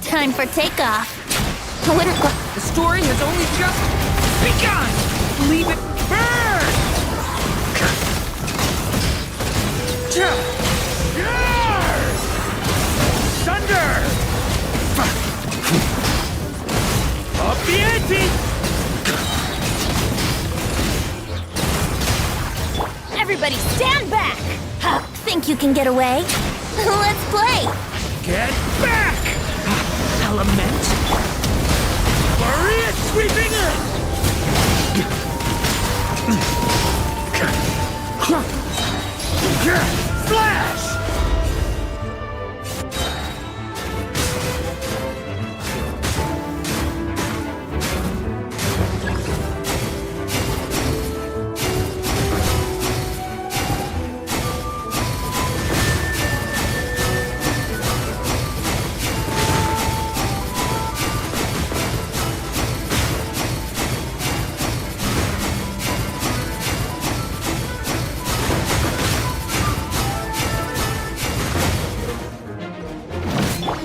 Time for takeoff. The story has only just begun! Leave it burn! Thunder! Up the ante! Everybody stand back! Huh, think you can get away? Let's play! Get back! Element! Maria sweeping in! Flash!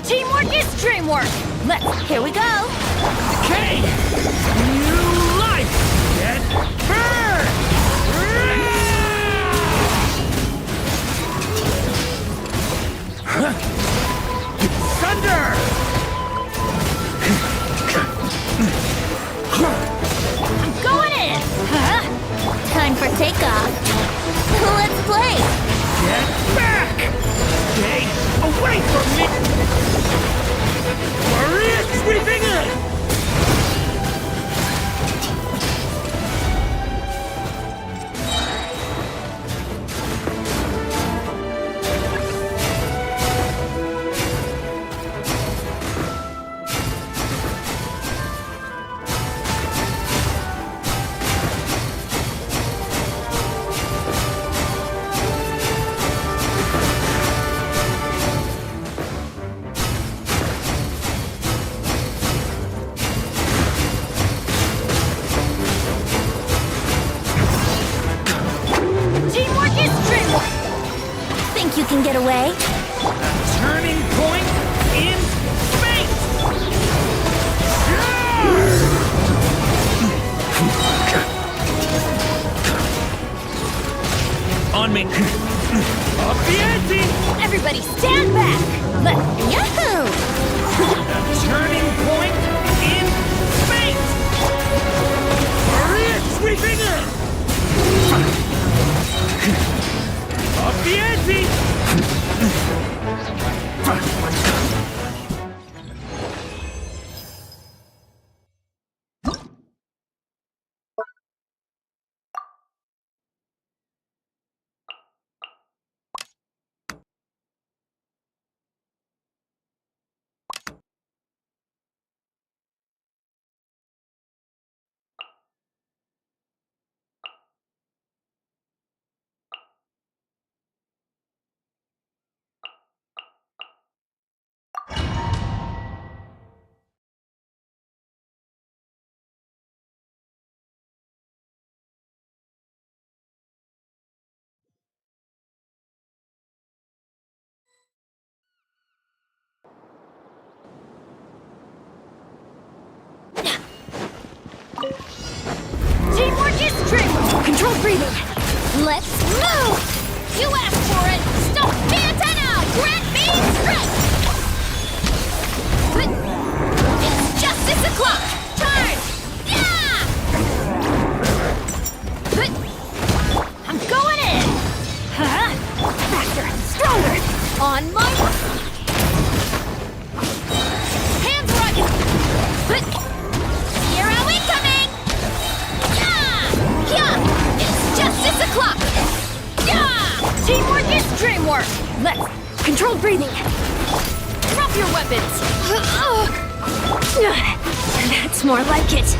Teamwork is dreamwork! Here we go! Okay! New life! Get burned! Thunder! I'm going in! Huh? Time for takeoff. Let's play! Get back! Stay away from me! Maria sweeping in! Teamwork is dreamwork! Think you can get away? Turning point in space! On me! Up the ante! Everybody stand back! Yahoo! Turning point in space! Maria sweeping in! Up the ante! Teamwork is dreamwork! Controlled breathing! Let's move! You asked for it! Stop the antenna! Grant me strength! It's justice o'clock! Turn! Yeah! I'm going in! Huh? Faster! Stronger! On my... Hands where I can... Here are we coming! Yeah! It's justice o'clock! Yeah! Teamwork is dreamwork! Let's... Controlled breathing! Drop your weapons! That's more like it!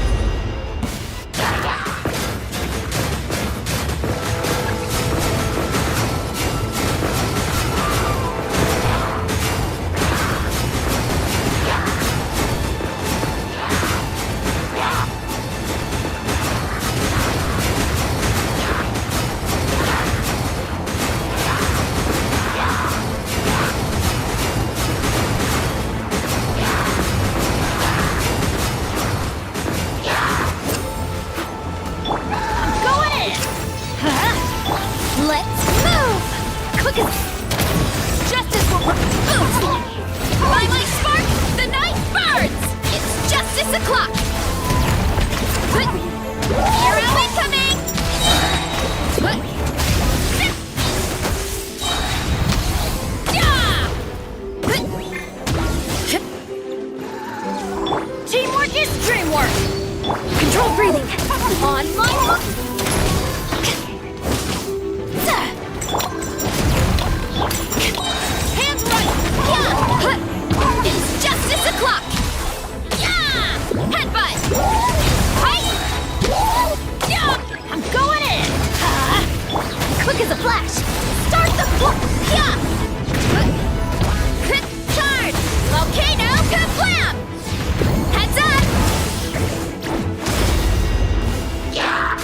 Justice will... By my spark, the night burns! It's justice o'clock! Hero incoming! Teamwork is dreamwork! Control breathing! On my mark! Hands right! Yeah! It's justice o'clock! Yeah! Headbutt! Fight! Yeah! I'm going in! Quick as a flash! Start the yeah! Charge! Volcano kablam! Heads up! Yeah!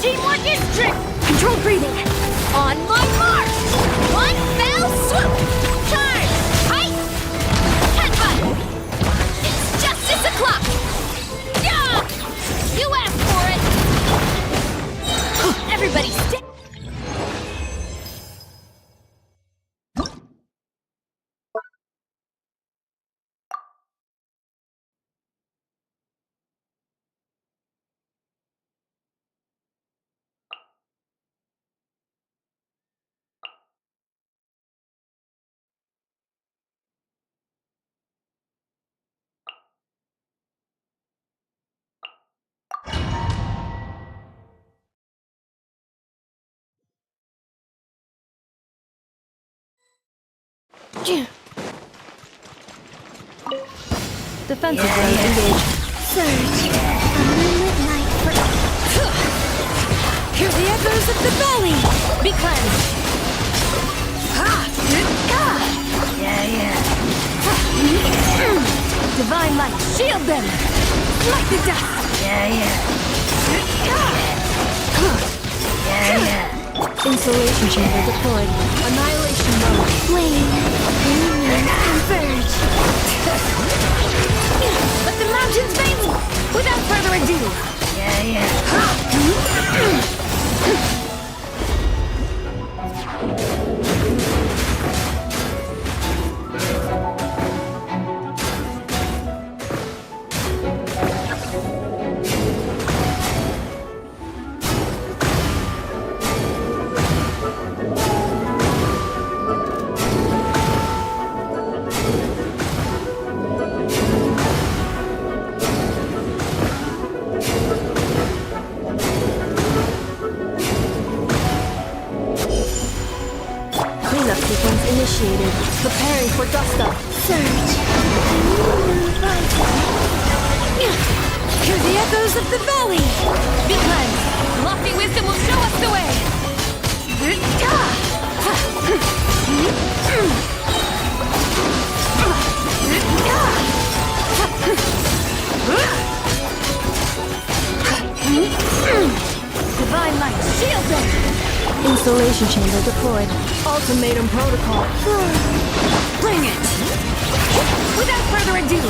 Teamwork is strict! Control breathing! On my mark! One fell swoop! Charge! Height! Headbutt! It's justice o'clock! Yeah! You asked for it! Everybody stay! Defensive zone engaged. Surge. A moonlit night for... Hear the echoes of the valley! Be cleansed! Divine light, shield them! Like the dust! Insulation chamber deployed. Annihilation mode. Flame. Converge. Let the mountains vein me! Without further ado! Cleanup sequence initiated. Preparing for dust up. Surge. Hear the echoes of the valley! Be cleansed! Lofty wisdom will show us the way! Divine light, shield them! Insulation chamber deployed. Ultimatum protocol. Bring it! Without further ado!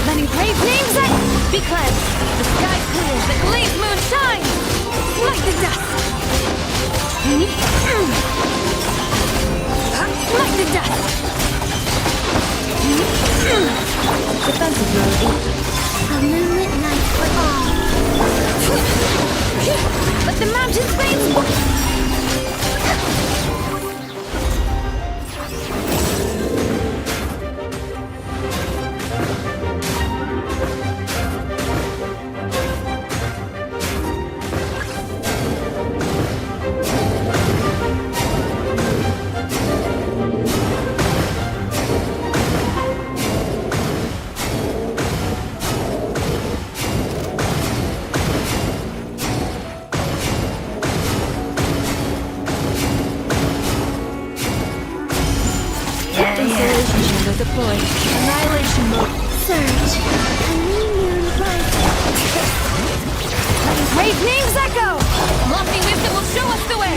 Many brave names that be cleansed. The sky clears, the glazed moon shines. Like the dust. Like the dust. deployed. Annihilation mode. Surge. A new moon rising. Great names echo! Lofty wisdom will show us the way!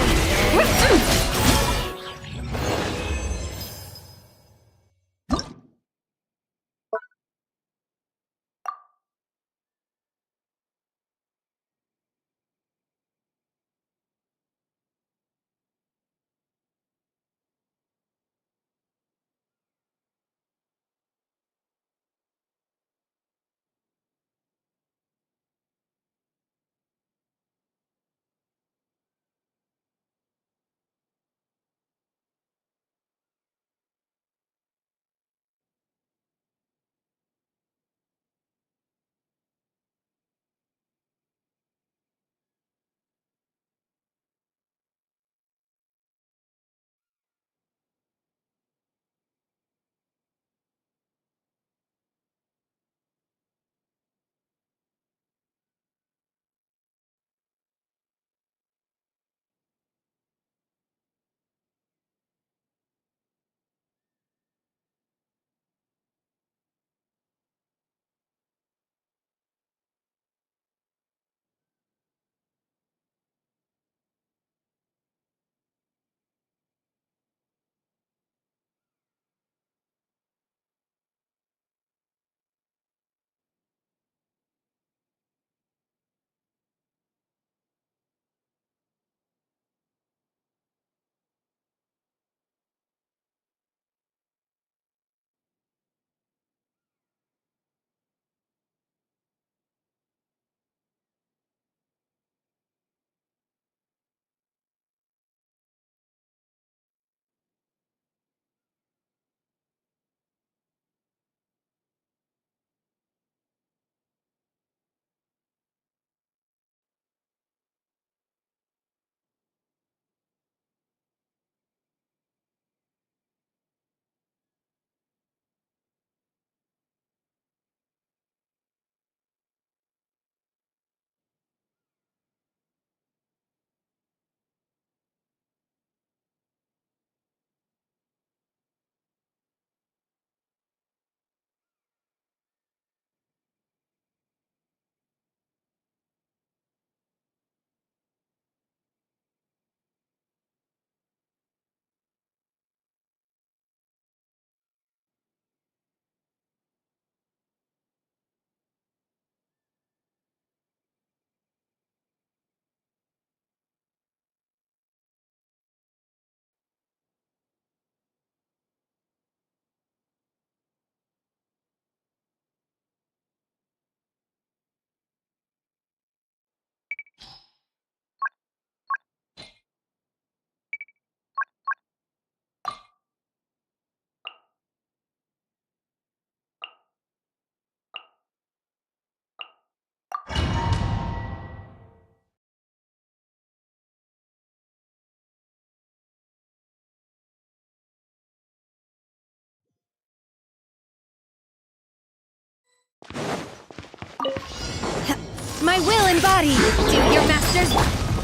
My will and body. Do your masters.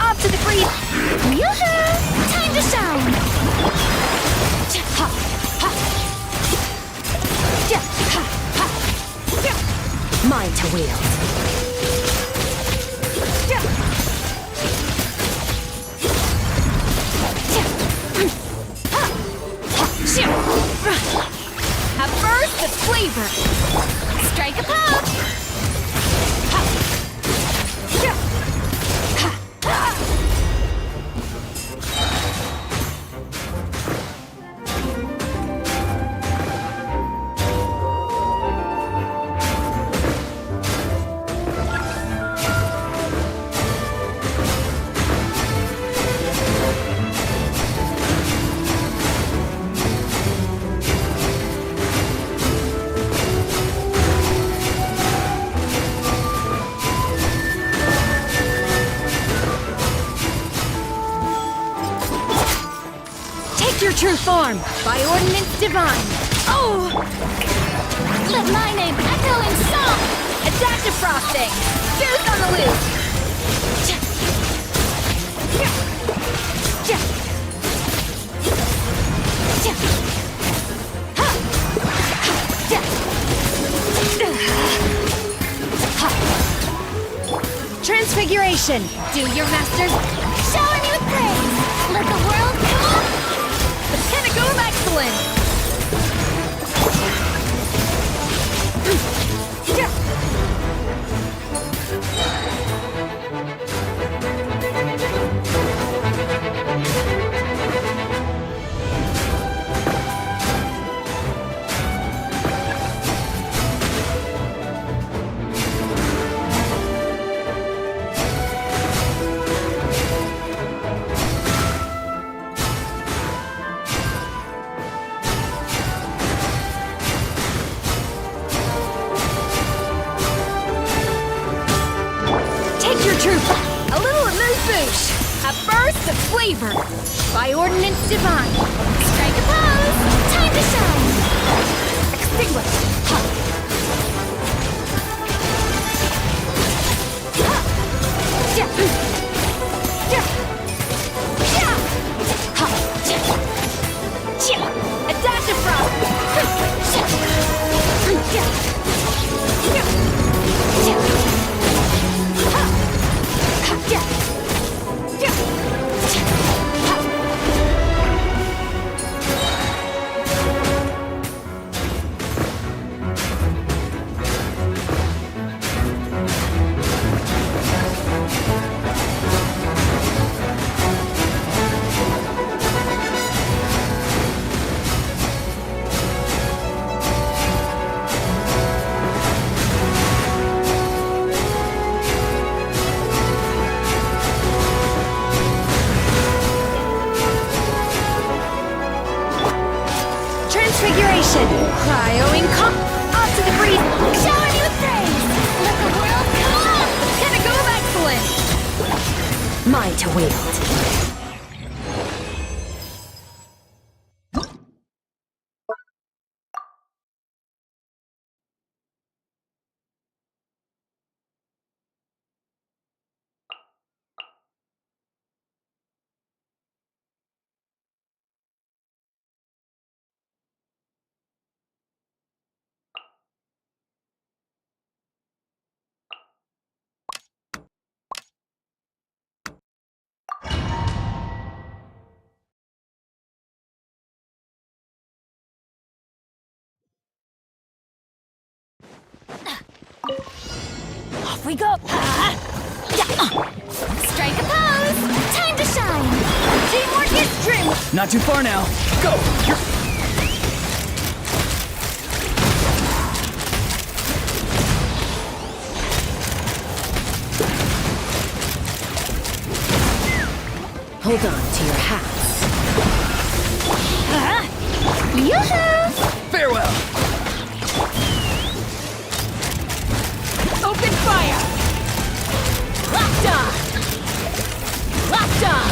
Off to the breeze. Yoo-hoo! Time to shine! Mine to wield. A burst of flavor! Strike a pose! Your true form, by ordinance divine. Oh! Let my name echo in song! Adaptive frosting! Juice on the loose! Transfiguration! Do your masters shower me with praise! Let the world know! The pinnacle of excellence! A little amuse-bouche, a burst of flavor, by ordinance divine. Strike a pose! Time to shine! Extinguish! Transfiguration! Cryoing off to the breeze! Shower me with praise! Let the world come! The pinnacle of excellence! Mine to wield. Off we go! Strike a pose! Time to shine! Teamwork is trim! Not too far now. Go! Hold on to your hats. Yoo-hoo! Farewell! Open fire! Locked on! Locked on!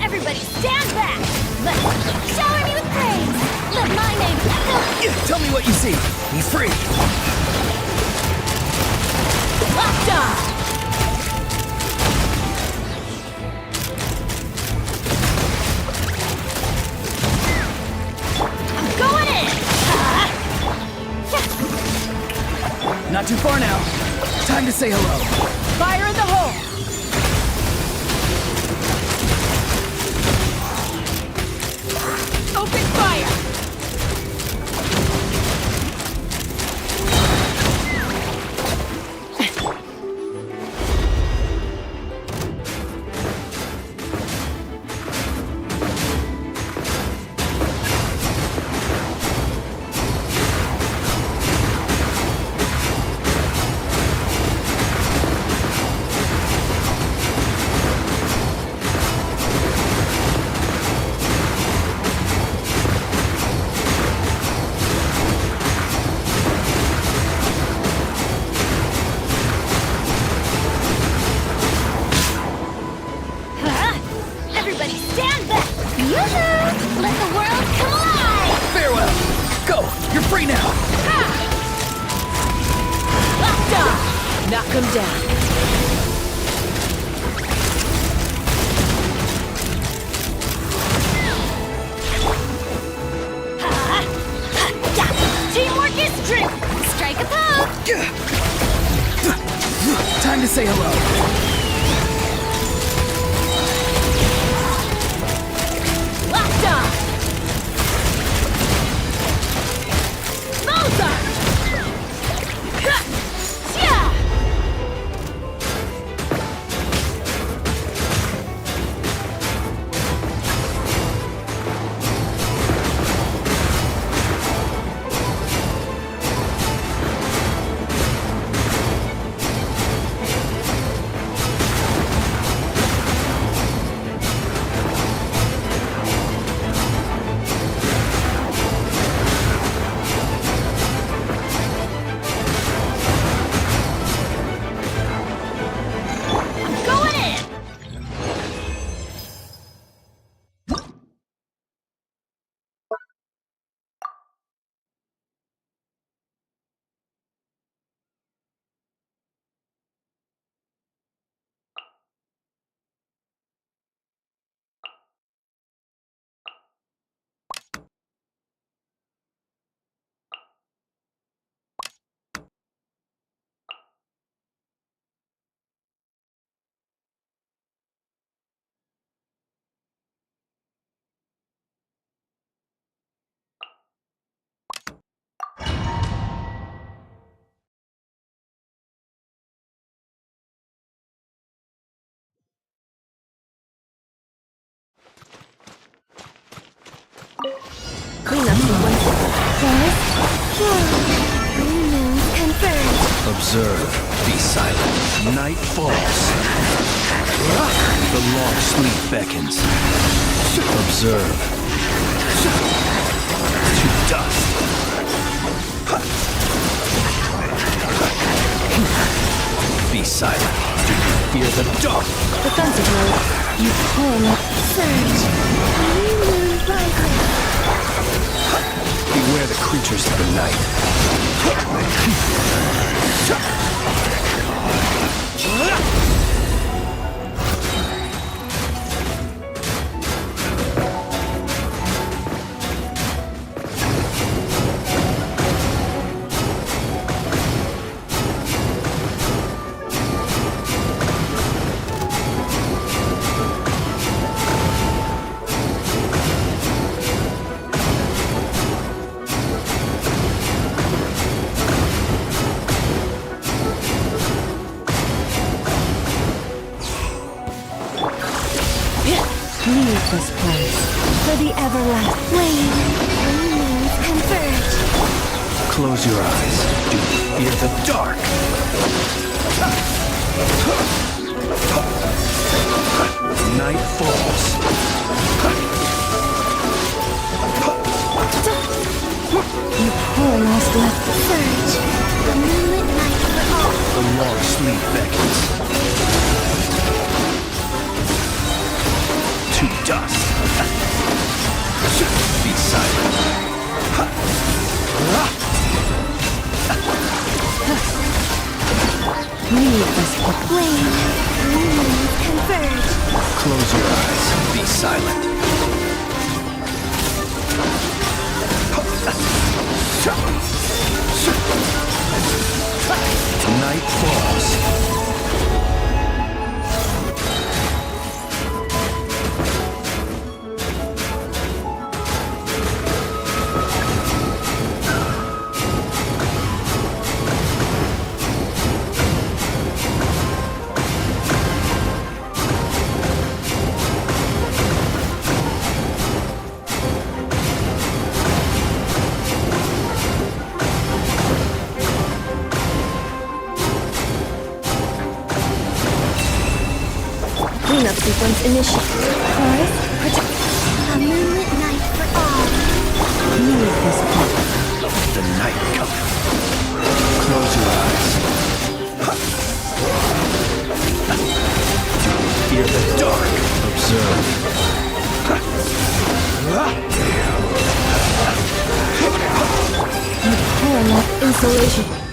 Everybody stand back! Shower me with praise! Let my name echo! Tell me what you see. Be free. Locked on! I'm going in! Not too far now. Time to say hello. Fire in the hole! Open fire! Everybody stand back! Yoo-hoo! Let the world come alive! Farewell! Go! You're free now! Locked on! Knock him down. Teamwork is true! Strike a pose! Time to say hello. Locked on! Mozart! Yeah! Cleanup sequence. Confirmed. Observe. Be silent. Night falls. The long sleep beckons. Observe. To dust. Be silent. Do you fear the dark? Defensive mode. You pull. Surge. New moon rising. Beware the creatures of the night. Leave this place for the everlasting. Wings converge. Close your eyes. Do you fear the dark? Night falls. You poor lost left. Surge. The moonlit night for all. The long sleep beckons. To dust. Be silent. Leave this plane. Wings converge. Close your eyes. Be silent. Night falls. Cleanup sequence initiated. Forest, protect. A moonlit night for all. Leave this place. The night cometh. Close your eyes. Do you fear the dark? Observe. Collision.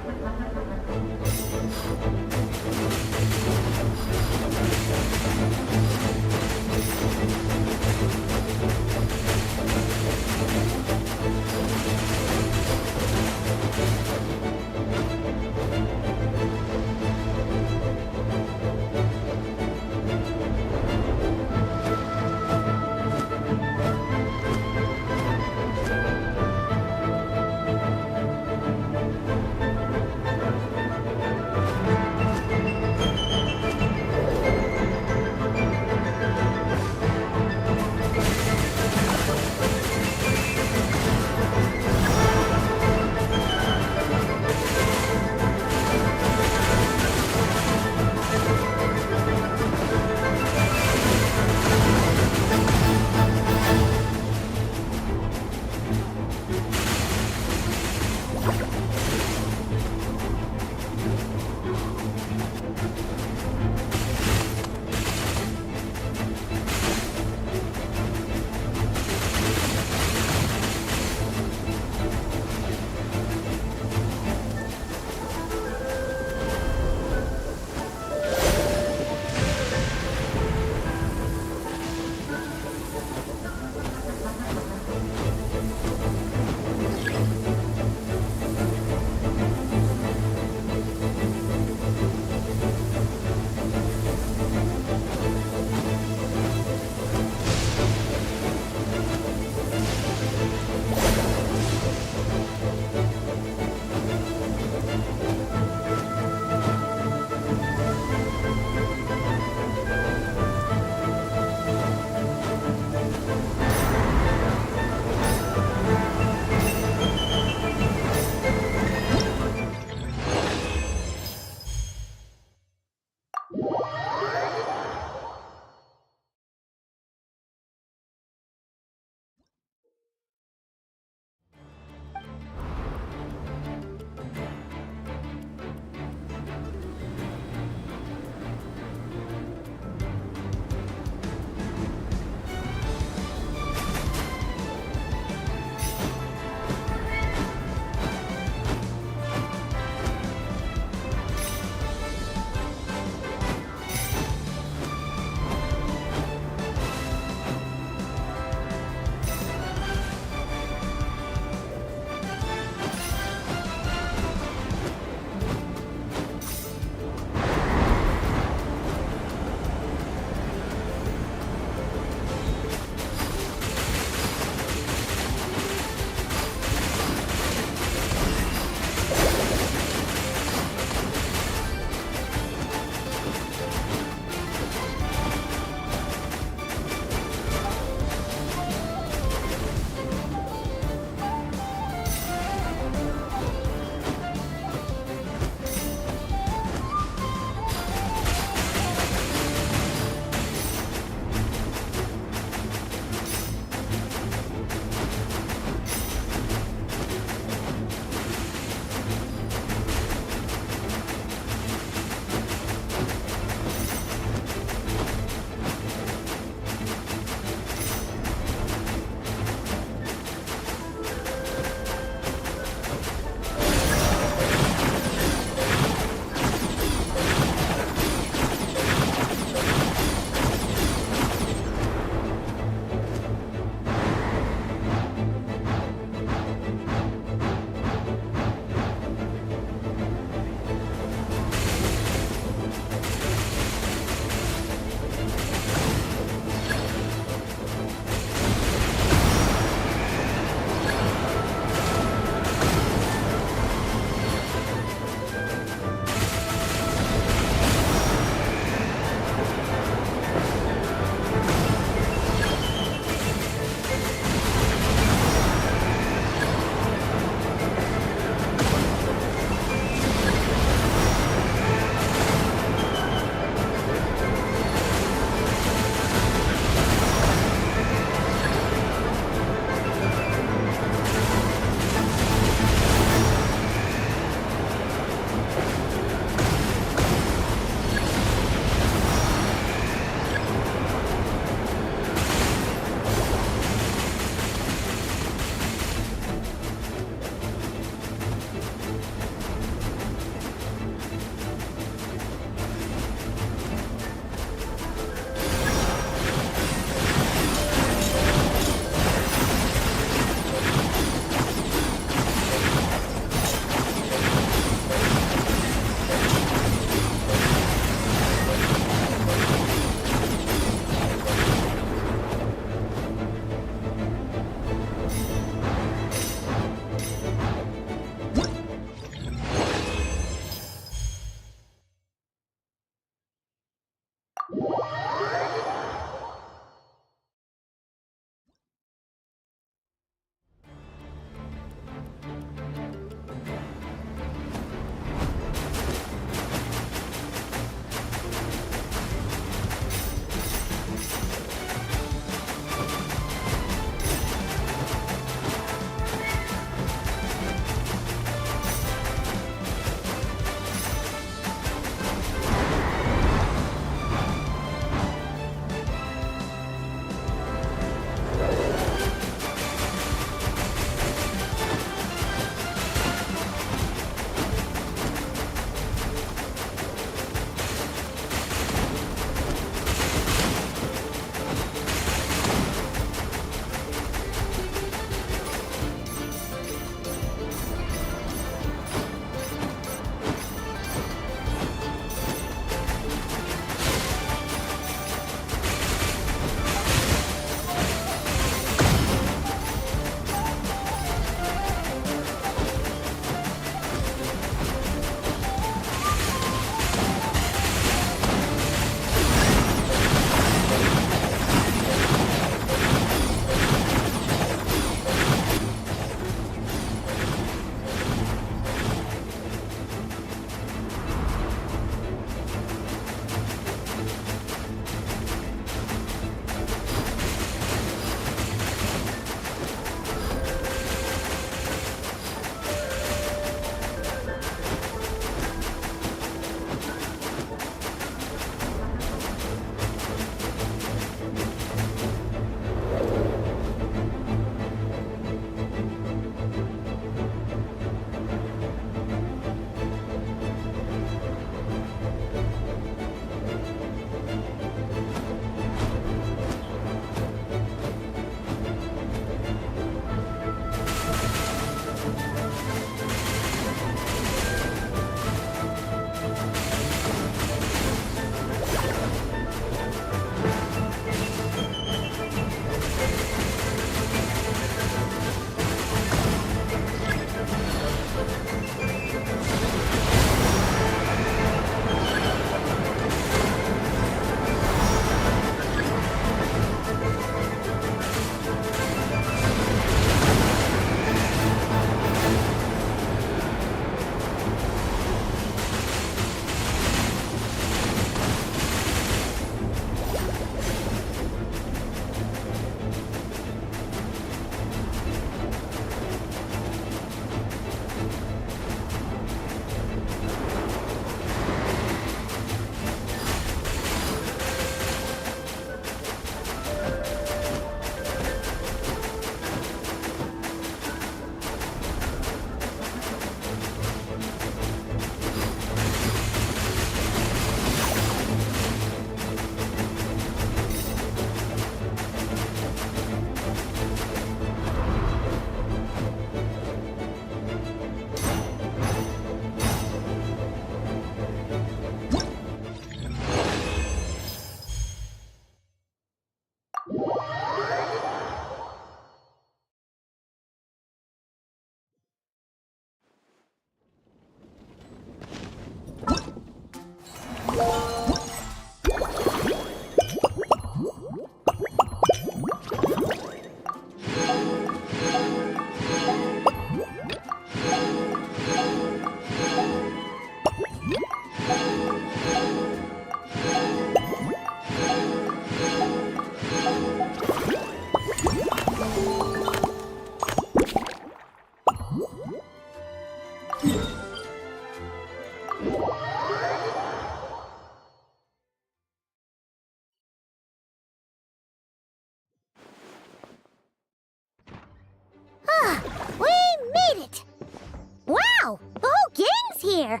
Wow! The whole gang's here!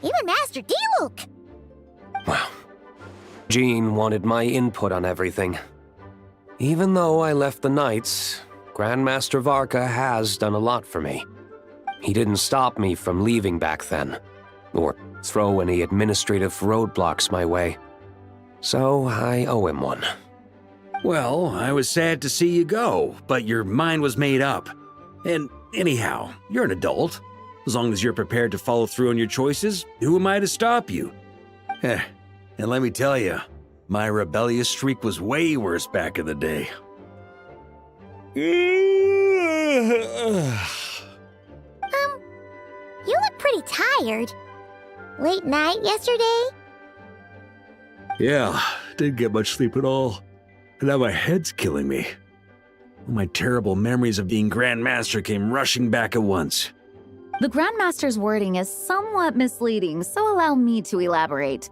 Even Master Diluc! Well, Jean wanted my input on everything. Even though I left the Knights, Grandmaster Varka has done a lot for me. He didn't stop me from leaving back then, or throw any administrative roadblocks my way. So I owe him one. Well, I was sad to see you go, but your mind was made up. And anyhow, you're an adult. As long as you're prepared to follow through on your choices, who am I to stop you? And let me tell you, my rebellious streak was way worse back in the day. You look pretty tired. Late night yesterday? Yeah, didn't get much sleep at all. And now my head's killing me. All my terrible memories of being Grand Master came rushing back at once. The Grandmaster's wording is somewhat misleading, so allow me to elaborate.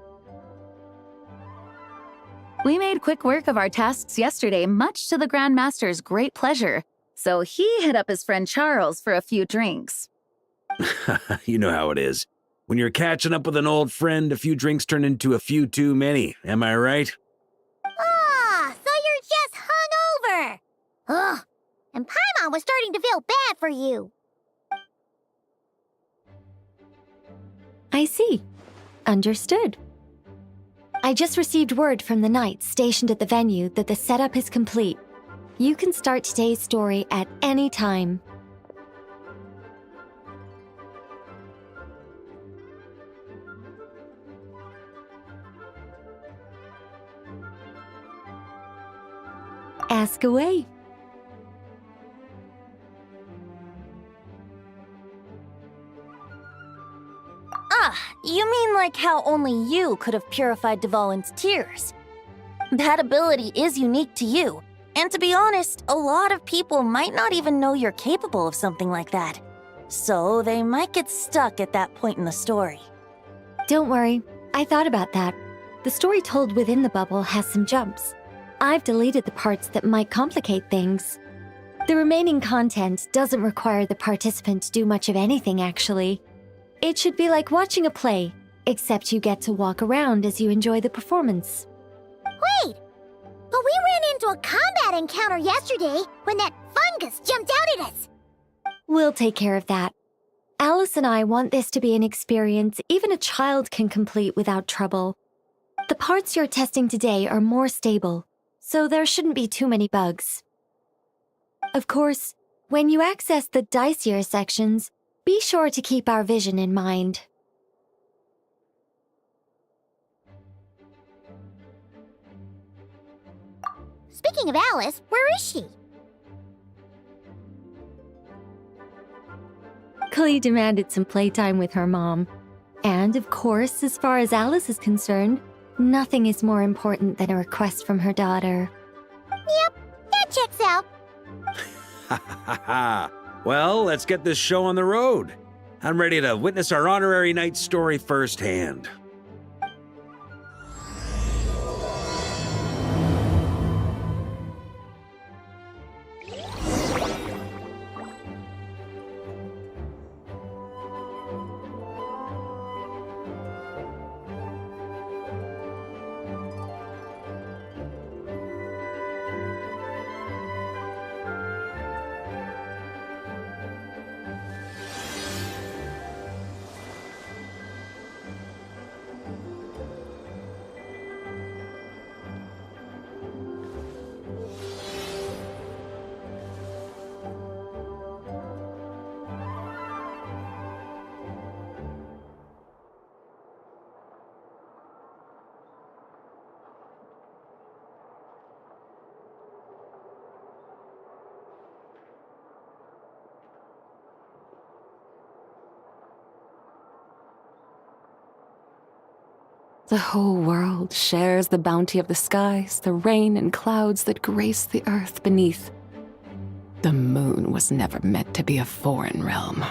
We made quick work of our tasks yesterday, much to the Grandmaster's great pleasure, so he hit up his friend Charles for a few drinks. You know how it is. When you're catching up with an old friend, a few drinks turn into a few too many, am I right? Ah, so you're just hungover! Ugh, and Paimon was starting to feel bad for you. I see. Understood. I just received word from the Knights stationed at the venue that the setup is complete. You can start today's story at any time. Ask away. Ah, you mean like how only you could have purified Dvalin's tears? That ability is unique to you, and to be honest, a lot of people might not even know you're capable of something like that. So they might get stuck at that point in the story. Don't worry, I thought about that. The story told within the bubble has some jumps. I've deleted the parts that might complicate things. The remaining content doesn't require the participant to do much of anything, actually. It should be like watching a play, except you get to walk around as you enjoy the performance. Wait! But we ran into a combat encounter yesterday when that fungus jumped out at us! We'll take care of that. Alice and I want this to be an experience even a child can complete without trouble. The parts you're testing today are more stable, so there shouldn't be too many bugs. Of course, when you access the dicier sections, be sure to keep our vision in mind. Speaking of Alice, where is she? Klee demanded some playtime with her mom. And of course, as far as Alice is concerned, nothing is more important than a request from her daughter. Yep, that checks out. Ha ha ha! Well, let's get this show on the road. I'm ready to witness our honorary knight story firsthand. The whole world shares the bounty of the skies, the rain and clouds that grace the earth beneath. The moon was never meant to be a foreign realm.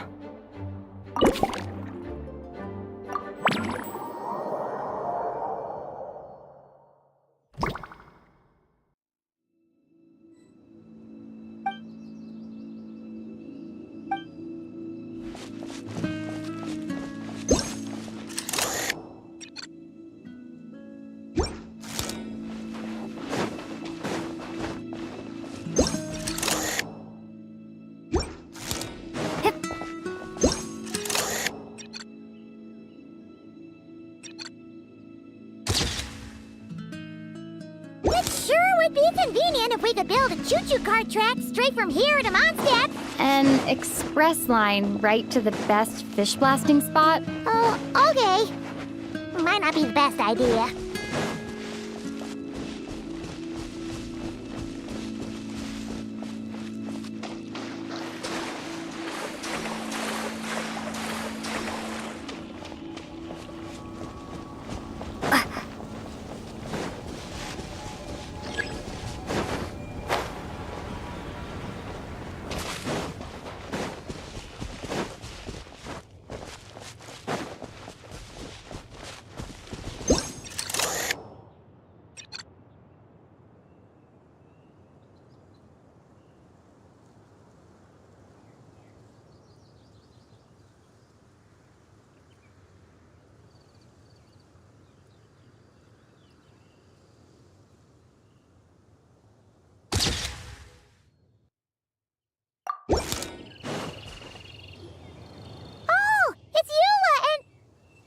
saying if we could build a choo-choo cart track straight from here to Mondstadt. An express line right to the best fish blasting spot? Oh, okay. Might not be the best idea.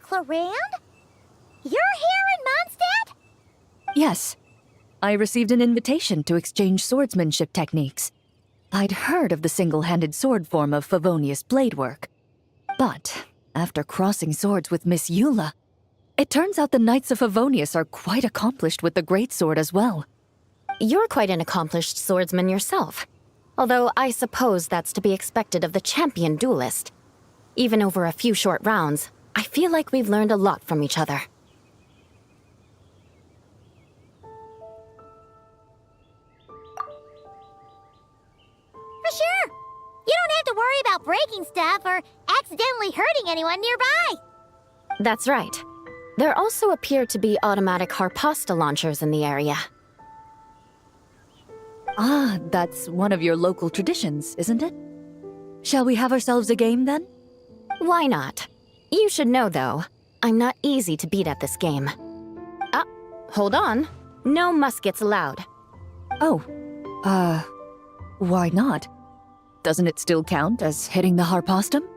Clarand? You're here in Mondstadt? Yes. I received an invitation to exchange swordsmanship techniques. I'd heard of the single-handed sword form of Favonius blade work. But after crossing swords with Miss Eula, it turns out the Knights of Favonius are quite accomplished with the greatsword as well. You're quite an accomplished swordsman yourself. Although I suppose that's to be expected of the champion duelist. Even over a few short rounds, I feel like we've learned a lot from each other. For sure. You don't have to worry about breaking stuff or accidentally hurting anyone nearby. That's right. There also appear to be automatic harpasta launchers in the area. Ah, that's one of your local traditions, isn't it? Shall we have ourselves a game then? Why not? You should know, though, I'm not easy to beat at this game. Ah, hold on. No muskets allowed. Oh, why not? Doesn't it still count as hitting the harpastum?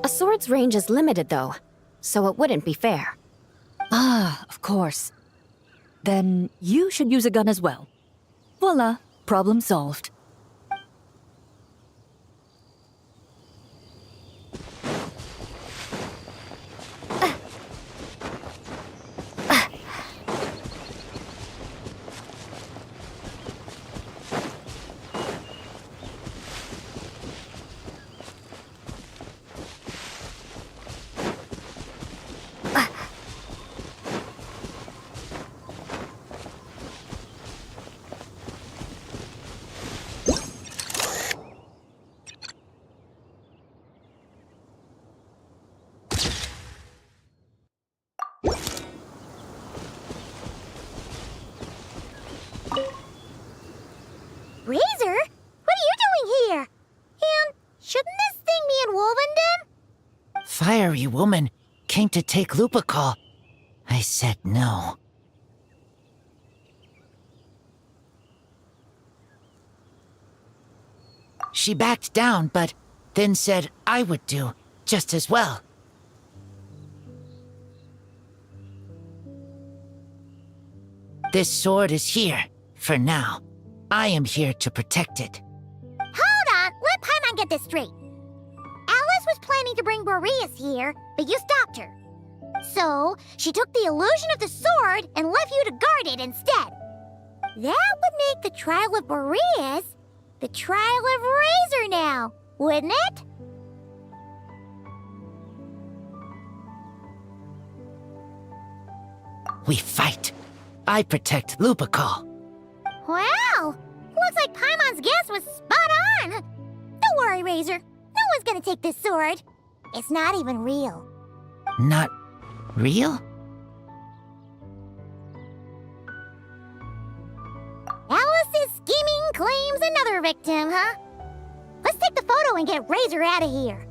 A sword's range is limited, though, so it wouldn't be fair. Ah, of course. Then you should use a gun as well. Voila, problem solved. Razor? What are you doing here? And shouldn't this thing be in Wolvenden? Fiery woman came to take Lupacol. I said no. She backed down, but then said I would do just as well. This sword is here, for now. I am here to protect it. Hold on, let Paimon get this straight. Alice was planning to bring Boreas here, but you stopped her. So, she took the illusion of the sword and left you to guard it instead. That would make the trial of Boreas the trial of Razor now, wouldn't it? We fight. I protect Lupacol. Wow! Looks like Paimon's guess was spot on! Don't worry, Razor. No one's gonna take this sword. It's not even real. Not real? Alice's scheming claims another victim, huh? Let's take the photo and get Razor out of here.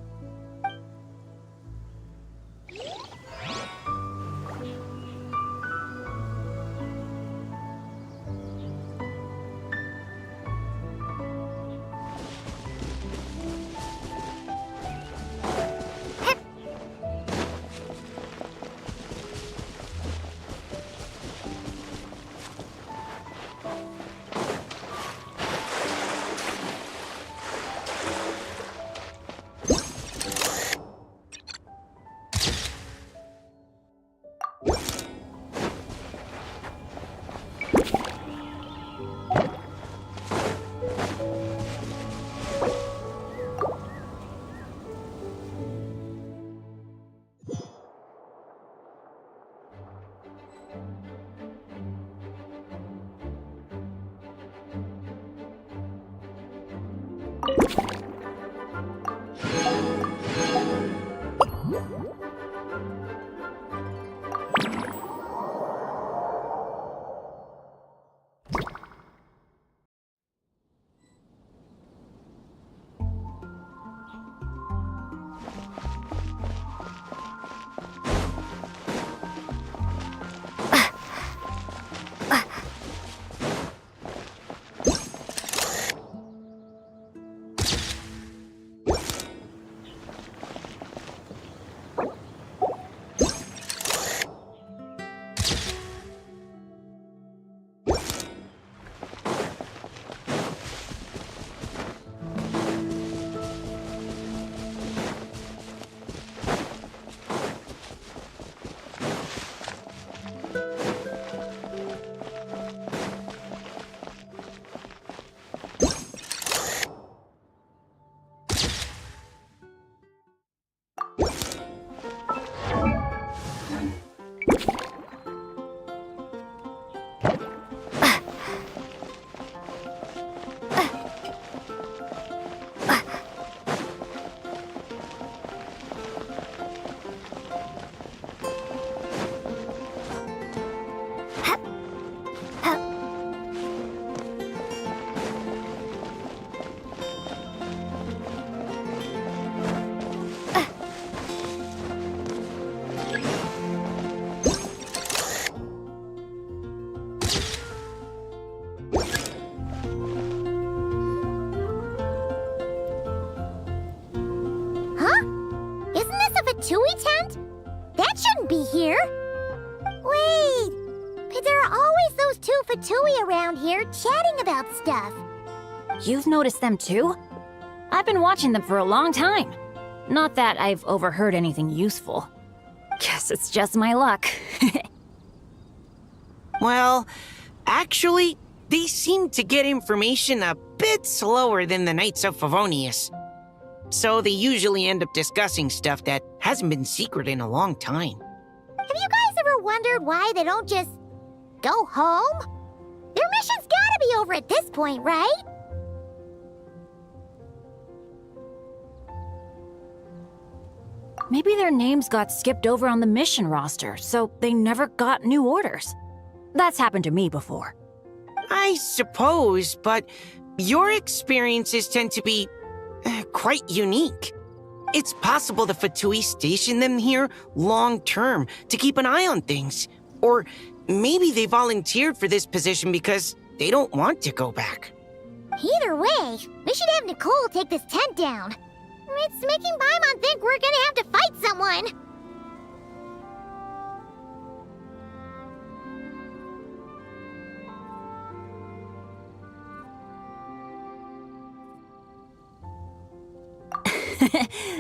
Fatui tent? That shouldn't be here. Wait, but there are always those two Fatui around here chatting about stuff. You've noticed them too? I've been watching them for a long time. Not that I've overheard anything useful. Guess it's just my luck. Well, actually, they seem to get information a bit slower than the Knights of Favonius. So they usually end up discussing stuff that hasn't been secret in a long time. Have you guys ever wondered why they don't just go home? Their mission's gotta be over at this point, right? Maybe their names got skipped over on the mission roster, so they never got new orders. That's happened to me before. I suppose, but your experiences tend to be quite unique. It's possible the Fatui stationed them here long-term to keep an eye on things. Or maybe they volunteered for this position because they don't want to go back. Either way, we should have Nicole take this tent down. It's making Paimon think we're gonna have to fight someone.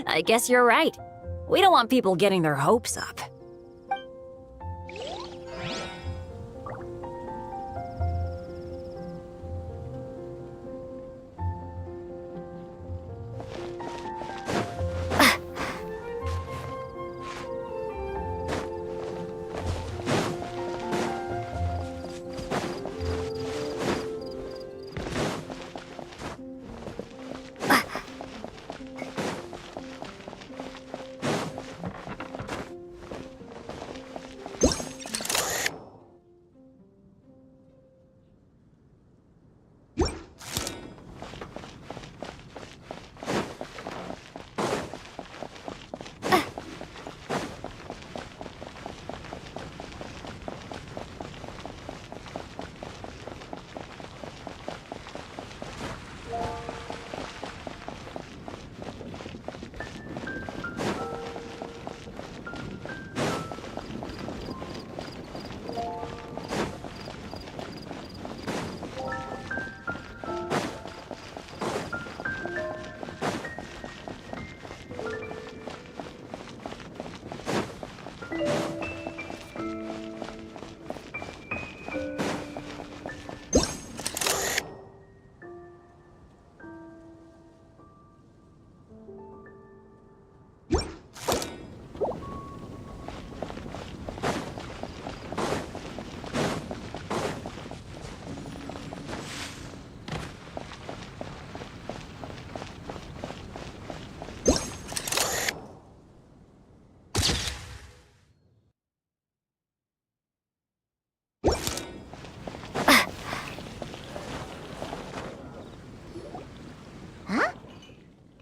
I guess you're right. We don't want people getting their hopes up.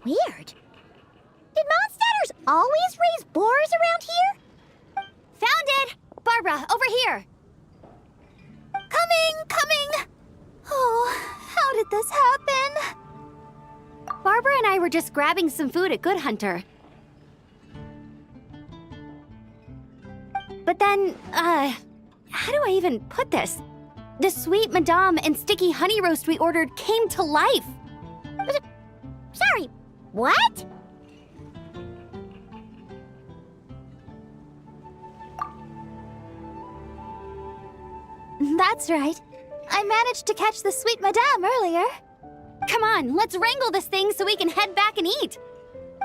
Weird. Did Mondstadters always raise boars around here? Found it! Barbara, over here! Coming! Oh, how did this happen? Barbara and I were just grabbing some food at Good Hunter. But then, how do I even put this? The sweet madame and sticky honey roast we ordered came to life. Sorry, what? That's right. I managed to catch the sweet madame earlier. Come on, let's wrangle this thing so we can head back and eat.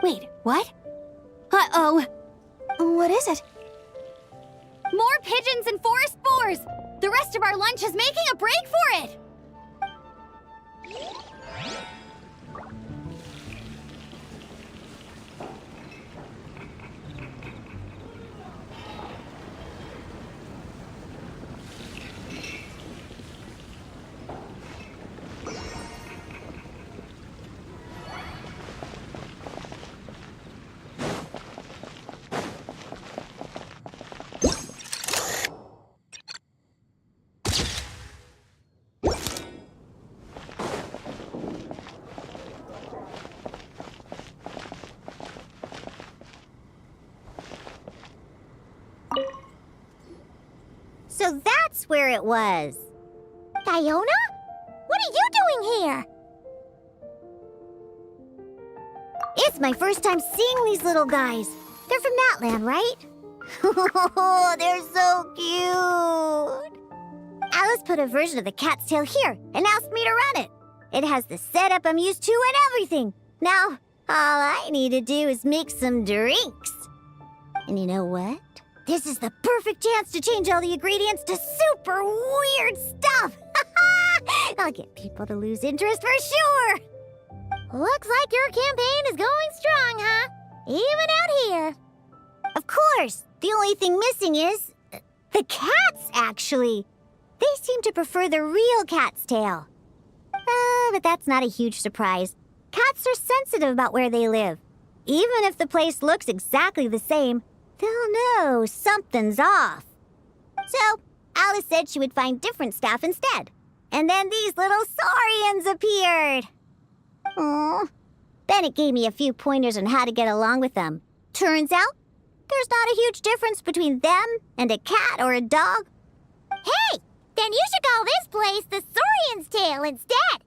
Wait, what? Uh-oh. What is it? More pigeons and forest boars! The rest of our lunch is making a break for it! So that's where it was. Diona? What are you doing here? It's my first time seeing these little guys. They're from that land, right? Oh, they're so cute. Alice put a version of the cat's tail here and asked me to run it. It has the setup I'm used to and everything. Now, all I need to do is make some drinks. And you know what? This is the perfect chance to change all the ingredients to super weird stuff. I'll get people to lose interest for sure. Looks like your campaign is going strong, huh? Even out here. Of course, the only thing missing is the cats, actually. They seem to prefer the real cat's tail. But that's not a huge surprise. Cats are sensitive about where they live. Even if the place looks exactly the same, they'll know something's off. So, Alice said she would find different staff instead. And then these little saurians appeared. Aww. Bennett gave me a few pointers on how to get along with them. Turns out, there's not a huge difference between them and a cat or a dog. Hey! Then you should call this place the Saurian's Tail instead.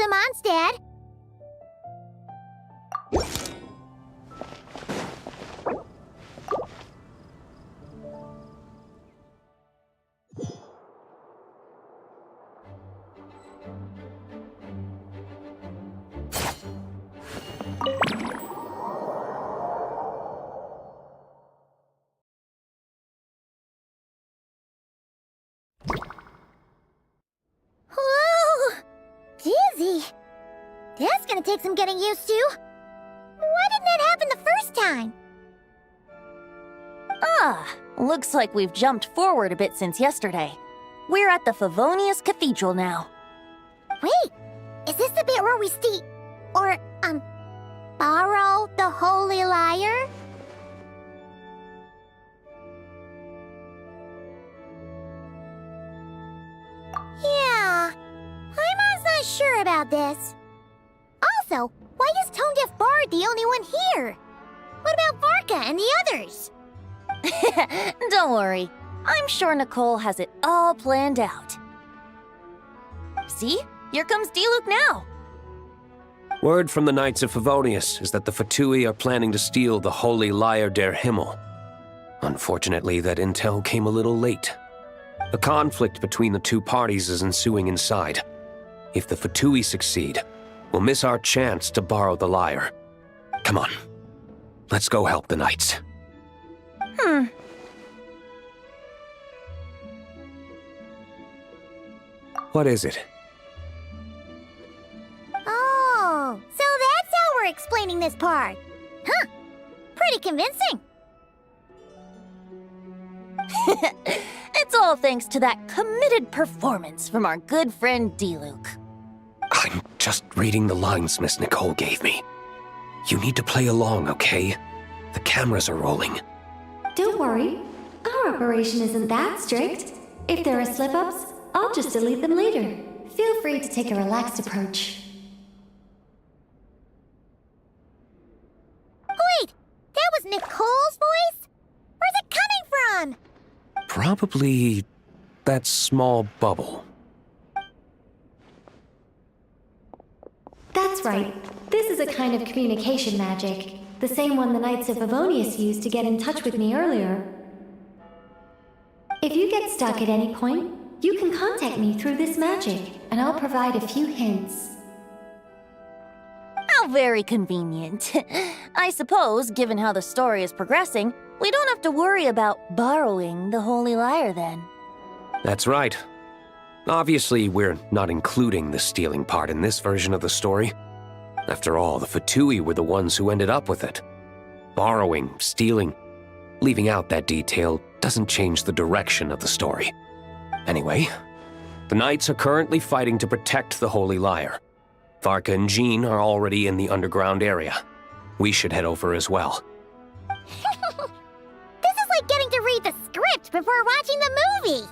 to Mondstadt. Whoa! Dizzy. That's gonna take some getting used to. Why didn't that happen the first time? Ah, looks like we've jumped forward a bit since yesterday. We're at the Favonius Cathedral now. Wait, is this the bit where we borrow the Holy Lyre? Yeah, Paimon's not sure about this. Also, why is Tone Deaf Bard the only one here? What about Varka and the others? Don't worry. I'm sure Nicole has it all planned out. See? Here comes Diluc now. Word from the Knights of Favonius is that the Fatui are planning to steal the Holy Lyre der Himmel. Unfortunately, that intel came a little late. A conflict between the two parties is ensuing inside. If the Fatui succeed, we'll miss our chance to borrow the lyre. Come on. Let's go help the Knights. What is it? Oh, so that's how we're explaining this part. Huh. Pretty convincing. It's all thanks to that committed performance from our good friend Diluc. I'm just reading the lines Miss Nicole gave me. You need to play along, okay? The cameras are rolling. Don't worry. Our operation isn't that strict. If there are slip-ups, I'll just delete them later. Feel free to take a relaxed approach. Wait, that was Nicole's voice? Where's it coming from? Probably that small bubble. That's right. This is a kind of communication magic. The same one the Knights of Favonius used to get in touch with me earlier. If you get stuck at any point, you can contact me through this magic, and I'll provide a few hints. How very convenient. I suppose, given how the story is progressing, we don't have to worry about borrowing the Holy Lyre then. That's right. Obviously, we're not including the stealing part in this version of the story. After all, the Fatui were the ones who ended up with it. Borrowing, stealing, leaving out that detail doesn't change the direction of the story. Anyway, the Knights are currently fighting to protect the Holy Lyre. Varka and Jean are already in the underground area. We should head over as well. This is like getting to read the script before watching the movie.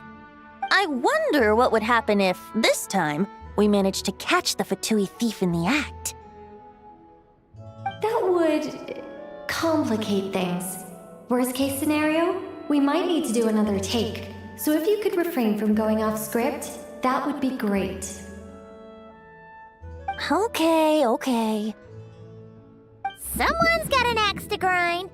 I wonder what would happen if, this time, we managed to catch the Fatui thief in the act. That would complicate things. Worst case scenario, we might need to do another take. So if you could refrain from going off script, that would be great. Okay. Someone's got an axe to grind.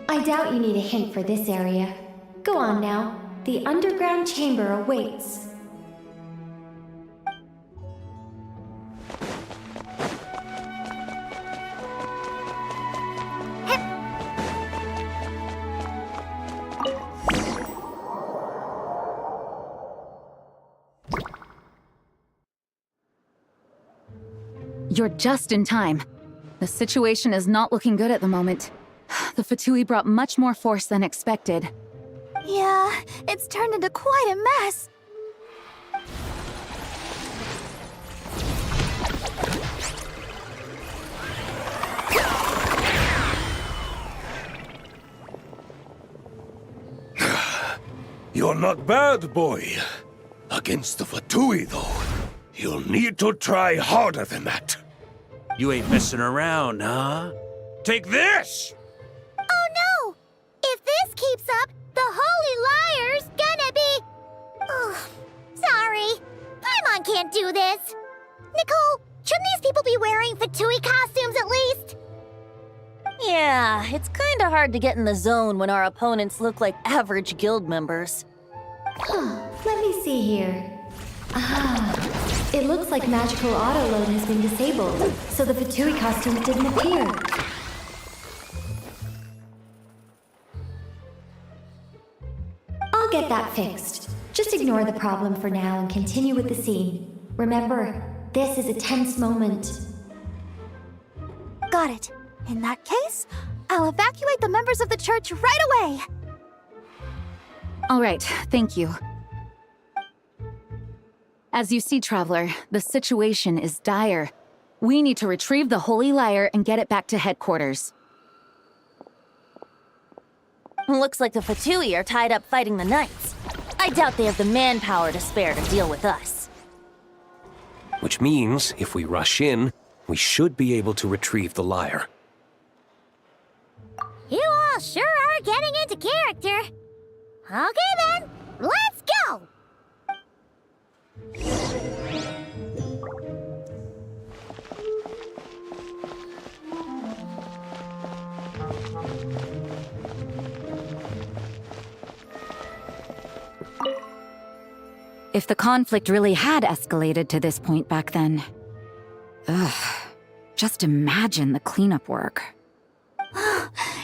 I doubt you need a hint for this area. Go on now. The underground chamber awaits. You're just in time. The situation is not looking good at the moment. The Fatui brought much more force than expected. Yeah, it's turned into quite a mess. You're not bad, boy. Against the Fatui, though, you'll need to try harder than that. You ain't messing around, huh? Take this! Oh no! If this keeps up, the Holy Liar's gonna be... Ugh, sorry. Paimon can't do this. Nicole, shouldn't these people be wearing Fatui costumes at least? Yeah, it's kinda hard to get in the zone when our opponents look like average guild members. Let me see here. Ah, it looks like magical autoload has been disabled, so the Fatui costumes didn't appear. I'll get that fixed. Just ignore the problem for now and continue with the scene. Remember, this is a tense moment. Got it. In that case, I'll evacuate the members of the church right away. All right, thank you. As you see, Traveler, the situation is dire. We need to retrieve the Holy Lyre and get it back to headquarters. Looks like the Fatui are tied up fighting the Knights. I doubt they have the manpower to spare to deal with us. Which means, if we rush in, we should be able to retrieve the lyre. You all sure are getting into character. Okay then, let's go! If the conflict really had escalated to this point back then... Ugh. Just imagine the cleanup work.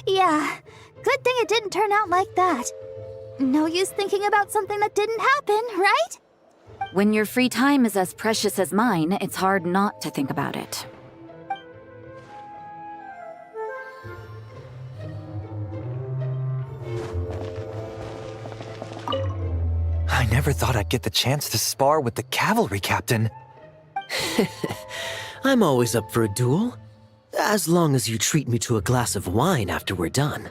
Yeah, good thing it didn't turn out like that. No use thinking about something that didn't happen, right? When your free time is as precious as mine, it's hard not to think about it. I never thought I'd get the chance to spar with the cavalry captain. I'm always up for a duel. As long as you treat me to a glass of wine after we're done.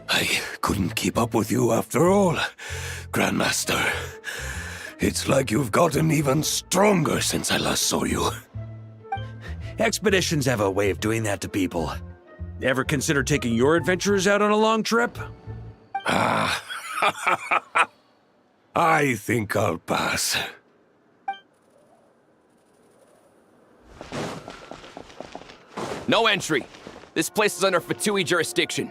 I couldn't keep up with you after all, Grandmaster. It's like you've gotten even stronger since I last saw you. Expeditions have a way of doing that to people. Ever consider taking your adventurers out on a long trip? Ah, I think I'll pass. No entry. This place is under Fatui jurisdiction.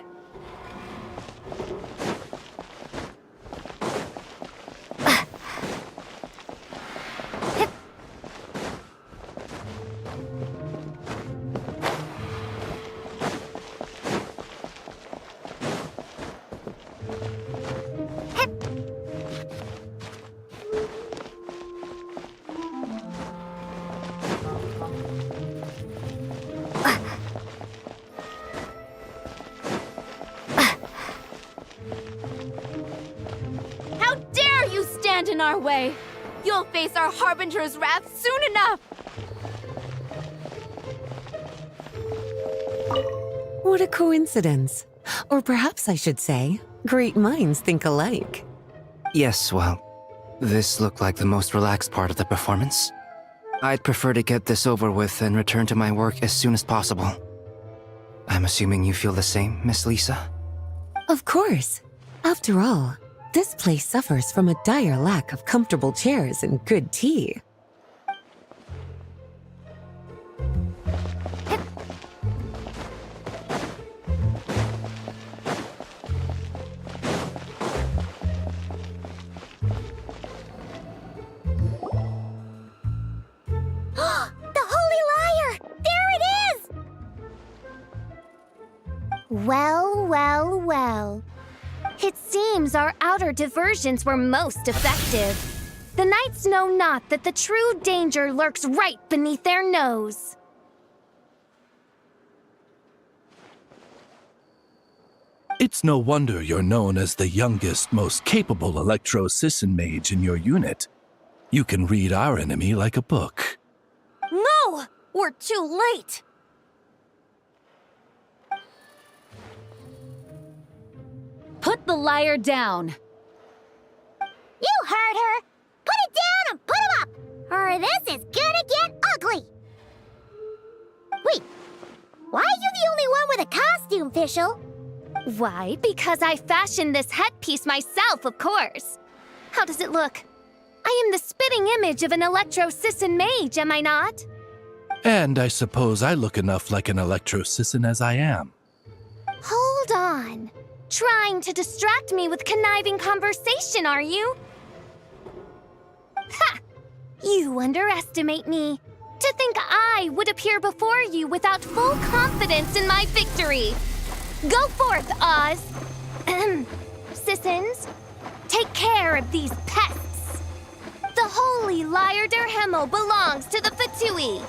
In our way. You'll face our Harbinger's wrath soon enough! What a coincidence. Or perhaps I should say, great minds think alike. Yes, well, this looked like the most relaxed part of the performance. I'd prefer to get this over with and return to my work as soon as possible. I'm assuming you feel the same, Miss Lisa? Of course. After all, this place suffers from a dire lack of comfortable chairs and good tea. The Holy Lyre! There it is! Well, well, well. It seems our outer diversions were most effective. The knights know not that the true danger lurks right beneath their nose. It's no wonder you're known as the youngest, most capable Electro-Sisson mage in your unit. You can read our enemy like a book. No! We're too late! Put the lyre down. You heard her! Put it down and put him up! Or this is gonna get ugly! Wait, why are you the only one with a costume, Fischl? Why? Because I fashioned this headpiece myself, of course. How does it look? I am the spitting image of an Electro-Sisson mage, am I not? And I suppose I look enough like an Electro-Sisson as I am. Hold on. Trying to distract me with conniving conversation, are you? Ha! You underestimate me. To think I would appear before you without full confidence in my victory. Go forth, Oz. Sissons, take care of these pests. The holy lyre der Himmel belongs to the Fatui.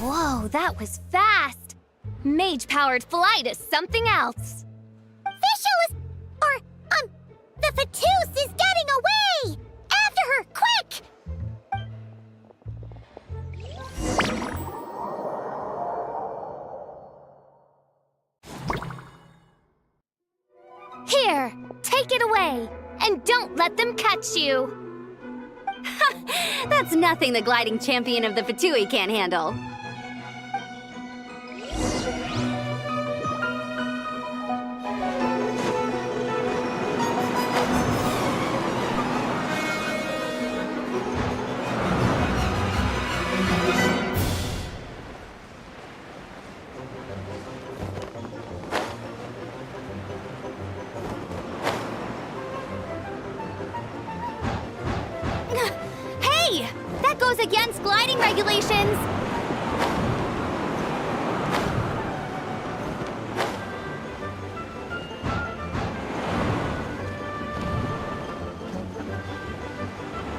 Whoa, that was fast. Mage-powered flight is something else. Fischl is... the Fatus is getting away! After her, quick! Here, take it away, and don't let them catch you. That's nothing the gliding champion of the Fatui can't handle. Hey! That goes against gliding regulations!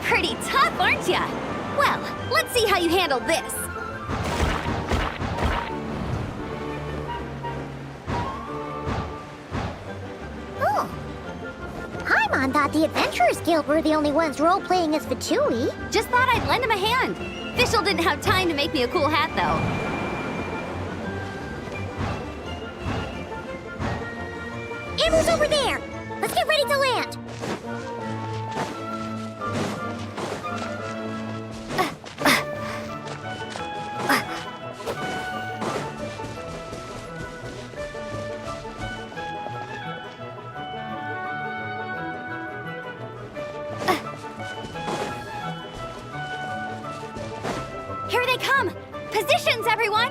Pretty tough, aren't ya? Well, let's see how you handle this. Oh. Paimon thought the Adventurers Guild were the only ones role-playing as Fatui. Just thought I'd lend him a hand. Fischl didn't have time to make me a cool hat, though. Amber's over there! Let's get ready to land! Here they come! Positions, everyone!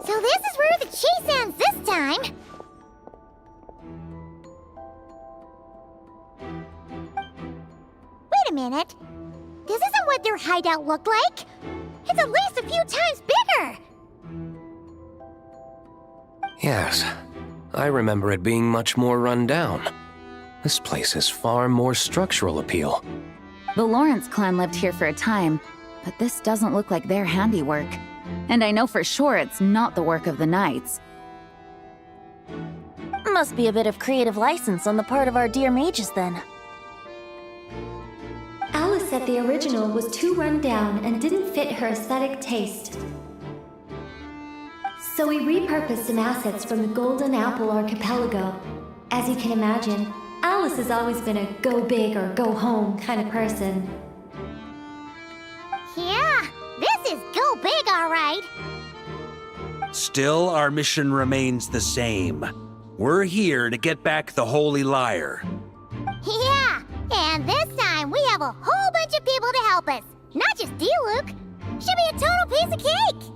So this is where the chase ends this time. Wait a minute. This isn't what their hideout looked like. It's at least a few times bigger. Yes, I remember it being much more run down. This place has far more structural appeal. The Lawrence clan lived here for a time, but this doesn't look like their handiwork. And I know for sure it's not the work of the Knights. Must be a bit of creative license on the part of our dear mages, then. Alice said the original was too run down and didn't fit her aesthetic taste. So we repurposed some assets from the Golden Apple Archipelago. As you can imagine, Alice has always been a go big or go home kind of person. Yeah, this is go big, all right. Still, our mission remains the same. We're here to get back the Holy Lyre. Yeah, and this time we have a whole bunch of people to help us. Not just D-Luke. Should be a total piece of cake.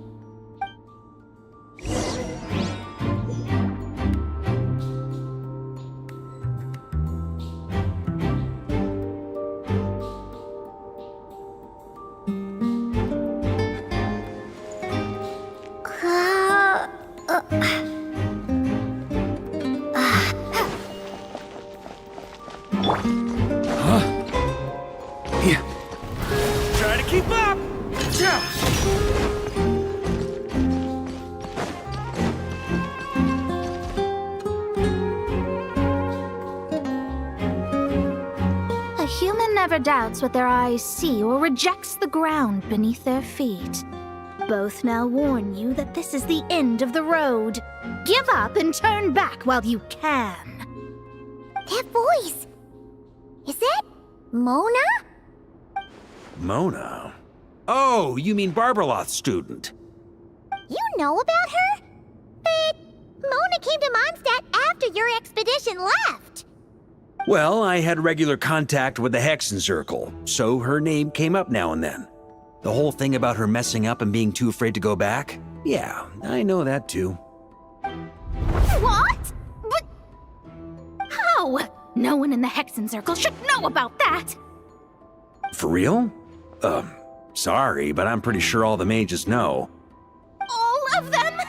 Try to keep up! never doubts what their eyes see or rejects the ground beneath their feet. Both now warn you that this is the end of the road. Give up and turn back while you can. That voice! Is that Mona? Mona? Oh, you mean Barbarloth's student. You know about her? But Mona came to Mondstadt after your expedition left. Well, I had regular contact with the Hexen Circle, so her name came up now and then. The whole thing about her messing up and being too afraid to go back? Yeah, I know that too. What? But how? No one in the Hexen Circle should know about that! For real? Sorry, but I'm pretty sure all the mages know. All of them?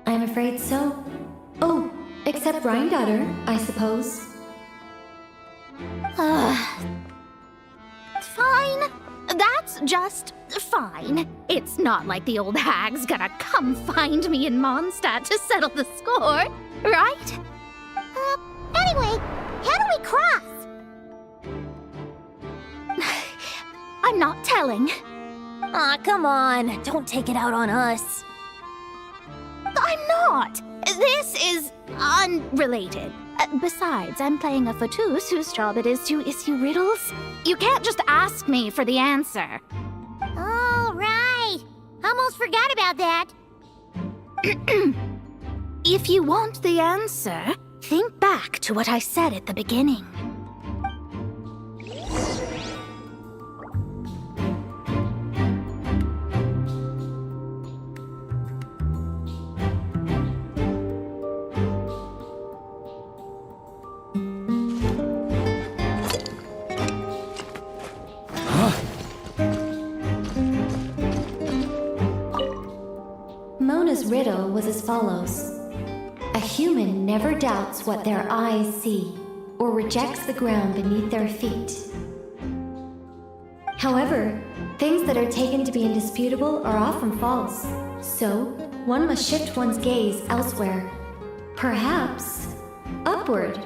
I'm afraid so. Oh, except Rhindaughter, I suppose. Fine. That's just fine. It's not like the old hag's gonna come find me in Mondstadt to settle the score, right? Anyway, how do we cross? I'm not telling. Aw, come on. Don't take it out on us. I'm not. This is unrelated. Besides, I'm playing a Fatus whose job it is to issue riddles. You can't just ask me for the answer. All right. Almost forgot about that. If you want the answer, think back to what I said at the beginning. Mona's riddle was as follows. A human never doubts what their eyes see, or rejects the ground beneath their feet. However, things that are taken to be indisputable are often false, so one must shift one's gaze elsewhere. Perhaps upward.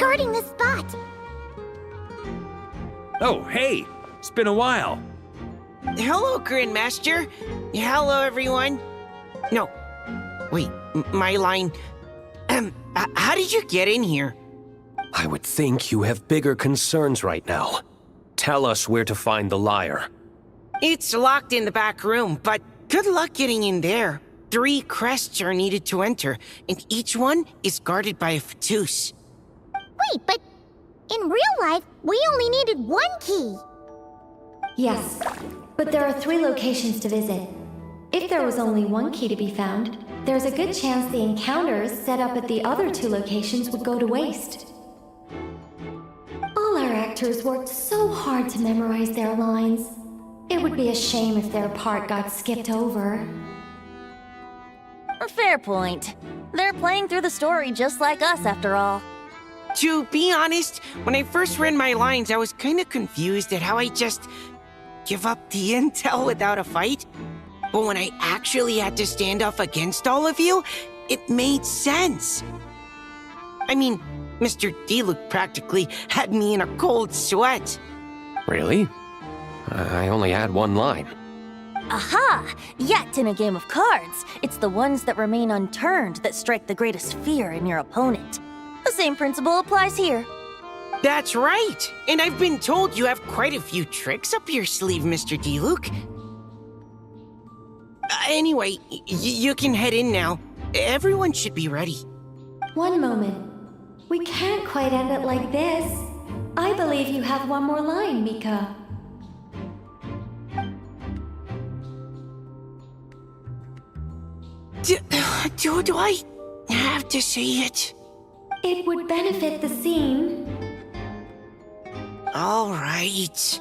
guarding the spot. Oh, hey! It's been a while. Hello, Grandmaster. Hello, everyone. No. Wait, my line. How did you get in here? I would think you have bigger concerns right now. Tell us where to find the lyre. It's locked in the back room, but good luck getting in there. 3 crests are needed to enter, and each one is guarded by a Fatus. Wait, but in real life, we only needed 1 key. Yes, but there are 3 locations to visit. If there was only 1 key to be found, there's a good chance the encounters set up at the other 2 locations would go to waste. All our actors worked so hard to memorize their lines. It would be a shame if their part got skipped over. A fair point. They're playing through the story just like us, after all. To be honest, when I first read my lines, I was kinda confused at how I just give up the intel without a fight. But when I actually had to stand off against all of you, it made sense. I mean, Mr. Diluc practically had me in a cold sweat. Really? I only had 1 line. Aha! Yet in a game of cards, it's the ones that remain unturned that strike the greatest fear in your opponent. The same principle applies here. That's right! And I've been told you have quite a few tricks up your sleeve, Mr. Diluc. Anyway, you can head in now. Everyone should be ready. One moment. We can't quite end it like this. I believe you have 1 more line, Mika. Do I have to say it? It would benefit the scene. All right.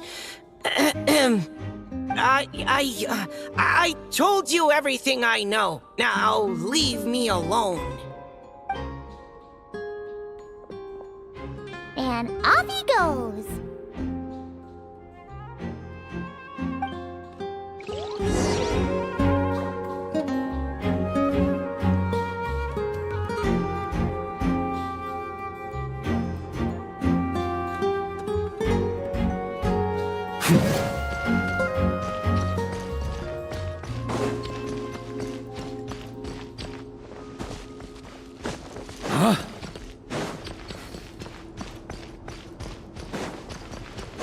I told you everything I know. Now leave me alone. And off he goes.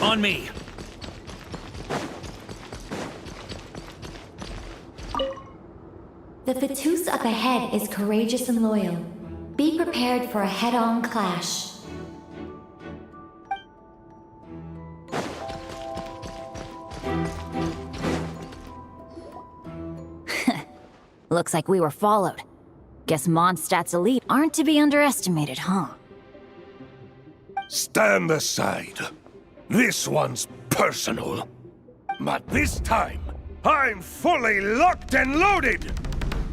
On me. The Fatus up ahead is courageous and loyal. Be prepared for a head-on clash. Looks like we were followed. Guess Mondstadt's elite aren't to be underestimated, huh? Stand aside. This one's personal. But this time, I'm fully locked and loaded!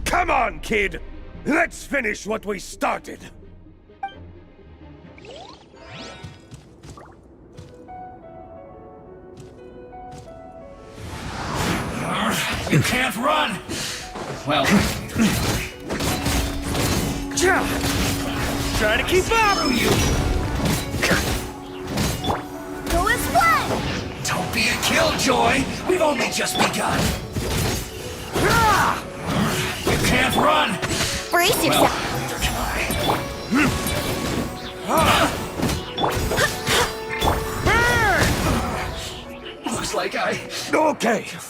Come on, kid! Let's finish what we started! You can't run! Well... Trying to keep up! You! Go as one! Don't be a killjoy! We've only just begun! You can't run! Brace yourself! Looks like I...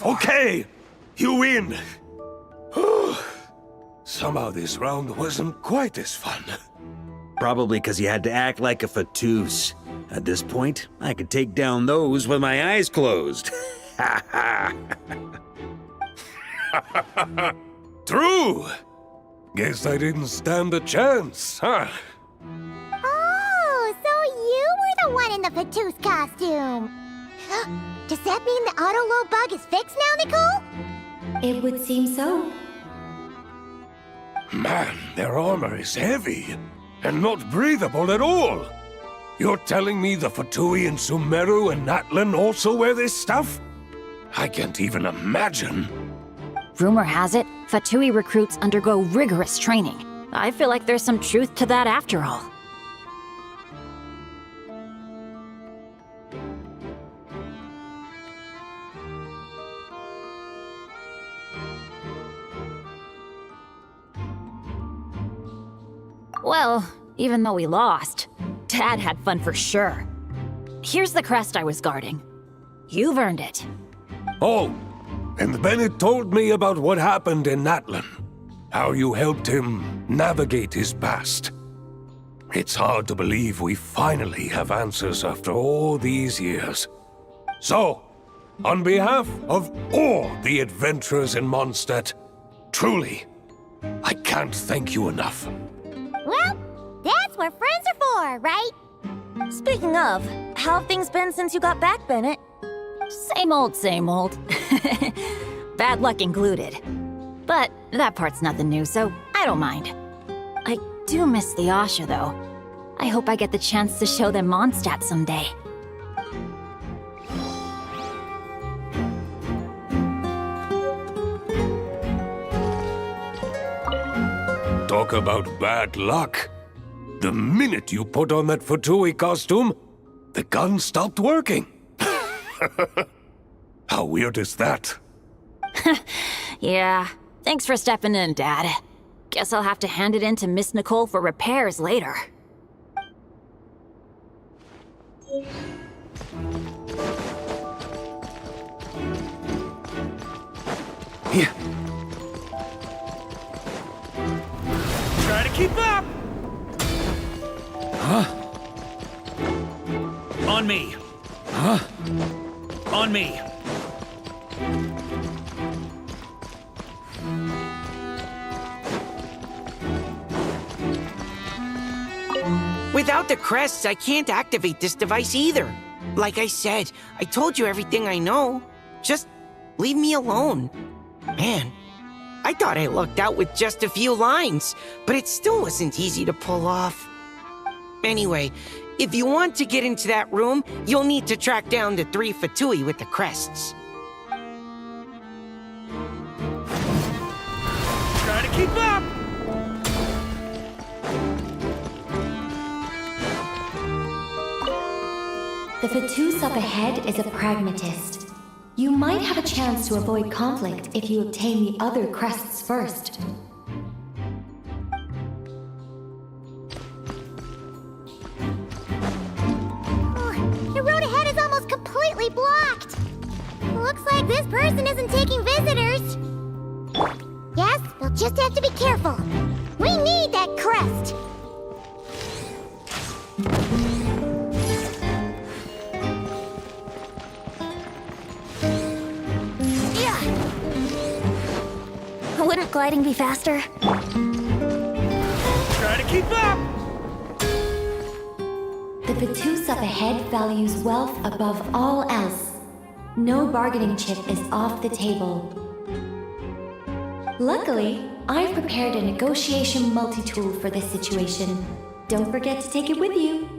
Okay. You win. Somehow this round wasn't quite as fun. Probably because you had to act like a Fatus. At this point, I could take down those with my eyes closed. True. Guess I didn't stand a chance, huh? Oh, so you were the one in the Fatus costume. Does that mean the auto-load bug is fixed now, Nicole? It would seem so. Man, their armor is heavy and not breathable at all. You're telling me the Fatui and Sumeru and Natlan also wear this stuff? I can't even imagine. Rumor has it, Fatui recruits undergo rigorous training. I feel like there's some truth to that after all. Well, even though we lost, Dad had fun for sure. Here's the crest I was guarding. You've earned it. Oh, and Bennett told me about what happened in Natlan. How you helped him navigate his past. It's hard to believe we finally have answers after all these years. So, on behalf of all the adventurers in Mondstadt, truly, I can't thank you enough. Well, that's what friends are for, right? Speaking of, how have things been since you got back, Bennett? Same old, same old. Bad luck included. But that part's nothing new, so I don't mind. I do miss the Asha, though. I hope I get the chance to show them Mondstadt someday. Talk about bad luck. The minute you put on that Fatui costume, the gun stopped working. How weird is that? Yeah, thanks for stepping in, Dad. Guess I'll have to hand it in to Miss Nicole for repairs later. Yeah. Try to keep up! Huh? On me. Huh? On me. Without the crests, I can't activate this device either. Like I said, I told you everything I know. Just leave me alone. Man, I thought I lucked out with just a few lines, but it still wasn't easy to pull off. Anyway, if you want to get into that room, you'll need to track down the 3 Fatui with the crests. Try to keep up! The Fatus up ahead is a pragmatist. You might have a chance to avoid conflict if you obtain the other crests first. The road ahead is almost completely blocked. Looks like this person isn't taking visitors. Yes, we'll just have to be careful. We need that crest. Wouldn't gliding be faster? Try to keep up! The Fatus up ahead values wealth above all else. No bargaining chip is off the table. Luckily, I've prepared a negotiation multi-tool for this situation. Don't forget to take it with you.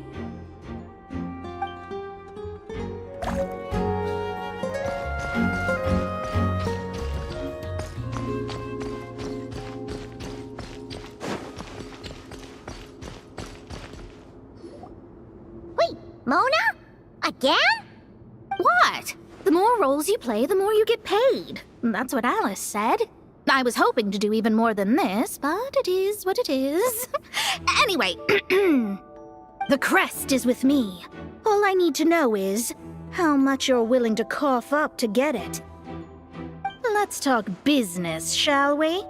Mona? Again? What? The more roles you play, the more you get paid. That's what Alice said. I was hoping to do even more than this, but it is what it is. Anyway, the crest is with me. All I need to know is how much you're willing to cough up to get it. Let's talk business, shall we?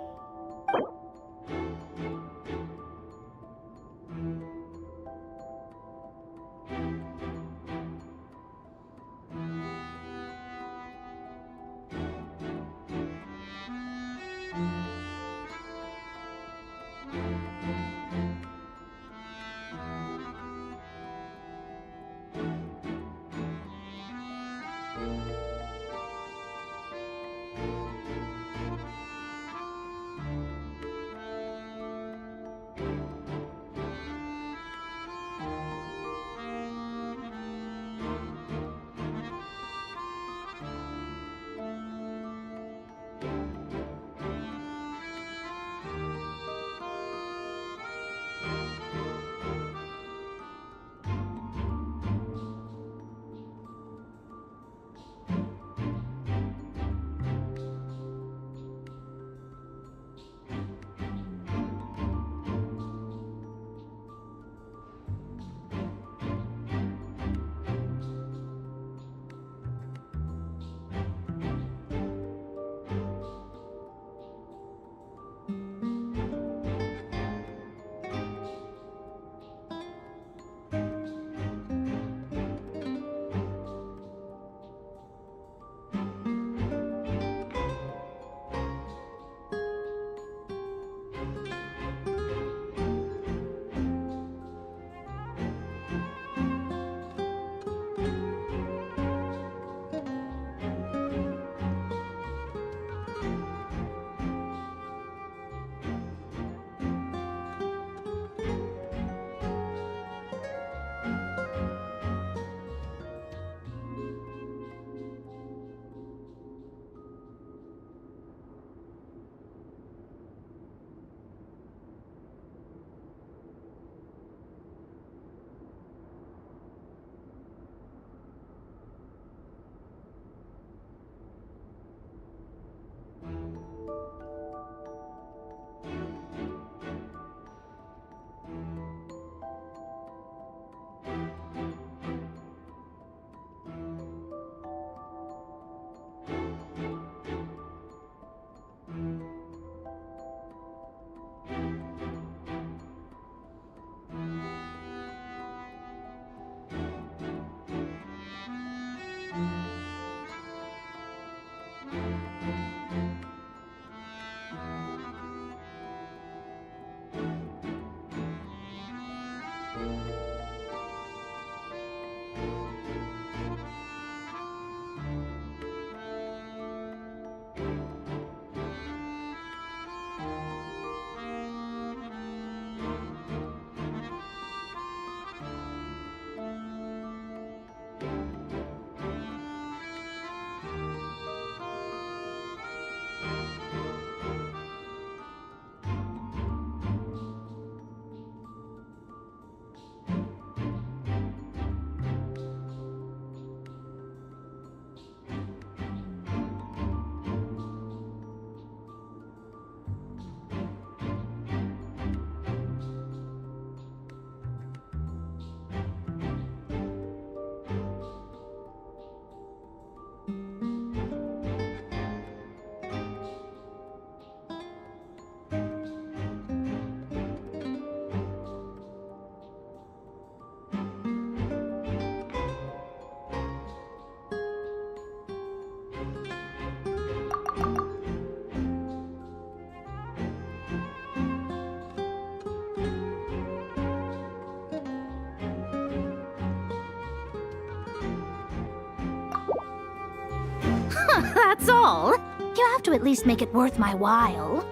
that's all. You have to at least make it worth my while.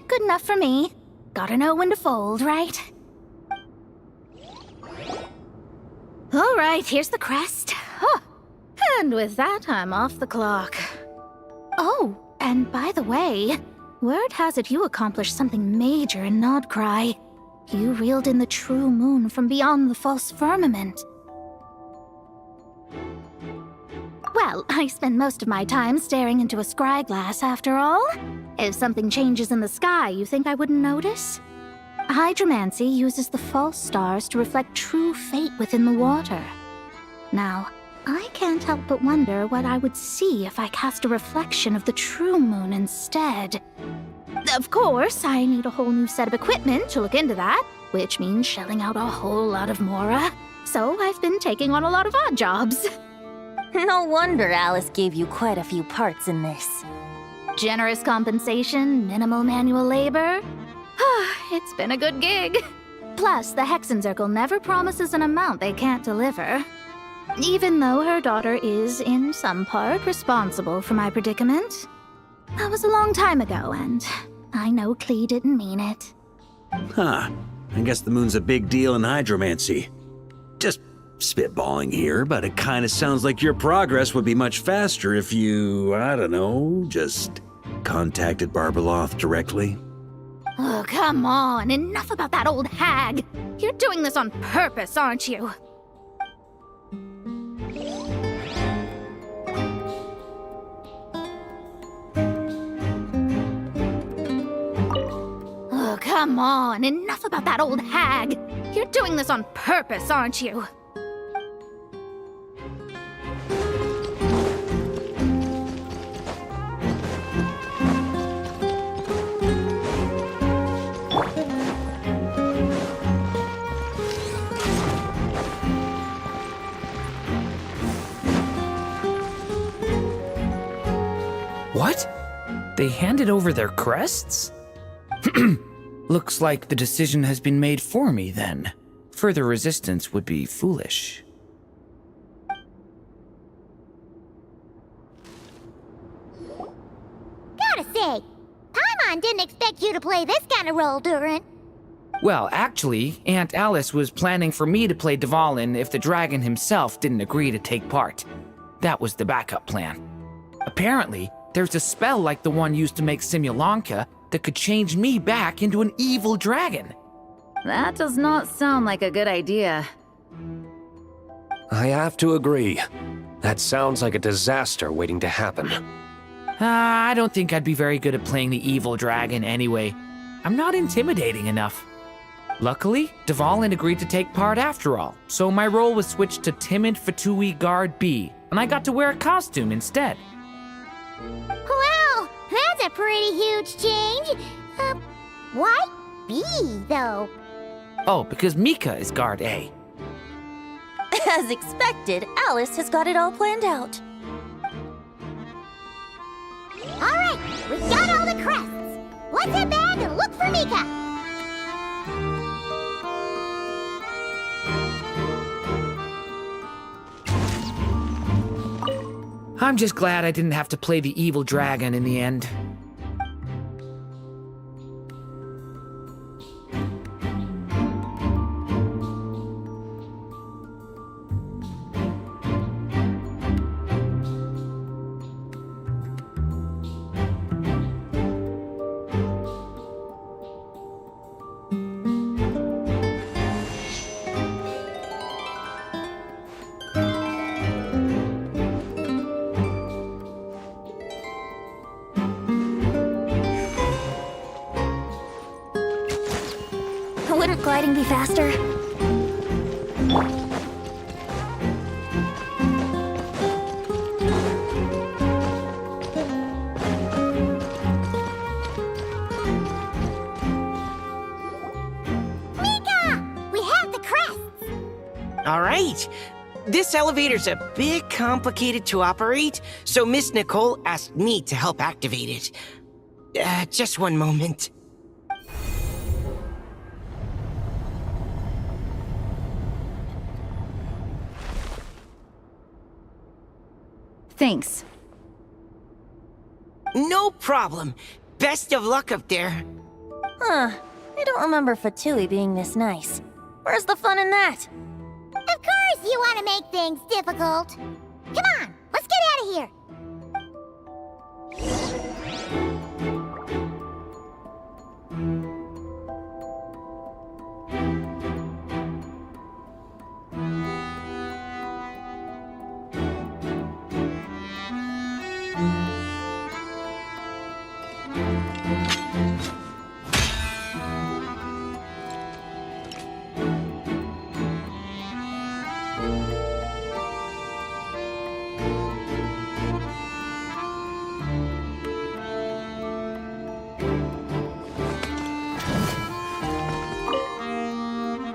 Good enough for me. Gotta know when to fold, right? All right, here's the crest. Huh. And with that, I'm off the clock. Oh, and by the way, word has it you accomplished something major in Nodcry. You reeled in the true moon from beyond the false firmament. Well, I spend most of my time staring into a scryglass, after all. If something changes in the sky, you think I wouldn't notice? Hydromancy uses the false stars to reflect true fate within the water. Now, I can't help but wonder what I would see if I cast a reflection of the true moon instead. Of course, I need a whole new set of equipment to look into that, which means shelling out a whole lot of mora. So I've been taking on a lot of odd jobs. No wonder Alice gave you quite a few parts in this. Generous compensation, minimal manual labor. It's been a good gig. Plus, the Hexen Circle never promises an amount they can't deliver. Even though her daughter is, in some part, responsible for my predicament. That was a long time ago, and I know Klee didn't mean it. Huh. I guess the moon's a big deal in hydromancy. Just spitballing here, but it kind of sounds like your progress would be much faster if you, I don't know, just contacted Barbeloth directly. Oh, come on. Enough about that old hag. You're doing this on purpose, aren't you? Oh, come on. Enough about that old hag. You're doing this on purpose, aren't you? What? They handed over their crests? Looks like the decision has been made for me, then. Further resistance would be foolish. Gotta say, Paimon didn't expect you to play this kind of role, Durin. Well, actually, Aunt Alice was planning for me to play Dvalin if the dragon himself didn't agree to take part. That was the backup plan. Apparently, there's a spell like the one used to make Simulanka that could change me back into an evil dragon. That does not sound like a good idea. I have to agree. That sounds like a disaster waiting to happen. I don't think I'd be very good at playing the evil dragon anyway. I'm not intimidating enough. Luckily, Dvalin agreed to take part after all, so my role was switched to timid Fatui Guard B, and I got to wear a costume instead. Wow, that's a pretty huge change. Why B, though? Oh, because Mika is Guard A. As expected, Alice has got it all planned out. All right, we got all the crests. Let's head back and look for Mika. I'm just glad I didn't have to play the evil dragon in the end. Wouldn't gliding be faster? All right. This elevator's a bit complicated to operate, so Miss Nicole asked me to help activate it. Just one moment. Thanks. No problem. Best of luck up there. Huh. I don't remember Fatui being this nice. Where's the fun in that? Of course you want to make things difficult. Come on, let's get out of here.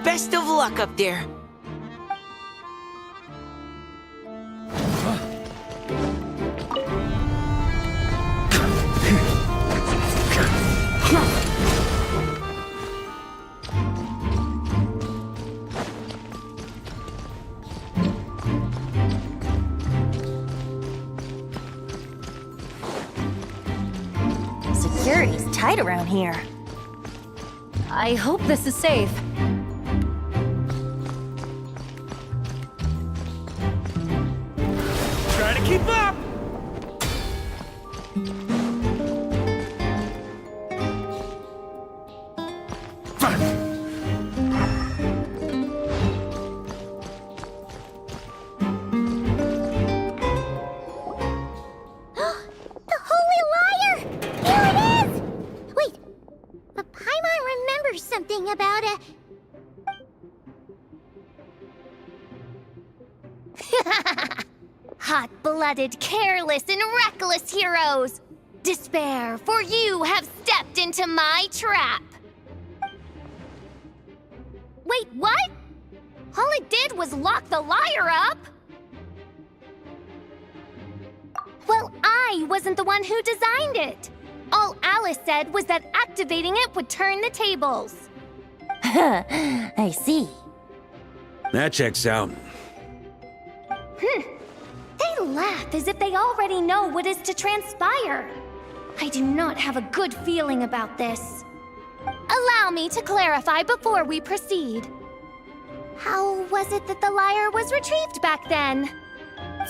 Best of luck up there. Security's tight around here. I hope this is safe. Try to keep up! The Holy Liar! Here it is! Wait, but Paimon remembers something about a... Hot-blooded, careless, and reckless heroes! Despair, for you have stepped into my trap! Wait, what? All it did was lock the liar up! Well, I wasn't the one who designed it! All Alice said was that activating it would turn the tables. I see. That checks out. They laugh as if they already know what is to transpire. I do not have a good feeling about this. Allow me to clarify before we proceed. How was it that the liar was retrieved back then?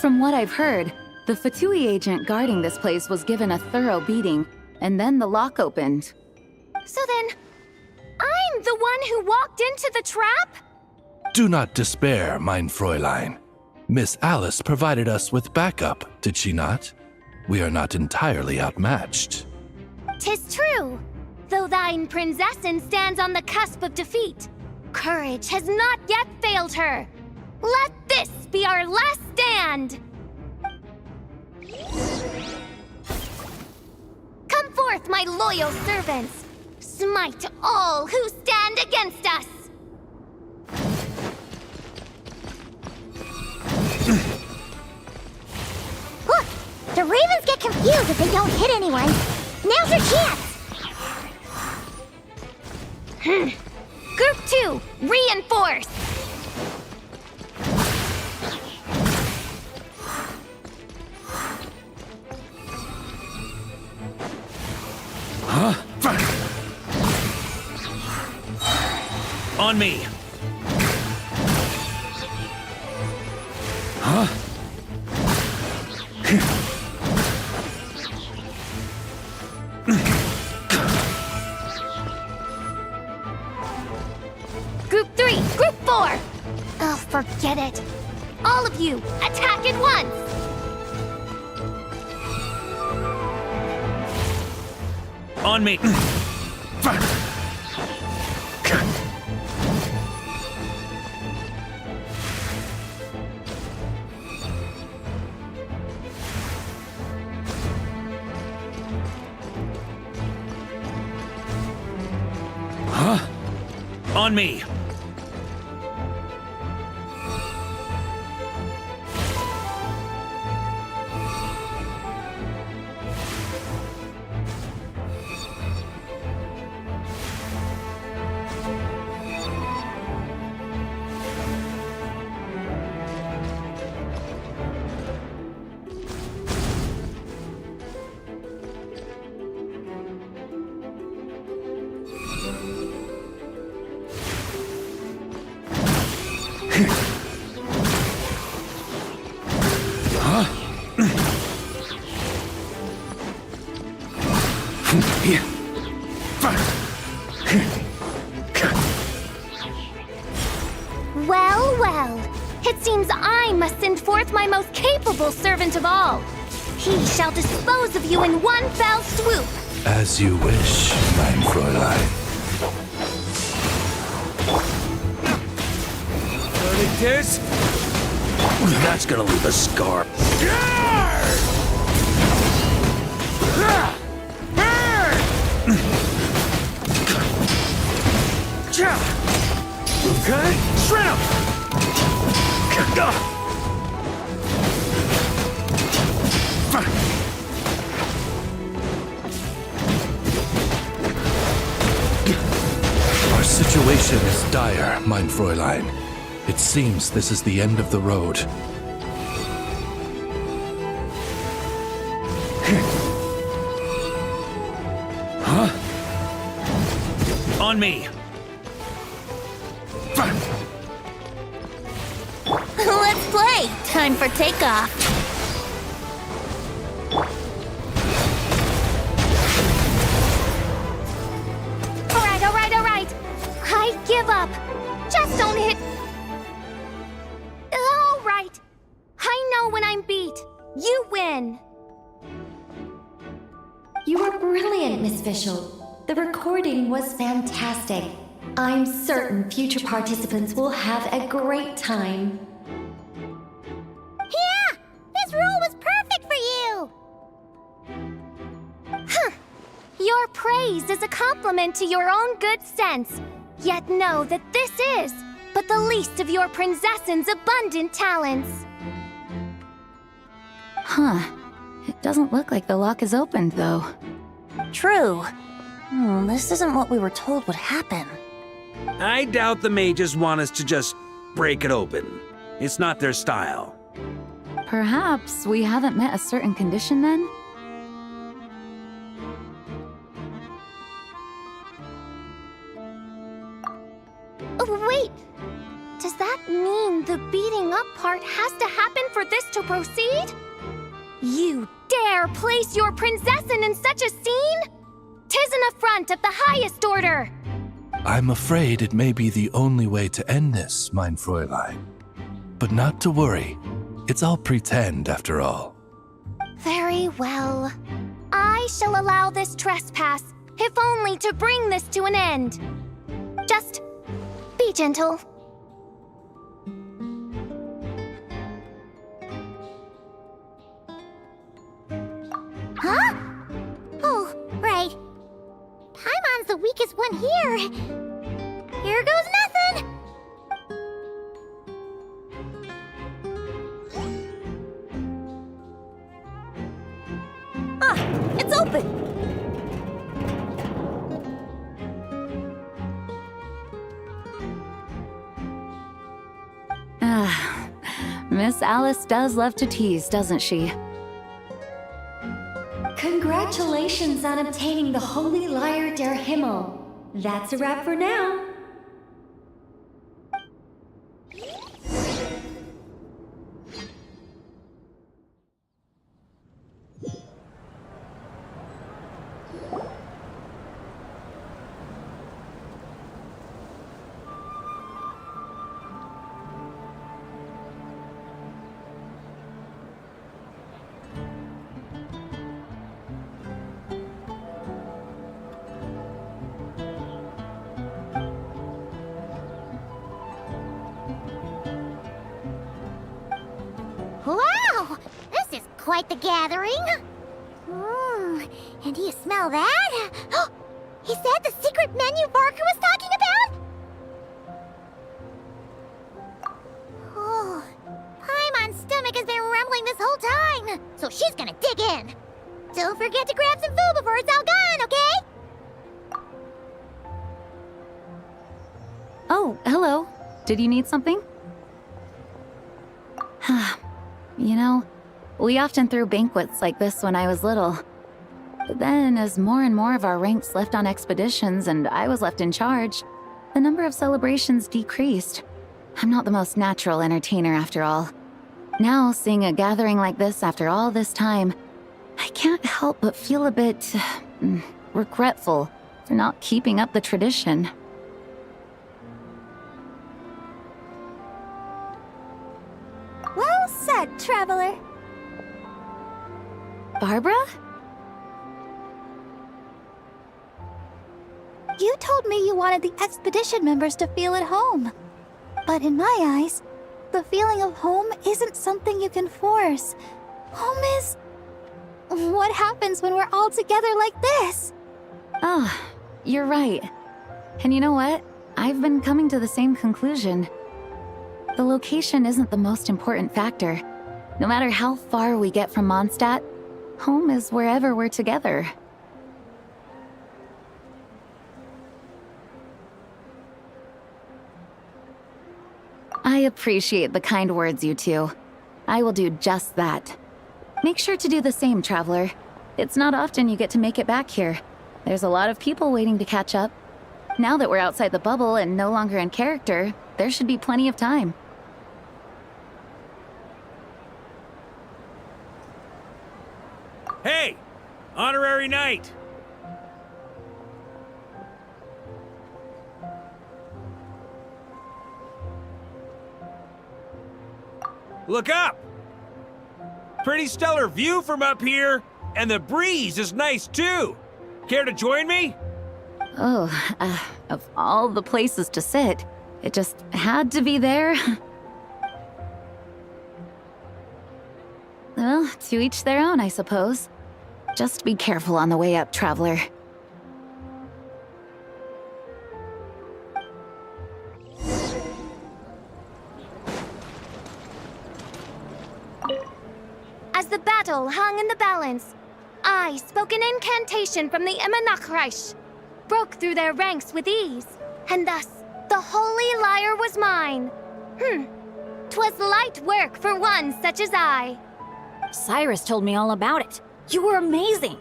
From what I've heard, the Fatui agent guarding this place was given a thorough beating, and then the lock opened. So then, I'm the one who walked into the trap? Do not despair, mein Fräulein. Miss Alice provided us with backup, did she not? We are not entirely outmatched. 'Tis true. Though thine Prinzessin stands on the cusp of defeat, courage has not yet failed her. Let this be our last stand! Come forth, my loyal servants! Smite all who stand against us! Look! The Ravens get confused if they don't hit anyone. Now's your chance! Group 2, reinforce! Huh? On me! Huh? Group 3, Group 4! Oh, forget it. All of you, attack at once! On me! Huh? On me! Well, well. It seems I must send forth my most capable servant of all. He shall dispose of you in one fell swoop. As you wish, mein Fräulein. This? That's gonna leave a scar. Okay, shred him! Our situation is dire, mein Fräulein. It seems this is the end of the road. Huh? On me! Let's play! Time for takeoff. All right. I give up. Just don't hit. All right. I know when I'm beat. You win. You were brilliant, Miss Fischl. The recording was fantastic. I'm certain future participants will have a great time. Yeah! This role was perfect for you! Your praise is a compliment to your own good sense. Yet know that this is but the least of your princess's abundant talents. Huh. It doesn't look like the lock is opened, though. True. This isn't what we were told would happen. I doubt the mages want us to just break it open. It's not their style. Perhaps we haven't met a certain condition then? Oh, wait! Does that mean the beating up part has to happen for this to proceed? You dare place your princessin in such a scene? 'Tis an affront of the highest order! I'm afraid it may be the only way to end this, mein Fräulein. But not to worry. It's all pretend, after all. Very well. I shall allow this trespass, if only to bring this to an end. Just be gentle. Huh? Oh, right. Paimon's the weakest one here. Here goes nothing! It's open! Miss Alice does love to tease, doesn't she? Congratulations on obtaining the Holy Lyre der Himmel. That's a wrap for now. Wow! This is quite the gathering. And do you smell that? Is that the secret menu Varka was talking about? Oh, Paimon's stomach has been rumbling this whole time, so she's gonna dig in. Don't forget to grab some food before it's all gone, okay? Oh, hello. Did you need something? You know, we often threw banquets like this when I was little. But then, as more and more of our ranks left on expeditions and I was left in charge, the number of celebrations decreased. I'm not the most natural entertainer after all. Now, seeing a gathering like this after all this time, I can't help but feel a bit... regretful for not keeping up the tradition. Well said, traveler. Barbara? You told me you wanted the expedition members to feel at home. But in my eyes, the feeling of home isn't something you can force. Home is... what happens when we're all together like this? Oh, you're right. And you know what? I've been coming to the same conclusion. The location isn't the most important factor. No matter how far we get from Mondstadt, home is wherever we're together. I appreciate the kind words, you two. I will do just that. Make sure to do the same, traveler. It's not often you get to make it back here. There's a lot of people waiting to catch up. Now that we're outside the bubble and no longer in character, there should be plenty of time. Hey! Honorary knight! Look up! Pretty stellar view from up here, and the breeze is nice too. Care to join me? Oh, of all the places to sit, it just had to be there. Well, to each their own, I suppose. Just be careful on the way up, traveler. As the battle hung in the balance, I spoke an incantation from the Emanachreich, broke through their ranks with ease, and thus the holy lyre was mine. 'Twas light work for one such as I. Cyrus told me all about it. You were amazing.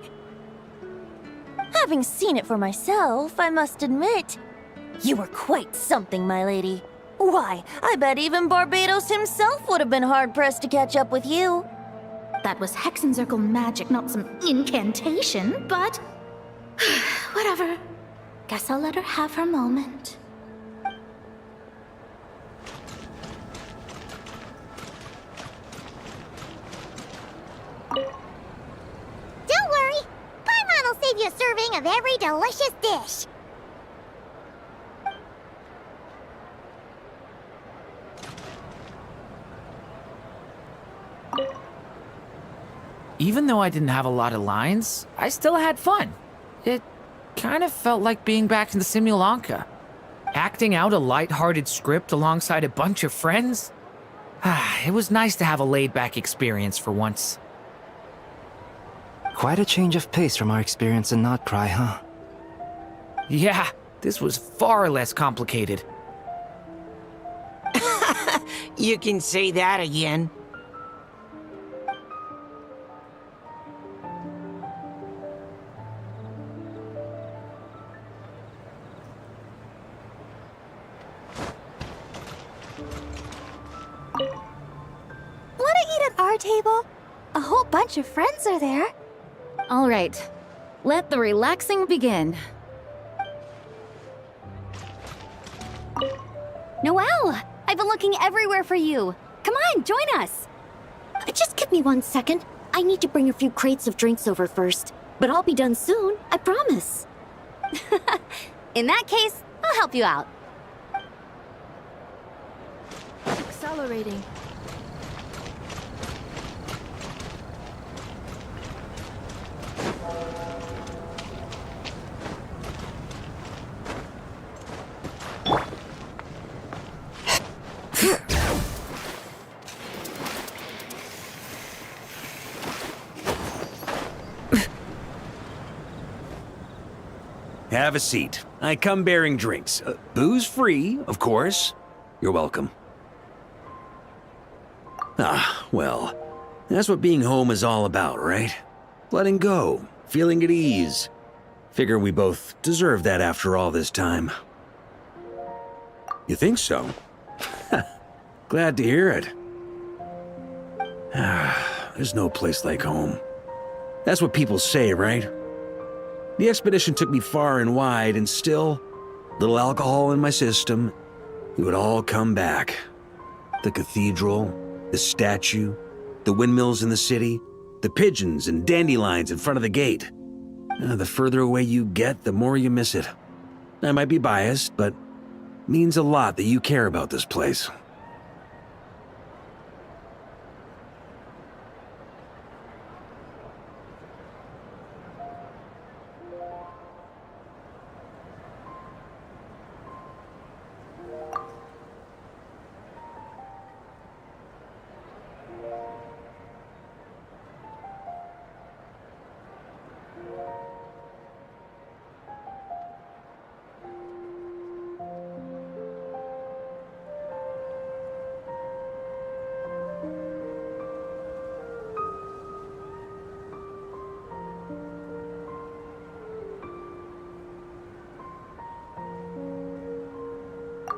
Having seen it for myself, I must admit, you were quite something, my lady. Why, I bet even Barbados himself would have been hard-pressed to catch up with you. That was Hexencircle magic, not some incantation, but... whatever. Guess I'll let her have her moment. Don't worry. Paimon will save you a serving of every delicious dish. Even though I didn't have a lot of lines, I still had fun. It kind of felt like being back in the Simulanka. Acting out a light-hearted script alongside a bunch of friends. It was nice to have a laid-back experience for once. Quite a change of pace from our experience in Notpry, huh? Yeah, this was far less complicated. You can say that again. Wanna eat at our table? A whole bunch of friends are there. All right, let the relaxing begin. Noelle! I've been looking everywhere for you. Come on, join us. Just give me 1 second. I need to bring a few crates of drinks over first. But I'll be done soon, I promise. In that case, I'll help you out. Accelerating. Have a seat. I come bearing drinks. Booze free, of course. You're welcome. Ah, well, that's what being home is all about, right? Letting go, feeling at ease. Figure we both deserve that after all this time. You think so? Glad to hear it. There's no place like home. That's what people say, right? The expedition took me far and wide, and still, little alcohol in my system, it would all come back. The cathedral, the statue, the windmills in the city, the pigeons and dandelions in front of the gate. The further away you get, the more you miss it. I might be biased, but it means a lot that you care about this place.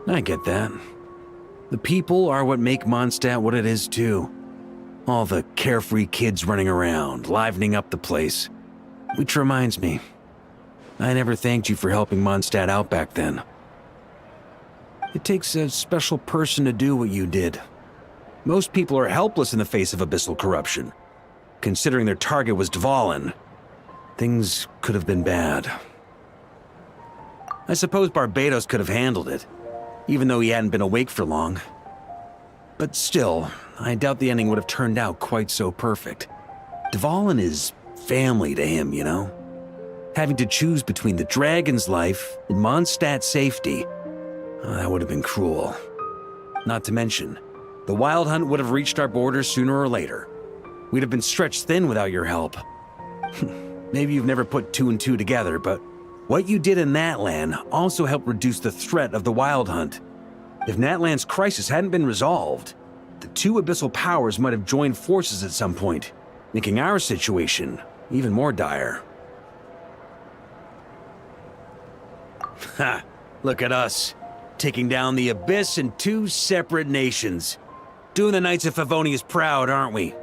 I get that. The people are what make Mondstadt what it is, too. All the carefree kids running around, livening up the place. Which reminds me, I never thanked you for helping Mondstadt out back then. It takes a special person to do what you did. Most people are helpless in the face of abyssal corruption. Considering their target was Dvalin, things could have been bad. I suppose Barbados could have handled it, even though he hadn't been awake for long. But still, I doubt the ending would have turned out quite so perfect. Dvalin is family to him, you know? Having to choose between the dragon's life and Mondstadt's safety, that would have been cruel. Not to mention, the Wild Hunt would have reached our borders sooner or later. We'd have been stretched thin without your help. Maybe you've never put two and two together, but what you did in Natlan also helped reduce the threat of the Wild Hunt. If Natlan's crisis hadn't been resolved, the two abyssal powers might have joined forces at some point, making our situation even more dire. Ha! Look at us, taking down the Abyss in two separate nations. Doing the Knights of Favonius proud, aren't we?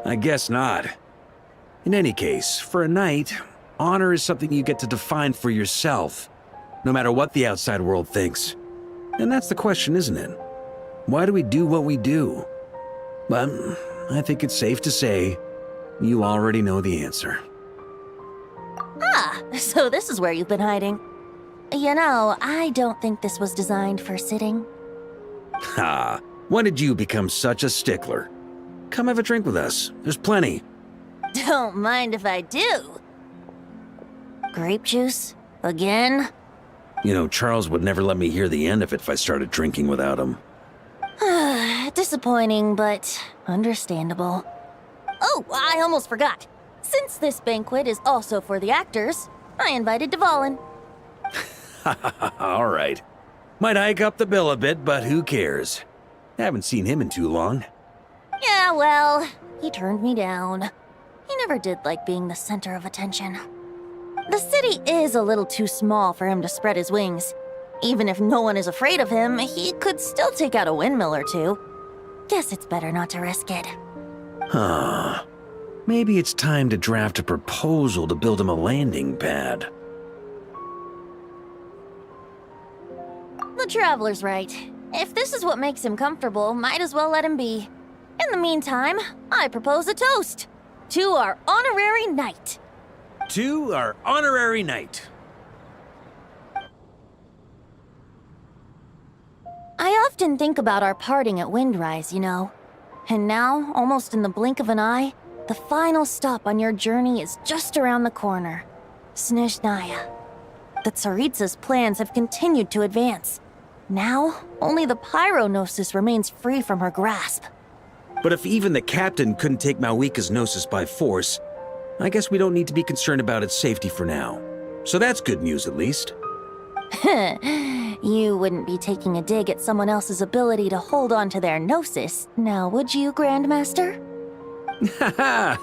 I guess not. In any case, for a knight, honor is something you get to define for yourself, no matter what the outside world thinks. And that's the question, isn't it? Why do we do what we do? Well, I think it's safe to say you already know the answer. Ah, so this is where you've been hiding. You know, I don't think this was designed for sitting. Ha! When did you become such a stickler? Come have a drink with us. There's plenty. Don't mind if I do. Grape juice? Again? You know, Charles would never let me hear the end of it if I started drinking without him. Disappointing, but understandable. Oh, I almost forgot. Since this banquet is also for the actors, I invited Dvalin. All right. Might hike up the bill a bit, but who cares? Haven't seen him in too long. Yeah, well, he turned me down. He never did like being the center of attention. The city is a little too small for him to spread his wings. Even if no one is afraid of him, he could still take out a windmill or two. Guess it's better not to risk it. Huh. Maybe it's time to draft a proposal to build him a landing pad. The Traveler's right. If this is what makes him comfortable, might as well let him be. In the meantime, I propose a toast. To our honorary knight. To our honorary knight. I often think about our parting at Windrise, you know. And now, almost in the blink of an eye, the final stop on your journey is just around the corner. Snezhnaya. The Tsaritsa's plans have continued to advance. Now, only the Pyronosis remains free from her grasp. But if even the captain couldn't take Malwika's Gnosis by force, I guess we don't need to be concerned about its safety for now. So that's good news, at least. You wouldn't be taking a dig at someone else's ability to hold on to their Gnosis, now would you, Grandmaster? Haha,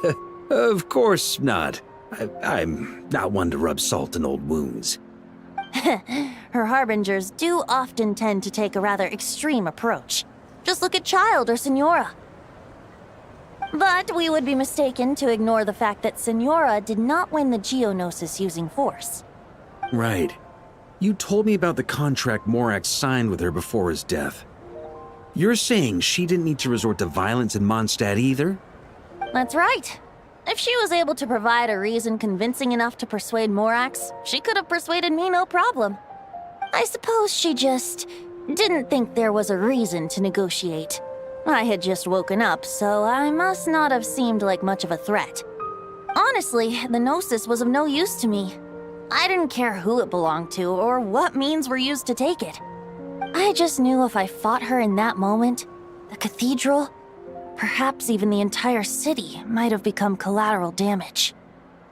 of course not. I'm not one to rub salt in old wounds. Her harbingers do often tend to take a rather extreme approach. Just look at Child or Signora. But we would be mistaken to ignore the fact that Senora did not win the Geonosis using force. Right. You told me about the contract Morax signed with her before his death. You're saying she didn't need to resort to violence in Mondstadt either? That's right. If she was able to provide a reason convincing enough to persuade Morax, she could have persuaded me no problem. I suppose she just didn't think there was a reason to negotiate. I had just woken up, so I must not have seemed like much of a threat. Honestly, the Gnosis was of no use to me. I didn't care who it belonged to or what means were used to take it. I just knew if I fought her in that moment, the cathedral, perhaps even the entire city, might have become collateral damage.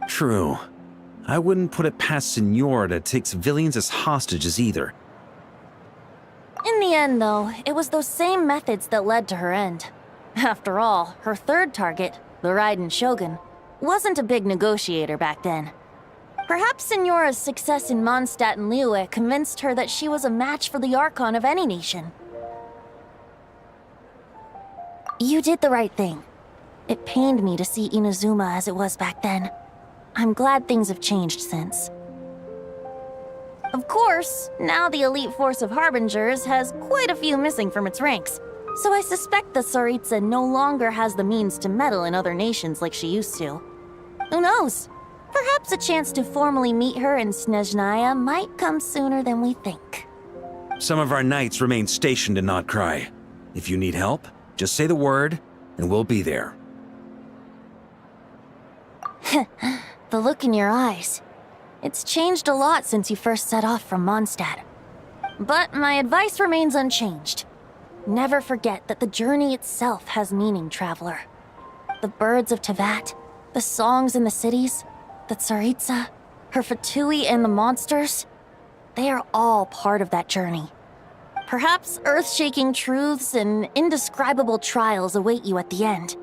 True. I wouldn't put it past Senora to take civilians as hostages either. In the end, though, it was those same methods that led to her end. After all, her third target, the Raiden Shogun, wasn't a big negotiator back then. Perhaps Senora's success in Mondstadt and Liyue convinced her that she was a match for the Archon of any nation. You did the right thing. It pained me to see Inazuma as it was back then. I'm glad things have changed since. Of course, now the elite force of Harbingers has quite a few missing from its ranks, so I suspect the Tsaritsa no longer has the means to meddle in other nations like she used to. Who knows? Perhaps a chance to formally meet her in Snezhnaya might come sooner than we think. Some of our knights remain stationed in Not Cry. If you need help, just say the word, and we'll be there. The look in your eyes. It's changed a lot since you first set off from Mondstadt. But my advice remains unchanged. Never forget that the journey itself has meaning, traveler. The birds of Tevat, the songs in the cities, the Tsaritsa, her Fatui and the monsters, they are all part of that journey. Perhaps earth-shaking truths and indescribable trials await you at the end.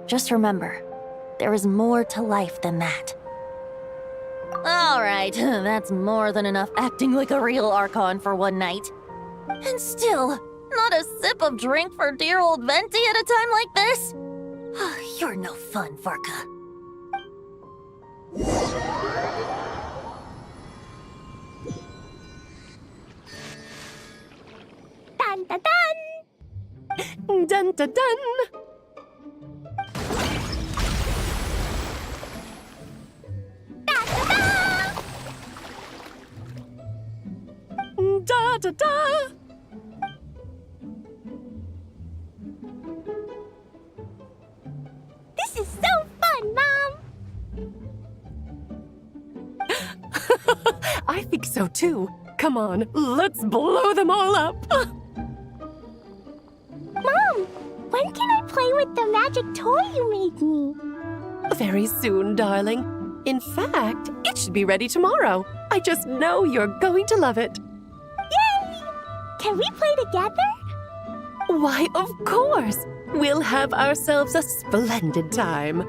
Just remember, there is more to life than that. Alright, that's more than enough acting like a real Archon for one night. And still, not a sip of drink for dear old Venti at a time like this? You're no fun, Varka. Dun dun dun! Dun dun dun! Da da da! This is so fun, Mom! I think so too. Come on, let's blow them all up! Mom, when can I play with the magic toy you made me? Very soon, darling. In fact, it should be ready tomorrow. I just know you're going to love it. Yay! Can we play together? Why, of course! We'll have ourselves a splendid time.